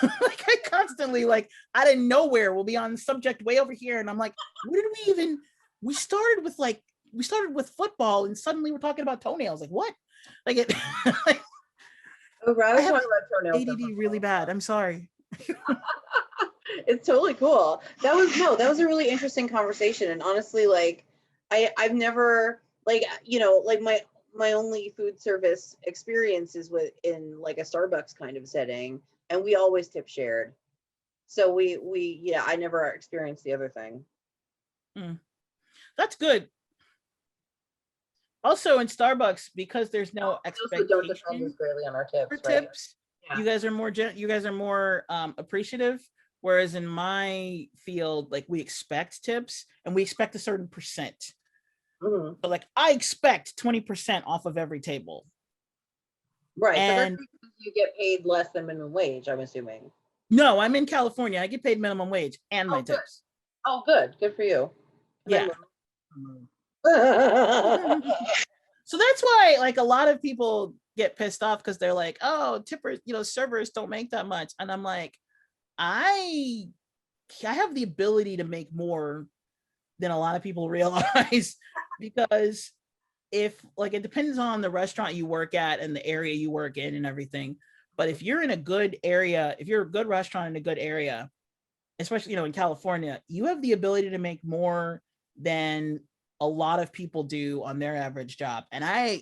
Like, I constantly, like, out of nowhere, we'll be on subject way over here, and I'm like, where did we started with like we started with football and suddenly we're talking about toenails. Like what? Like it like, Oh, I have ADD really bad. I'm sorry. It's totally cool. That was a really interesting conversation. And honestly, like I've never, like, you know, like my only food service experience is in like a Starbucks kind of setting, and we always tip shared. So we yeah, I never experienced the other thing. That's good. Also in Starbucks, because there's no expectation don't depend as greatly on our tips, for right? tips, yeah. You guys are more appreciative. Whereas in my field, like we expect tips and we expect a certain percent. Mm-hmm. So like I expect 20% off of every table. Right. And but that's because you get paid less than minimum wage, I'm assuming. No, I'm in California. I get paid minimum wage and my tips. Oh, good. Good for you. Yeah. So that's why like a lot of people get pissed off because they're like, oh, tippers, you know, servers don't make that much. And I'm like, I have the ability to make more than a lot of people realize because if like it depends on the restaurant you work at and the area you work in and everything. But if you're in a good area, if you're a good restaurant in a good area, especially, you know, in California, you have the ability to make more than a lot of people do on their average job. And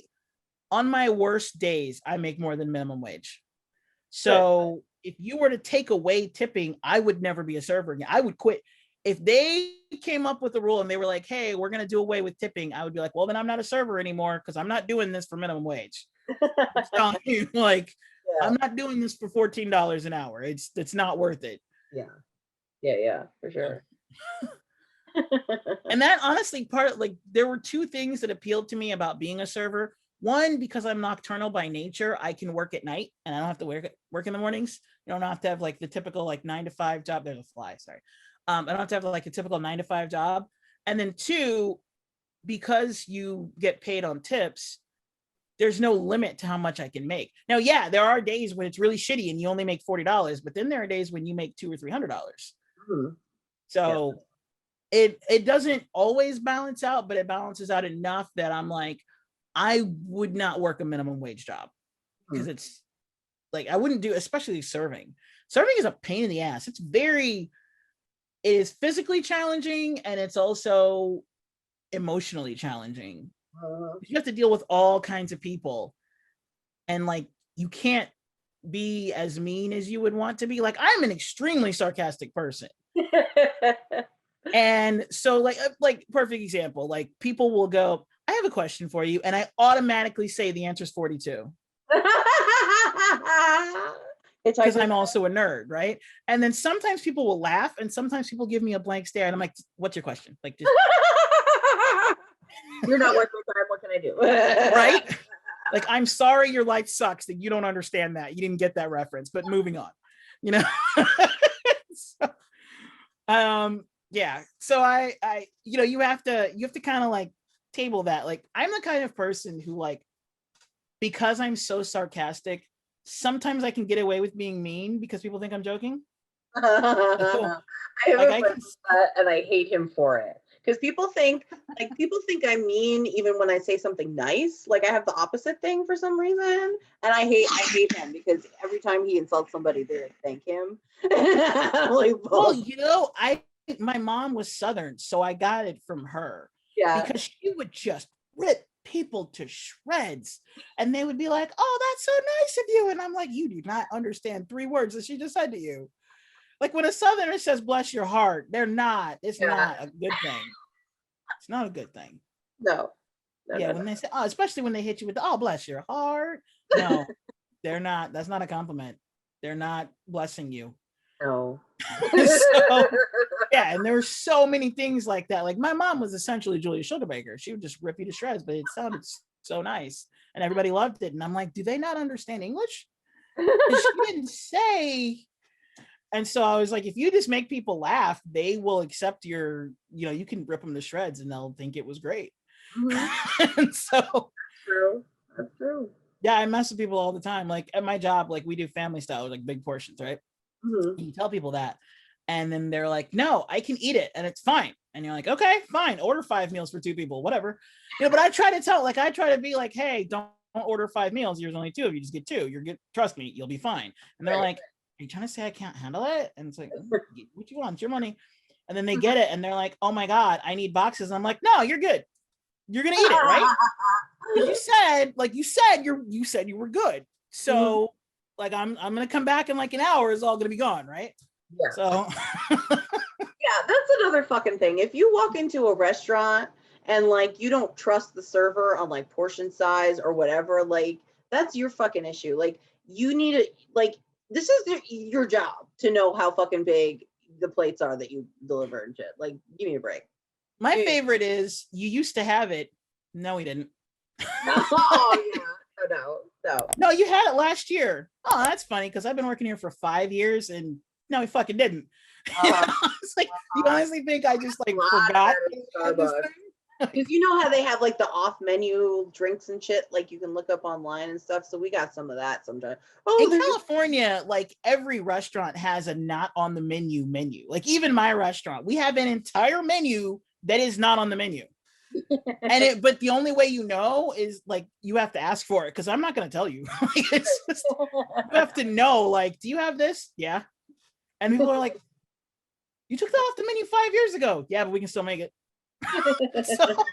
on my worst days, I make more than minimum wage. So if you were to take away tipping, I would never be a server again. I would quit. If they came up with a rule and they were like, hey, we're going to do away with tipping, I would be like, well, then I'm not a server anymore because I'm not doing this for minimum wage. I'm telling you, like, yeah. I'm not doing this for $14 an hour. It's not worth it. Yeah, for sure. And that honestly there were two things that appealed to me about being a server. One, because I'm nocturnal by nature, I can work at night and I don't have to work in the mornings. You don't have to have like the typical like 9 to 5 job. There's a fly, sorry. I don't have to have like a typical 9 to 5 job. And then two, because you get paid on tips, there's no limit to how much I can make. Now, yeah, there are days when it's really shitty and you only make $40, but then there are days when you make $200 or $300. Mm-hmm. So it doesn't always balance out, but it balances out enough that I'm like, I would not work a minimum wage job because it's like, I wouldn't do, especially serving. Serving is a pain in the ass. It is physically challenging and it's also emotionally challenging. You have to deal with all kinds of people and like, you can't be as mean as you would want to be. Like, I'm an extremely sarcastic person. And so like perfect example, like people will go, I have a question for you. And I automatically say the answer is 42. Because I'm also a nerd, right? And then sometimes people will laugh and sometimes people give me a blank stare and I'm like, what's your question? Like, just you're not worth my time, what can I do? Right? Like, I'm sorry your life sucks that you don't understand that. You didn't get that reference, but moving on, you know? Yeah. So I, you know, you have to kind of like table that. Like, I'm the kind of person who like, because I'm so sarcastic, sometimes I can get away with being mean because people think I'm joking. I have a friend and I hate him for it. Because people think I'm mean even when I say something nice. Like I have the opposite thing for some reason. And I hate him because every time he insults somebody, they like thank him. Like, well, you know, my mom was Southern, so I got it from her. Yeah. Because she would just rip people to shreds. And they would be like, oh, that's so nice of you. And I'm like, you do not understand 3 words that she just said to you. Like when a Southerner says, bless your heart, it's not a good thing. It's not a good thing. No. When they say, oh, especially when they hit you with, oh, bless your heart. No, they're not. That's not a compliment. They're not blessing you. No. So, yeah, and there were so many things like that. Like my mom was essentially Julia Sugarbaker. She would just rip you to shreds, but it sounded so nice. And everybody loved it. And I'm like, do they not understand English? She didn't say... And so I was like, if you just make people laugh, they will accept your, you know, you can rip them to shreds and they'll think it was great. Mm-hmm. And so that's true. Yeah, I mess with people all the time. Like at my job, like we do family style, like big portions, right? Mm-hmm. You tell people that. And then they're like, no, I can eat it and it's fine. And you're like, okay, fine, order 5 meals for 2 people, whatever. But I try to be like, hey, don't order 5 meals. There's only 2 of you, just get 2. You're good. Trust me, you'll be fine. And they're like, are you trying to say I can't handle it? And it's like, what you want? It's your money. And then they get it and they're like, oh my God, I need boxes. And I'm like, no, you're good. You're gonna eat it, right? You said you were good. So like I'm gonna come back in like an hour, it's all gonna be gone, right? Yeah. So yeah, that's another fucking thing. If you walk into a restaurant and like you don't trust the server on like portion size or whatever, like that's your fucking issue. Like you need to like this is your job to know how fucking big the plates are that you deliver and shit. Like give me a break. My favorite is you used to have it. No, we didn't. Oh yeah. No, you had it last year. Oh, that's funny because I've been working here for 5 years and no, we fucking didn't. It's like you honestly think I just like forgot because you know how they have like the off menu drinks and shit, like you can look up online and stuff. So we got some of that sometimes. In California, like every restaurant has a not on the menu. Like even my restaurant, we have an entire menu that is not on the menu. But the only way you know is like you have to ask for it because I'm not going to tell you. Like, it's just, you have to know. Like, do you have this? Yeah. And people are like, you took that off the menu 5 years ago. Yeah, but we can still make it. So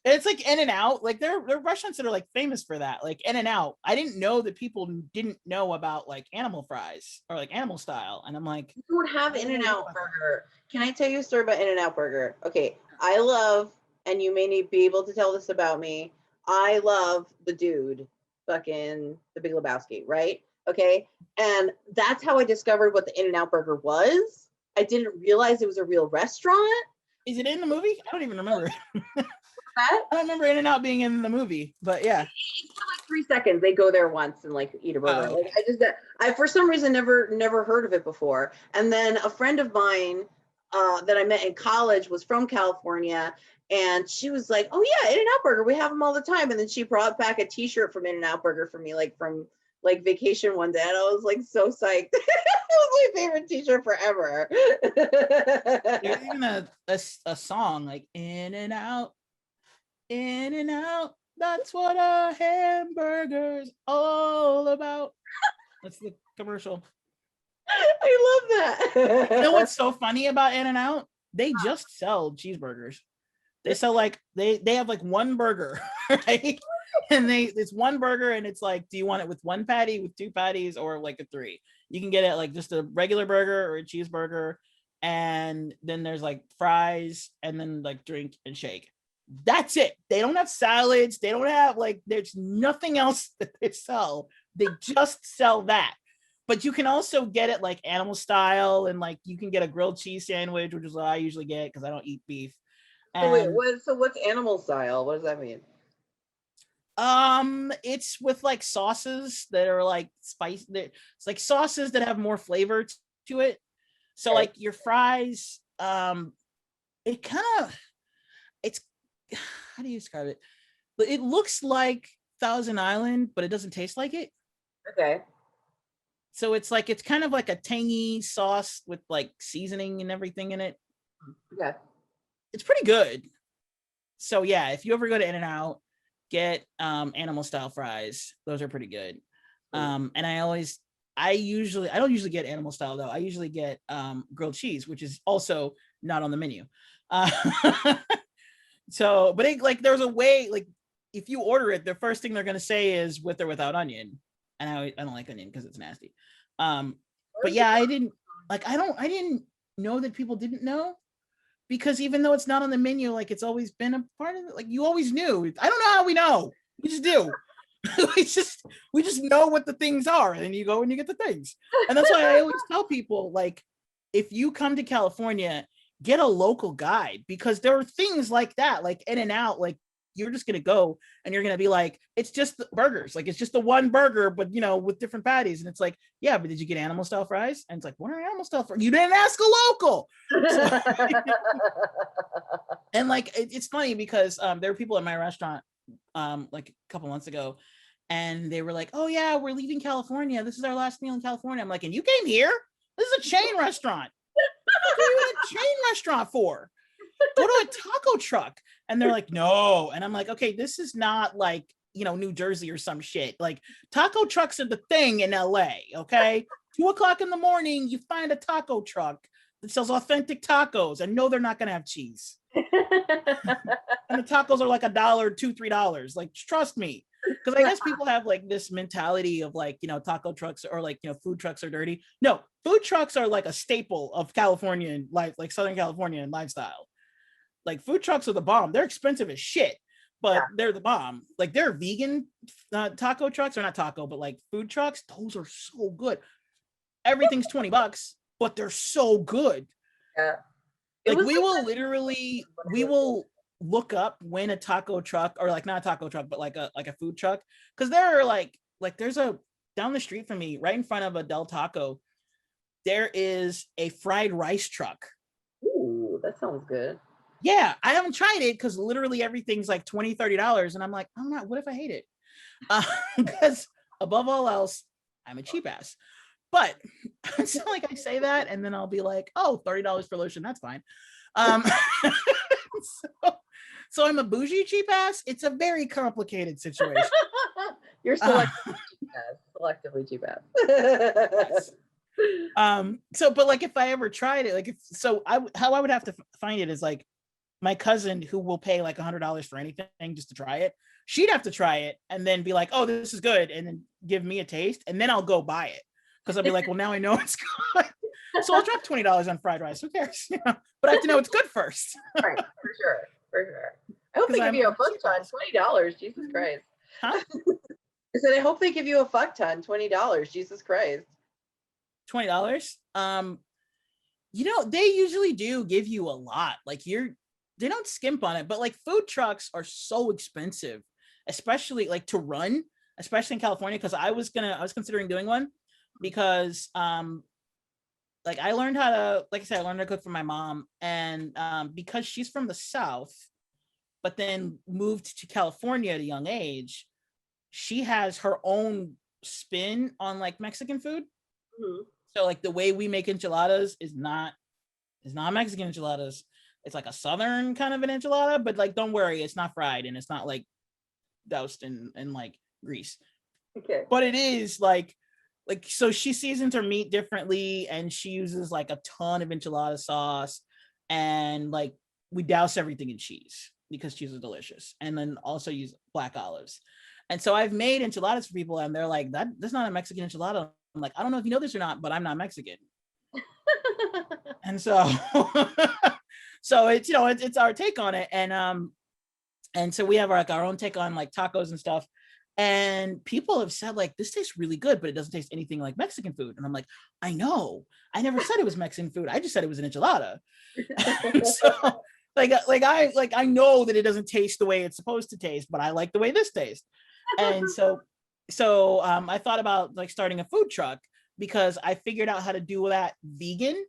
it's like In-N-Out. Like there are restaurants that are like famous for that. Like In-N-Out. I didn't know that people didn't know about like animal fries or like animal style. And I'm like, you don't have In-N-Out burger. Can I tell you a story about In-N-Out burger? Okay, I love, and you may be able to tell this about me. I love the dude, fucking The Big Lebowski, right? Okay, and that's how I discovered what the In-N-Out burger was. I didn't realize it was a real restaurant. Is it in the movie? I don't even remember. I don't remember In-N-Out being in the movie, but yeah. It's for like 3 seconds. They go there once and like eat a burger. Oh, okay. Like I for some reason never heard of it before. And then a friend of mine that I met in college was from California, and she was like, "Oh yeah, In-N-Out Burger. We have them all the time." And then she brought back a T-shirt from In-N-Out Burger for me, like from like vacation one day, and I was like so psyched. It was my favorite T-shirt forever. There's even a song like In-N-Out, In-N-Out. That's what a hamburger's all about. That's the commercial. I love that. You know what's so funny about In-N-Out? They just sell cheeseburgers. They sell like they have like one burger, right? And it's one burger and it's like, do you want it with 1 patty, with 2 patties, or like a 3? You can get it like just a regular burger or a cheeseburger, and then there's like fries and then like drink and shake. That's it. They don't have salads. They don't have like, there's nothing else that they sell. They just sell that. But you can also get it like animal style, and like you can get a grilled cheese sandwich, which is what I usually get because I don't eat beef. And, what's animal style? What does that mean? it's with like sauces that are like spicy. It's like sauces that have more flavor to it. So like your fries, it kind of, it's, how do you describe it? It looks like Thousand Island, but it doesn't taste like it. Okay. So it's like, it's kind of like a tangy sauce with like seasoning and everything in it. Yeah. It's pretty good. So yeah, if you ever go to In-N-Out, get animal style fries. Those are pretty good. And I don't usually get animal style though. I usually get grilled cheese, which is also not on the menu. So, but there's a way, like if you order it, the first thing they're gonna say is with or without onion. And I don't like onion because it's nasty. But yeah, I didn't know that people didn't know, because even though it's not on the menu, like it's always been a part of it. Like you always knew. I don't know how we know. We just do. we just know what the things are, and you go and you get the things. And that's why I always tell people, like, if you come to California, get a local guide, because there are things like that, like In-N-Out, like you're just gonna go and you're gonna be like, it's just the burgers, like it's just the one burger, but with different patties. And it's like, yeah, but did you get animal style fries? And it's like, what are animal style fries? You didn't ask a local. So, and like it's funny because there were people at my restaurant like a couple months ago, and they were like, oh yeah, we're leaving California, this is our last meal in California. I'm like, and you came here? This is a chain restaurant. What are you in a chain restaurant for? Go to a taco truck. And they're like, no. And I'm like, okay, this is not like, New Jersey or some shit. Like, taco trucks are the thing in LA, okay? 2:00 in the morning, you find a taco truck that sells authentic tacos, and no, they're not gonna have cheese. And the tacos are like $1, $2, $3. Like, trust me. Because I guess people have like this mentality of like, taco trucks or like, food trucks are dirty. No, food trucks are like a staple of California and like Southern California and lifestyle. Like, food trucks are the bomb. They're expensive as shit, but they're the bomb. Like, they're vegan taco trucks, or not taco, but like food trucks. Those are so good. Everything's $20, but they're so good. Yeah. Like, we will look up when a taco truck, or like not a taco truck, but like a food truck, because there are like there's a down the street from me, right in front of a Del Taco, there is a fried rice truck. Ooh, that sounds good. Yeah, I haven't tried it because literally everything's like $20, $30, and I'm like, I'm not. What if I hate it? Because above all else, I'm a cheap ass. But it's not like I say that and then I'll be like, oh, $30 for lotion, that's fine. So I'm a bougie cheap ass. It's a very complicated situation. You're selectively cheap ass. So, but like, if I ever tried it, how I would have to find it is like, my cousin, who will pay like $100 for anything just to try it, she'd have to try it and then be like, oh, this is good, and then give me a taste, and then I'll go buy it, because I'll be like, well, now I know it's good. So I'll drop $20 on fried rice. Who cares? But I have to know it's good first. Right, for sure. I hope they give you a fuck ton. $20. Jesus Christ. Huh? I said, I hope they give you a fuck ton. $20. Jesus Christ. $20. They usually do give you a lot. Like, they don't skimp on it, but like, food trucks are so expensive, especially like to run, especially in California. Because I was considering doing one, because like, I learned how to, like I said, I learned how to cook from my mom, and because she's from the South, but then moved to California at a young age, she has her own spin on like Mexican food. Mm-hmm. So like, the way we make enchiladas is not Mexican enchiladas. It's like a Southern kind of an enchilada, but like, don't worry, it's not fried and it's not like doused in like grease. Okay. But it is like, so she seasons her meat differently, and she uses like a ton of enchilada sauce, and like, we douse everything in cheese because cheese is delicious, and then also use black olives. And so I've made enchiladas for people, and they're like, that's not a Mexican enchilada. I'm like, I don't know if you know this or not, but I'm not Mexican. And so so it's it's our take on it, and so we have our own take on like tacos and stuff. And people have said like, this tastes really good, but it doesn't taste anything like Mexican food. And I'm like, I know, I never said it was Mexican food. I just said it was an enchilada. So I know that it doesn't taste the way it's supposed to taste, but I like the way this tastes. And so I thought about like starting a food truck, because I figured out how to do that vegan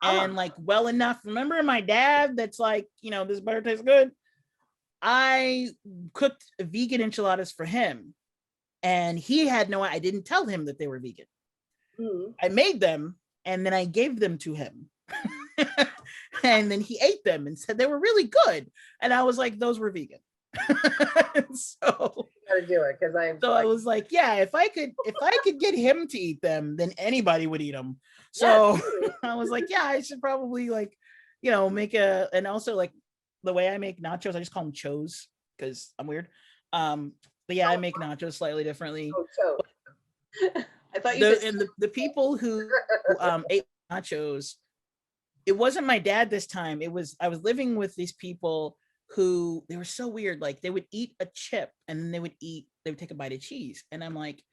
and like well enough. Remember my dad that's like, this better taste good? I cooked vegan enchiladas for him, and he had no, I didn't tell him that they were vegan. Mm. I made them, and then I gave them to him. And then he ate them and said they were really good. And I was like, those were vegan. So gotta do it, because I was like, yeah, if I could get him to eat them, then anybody would eat them. So yeah, I was like, yeah, I should probably like, make and also like, the way I make nachos, I just call them chos because I'm weird. But yeah, I make nachos slightly differently. I thought you said, and the people who ate nachos, it wasn't my dad this time. I was living with these people who, they were so weird. Like, they would eat a chip and then they would take a bite of cheese. And I'm like,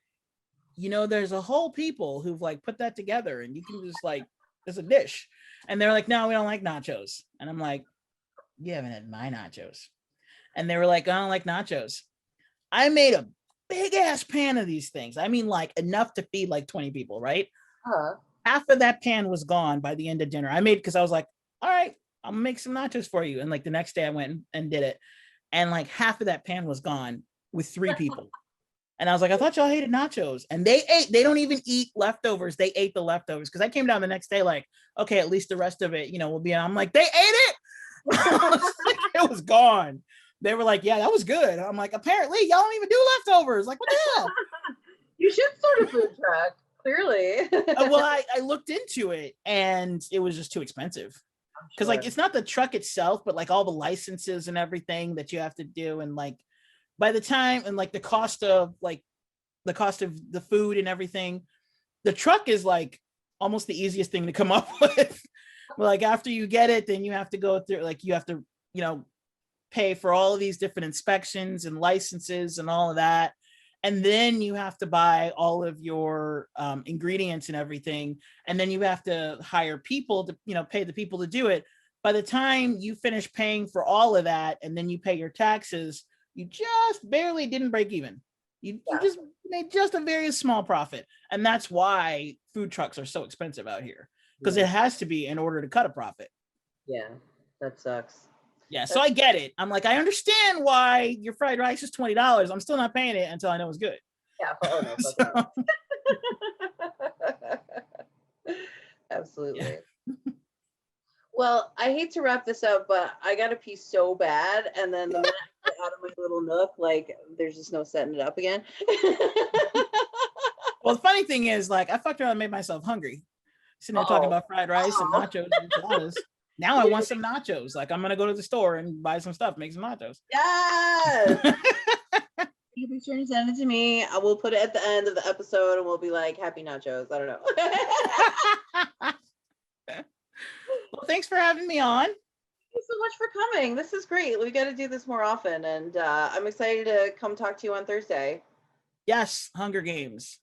there's a whole people who've like put that together, and you can just like, there's a dish. And they're like, no, we don't like nachos. And I'm like, you haven't had my nachos. And they were like, I don't like nachos. I made a big ass pan of these things. I mean, like, enough to feed like 20 people, right? Half of that pan was gone by the end of dinner. Because I was like, all right, I'll make some nachos for you. And like, the next day I went and did it. And like, half of that pan was gone with 3 people. And I was like, I thought y'all hated nachos. And they don't even eat leftovers. They ate the leftovers. Cause I came down the next day, like, okay, at least the rest of it, will be. I'm like, they ate it. It was gone. They were like, yeah, that was good. I'm like, apparently y'all don't even do leftovers. Like, what the hell? You should start a food truck, clearly. Well, I looked into it and it was just too expensive. Because like it's not the truck itself, but like all the licenses and everything that you have to do. And like by the time and like the cost of the food and everything, the truck is like almost the easiest thing to come up with. But like after you get it, then you have to go through, like you have to, pay for all of these different inspections and licenses and all of that. And then you have to buy all of your ingredients and everything. And then you have to hire people to, pay the people to do it. By the time you finish paying for all of that, and then you pay your taxes, you just barely didn't break even. You just made just a very small profit. And that's why food trucks are so expensive out here, because it has to be in order to cut a profit. Yeah, that sucks. Yeah, so I get it. I'm like, I understand why your fried rice is $20. I'm still not paying it until I know it's good. Yeah, absolutely. Yeah. Well, I hate to wrap this up, but I got to pee so bad, and then the minute I get out of my little nook, like there's just no setting it up again. Well, the funny thing is, like, I fucked around and made myself hungry. Sitting there talking about fried rice and nachos and enchiladas. Now I want some nachos. Like, I'm gonna go to the store and buy some stuff, make some nachos. Yes. You be sure to send it to me. I will put it at the end of the episode, and we'll be like, "Happy nachos." I don't know. Well, thanks for having me on. Thank you so much for coming. This is great. We got to do this more often, and I'm excited to come talk to you on Thursday. Yes, Hunger Games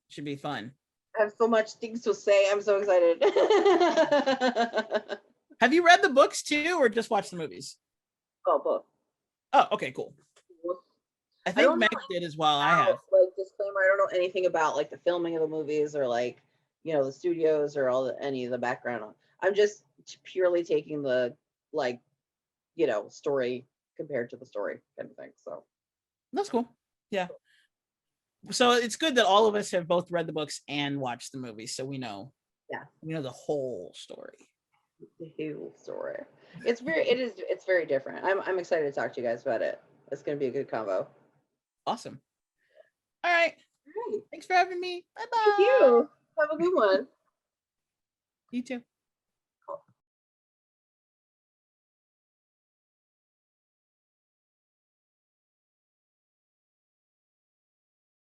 should be fun. I have so much things to say. I'm so excited. Have you read the books too, or just watched the movies? Oh, both. Oh, okay, cool. I think Meg did as well. I have. Like, disclaimer, I don't know anything about like the filming of the movies or like, the studios or any of the background. I'm just purely taking the like, story compared to the story kind of thing. So that's cool. Yeah. So it's good that all of us have both read the books and watched the movies, so we know. Yeah. We know the whole story. The whole story. It's very different. I'm excited to talk to you guys about it. It's gonna be a good combo. Awesome. All right. Thanks for having me. Bye-bye. Thank you. Have a good one. You too.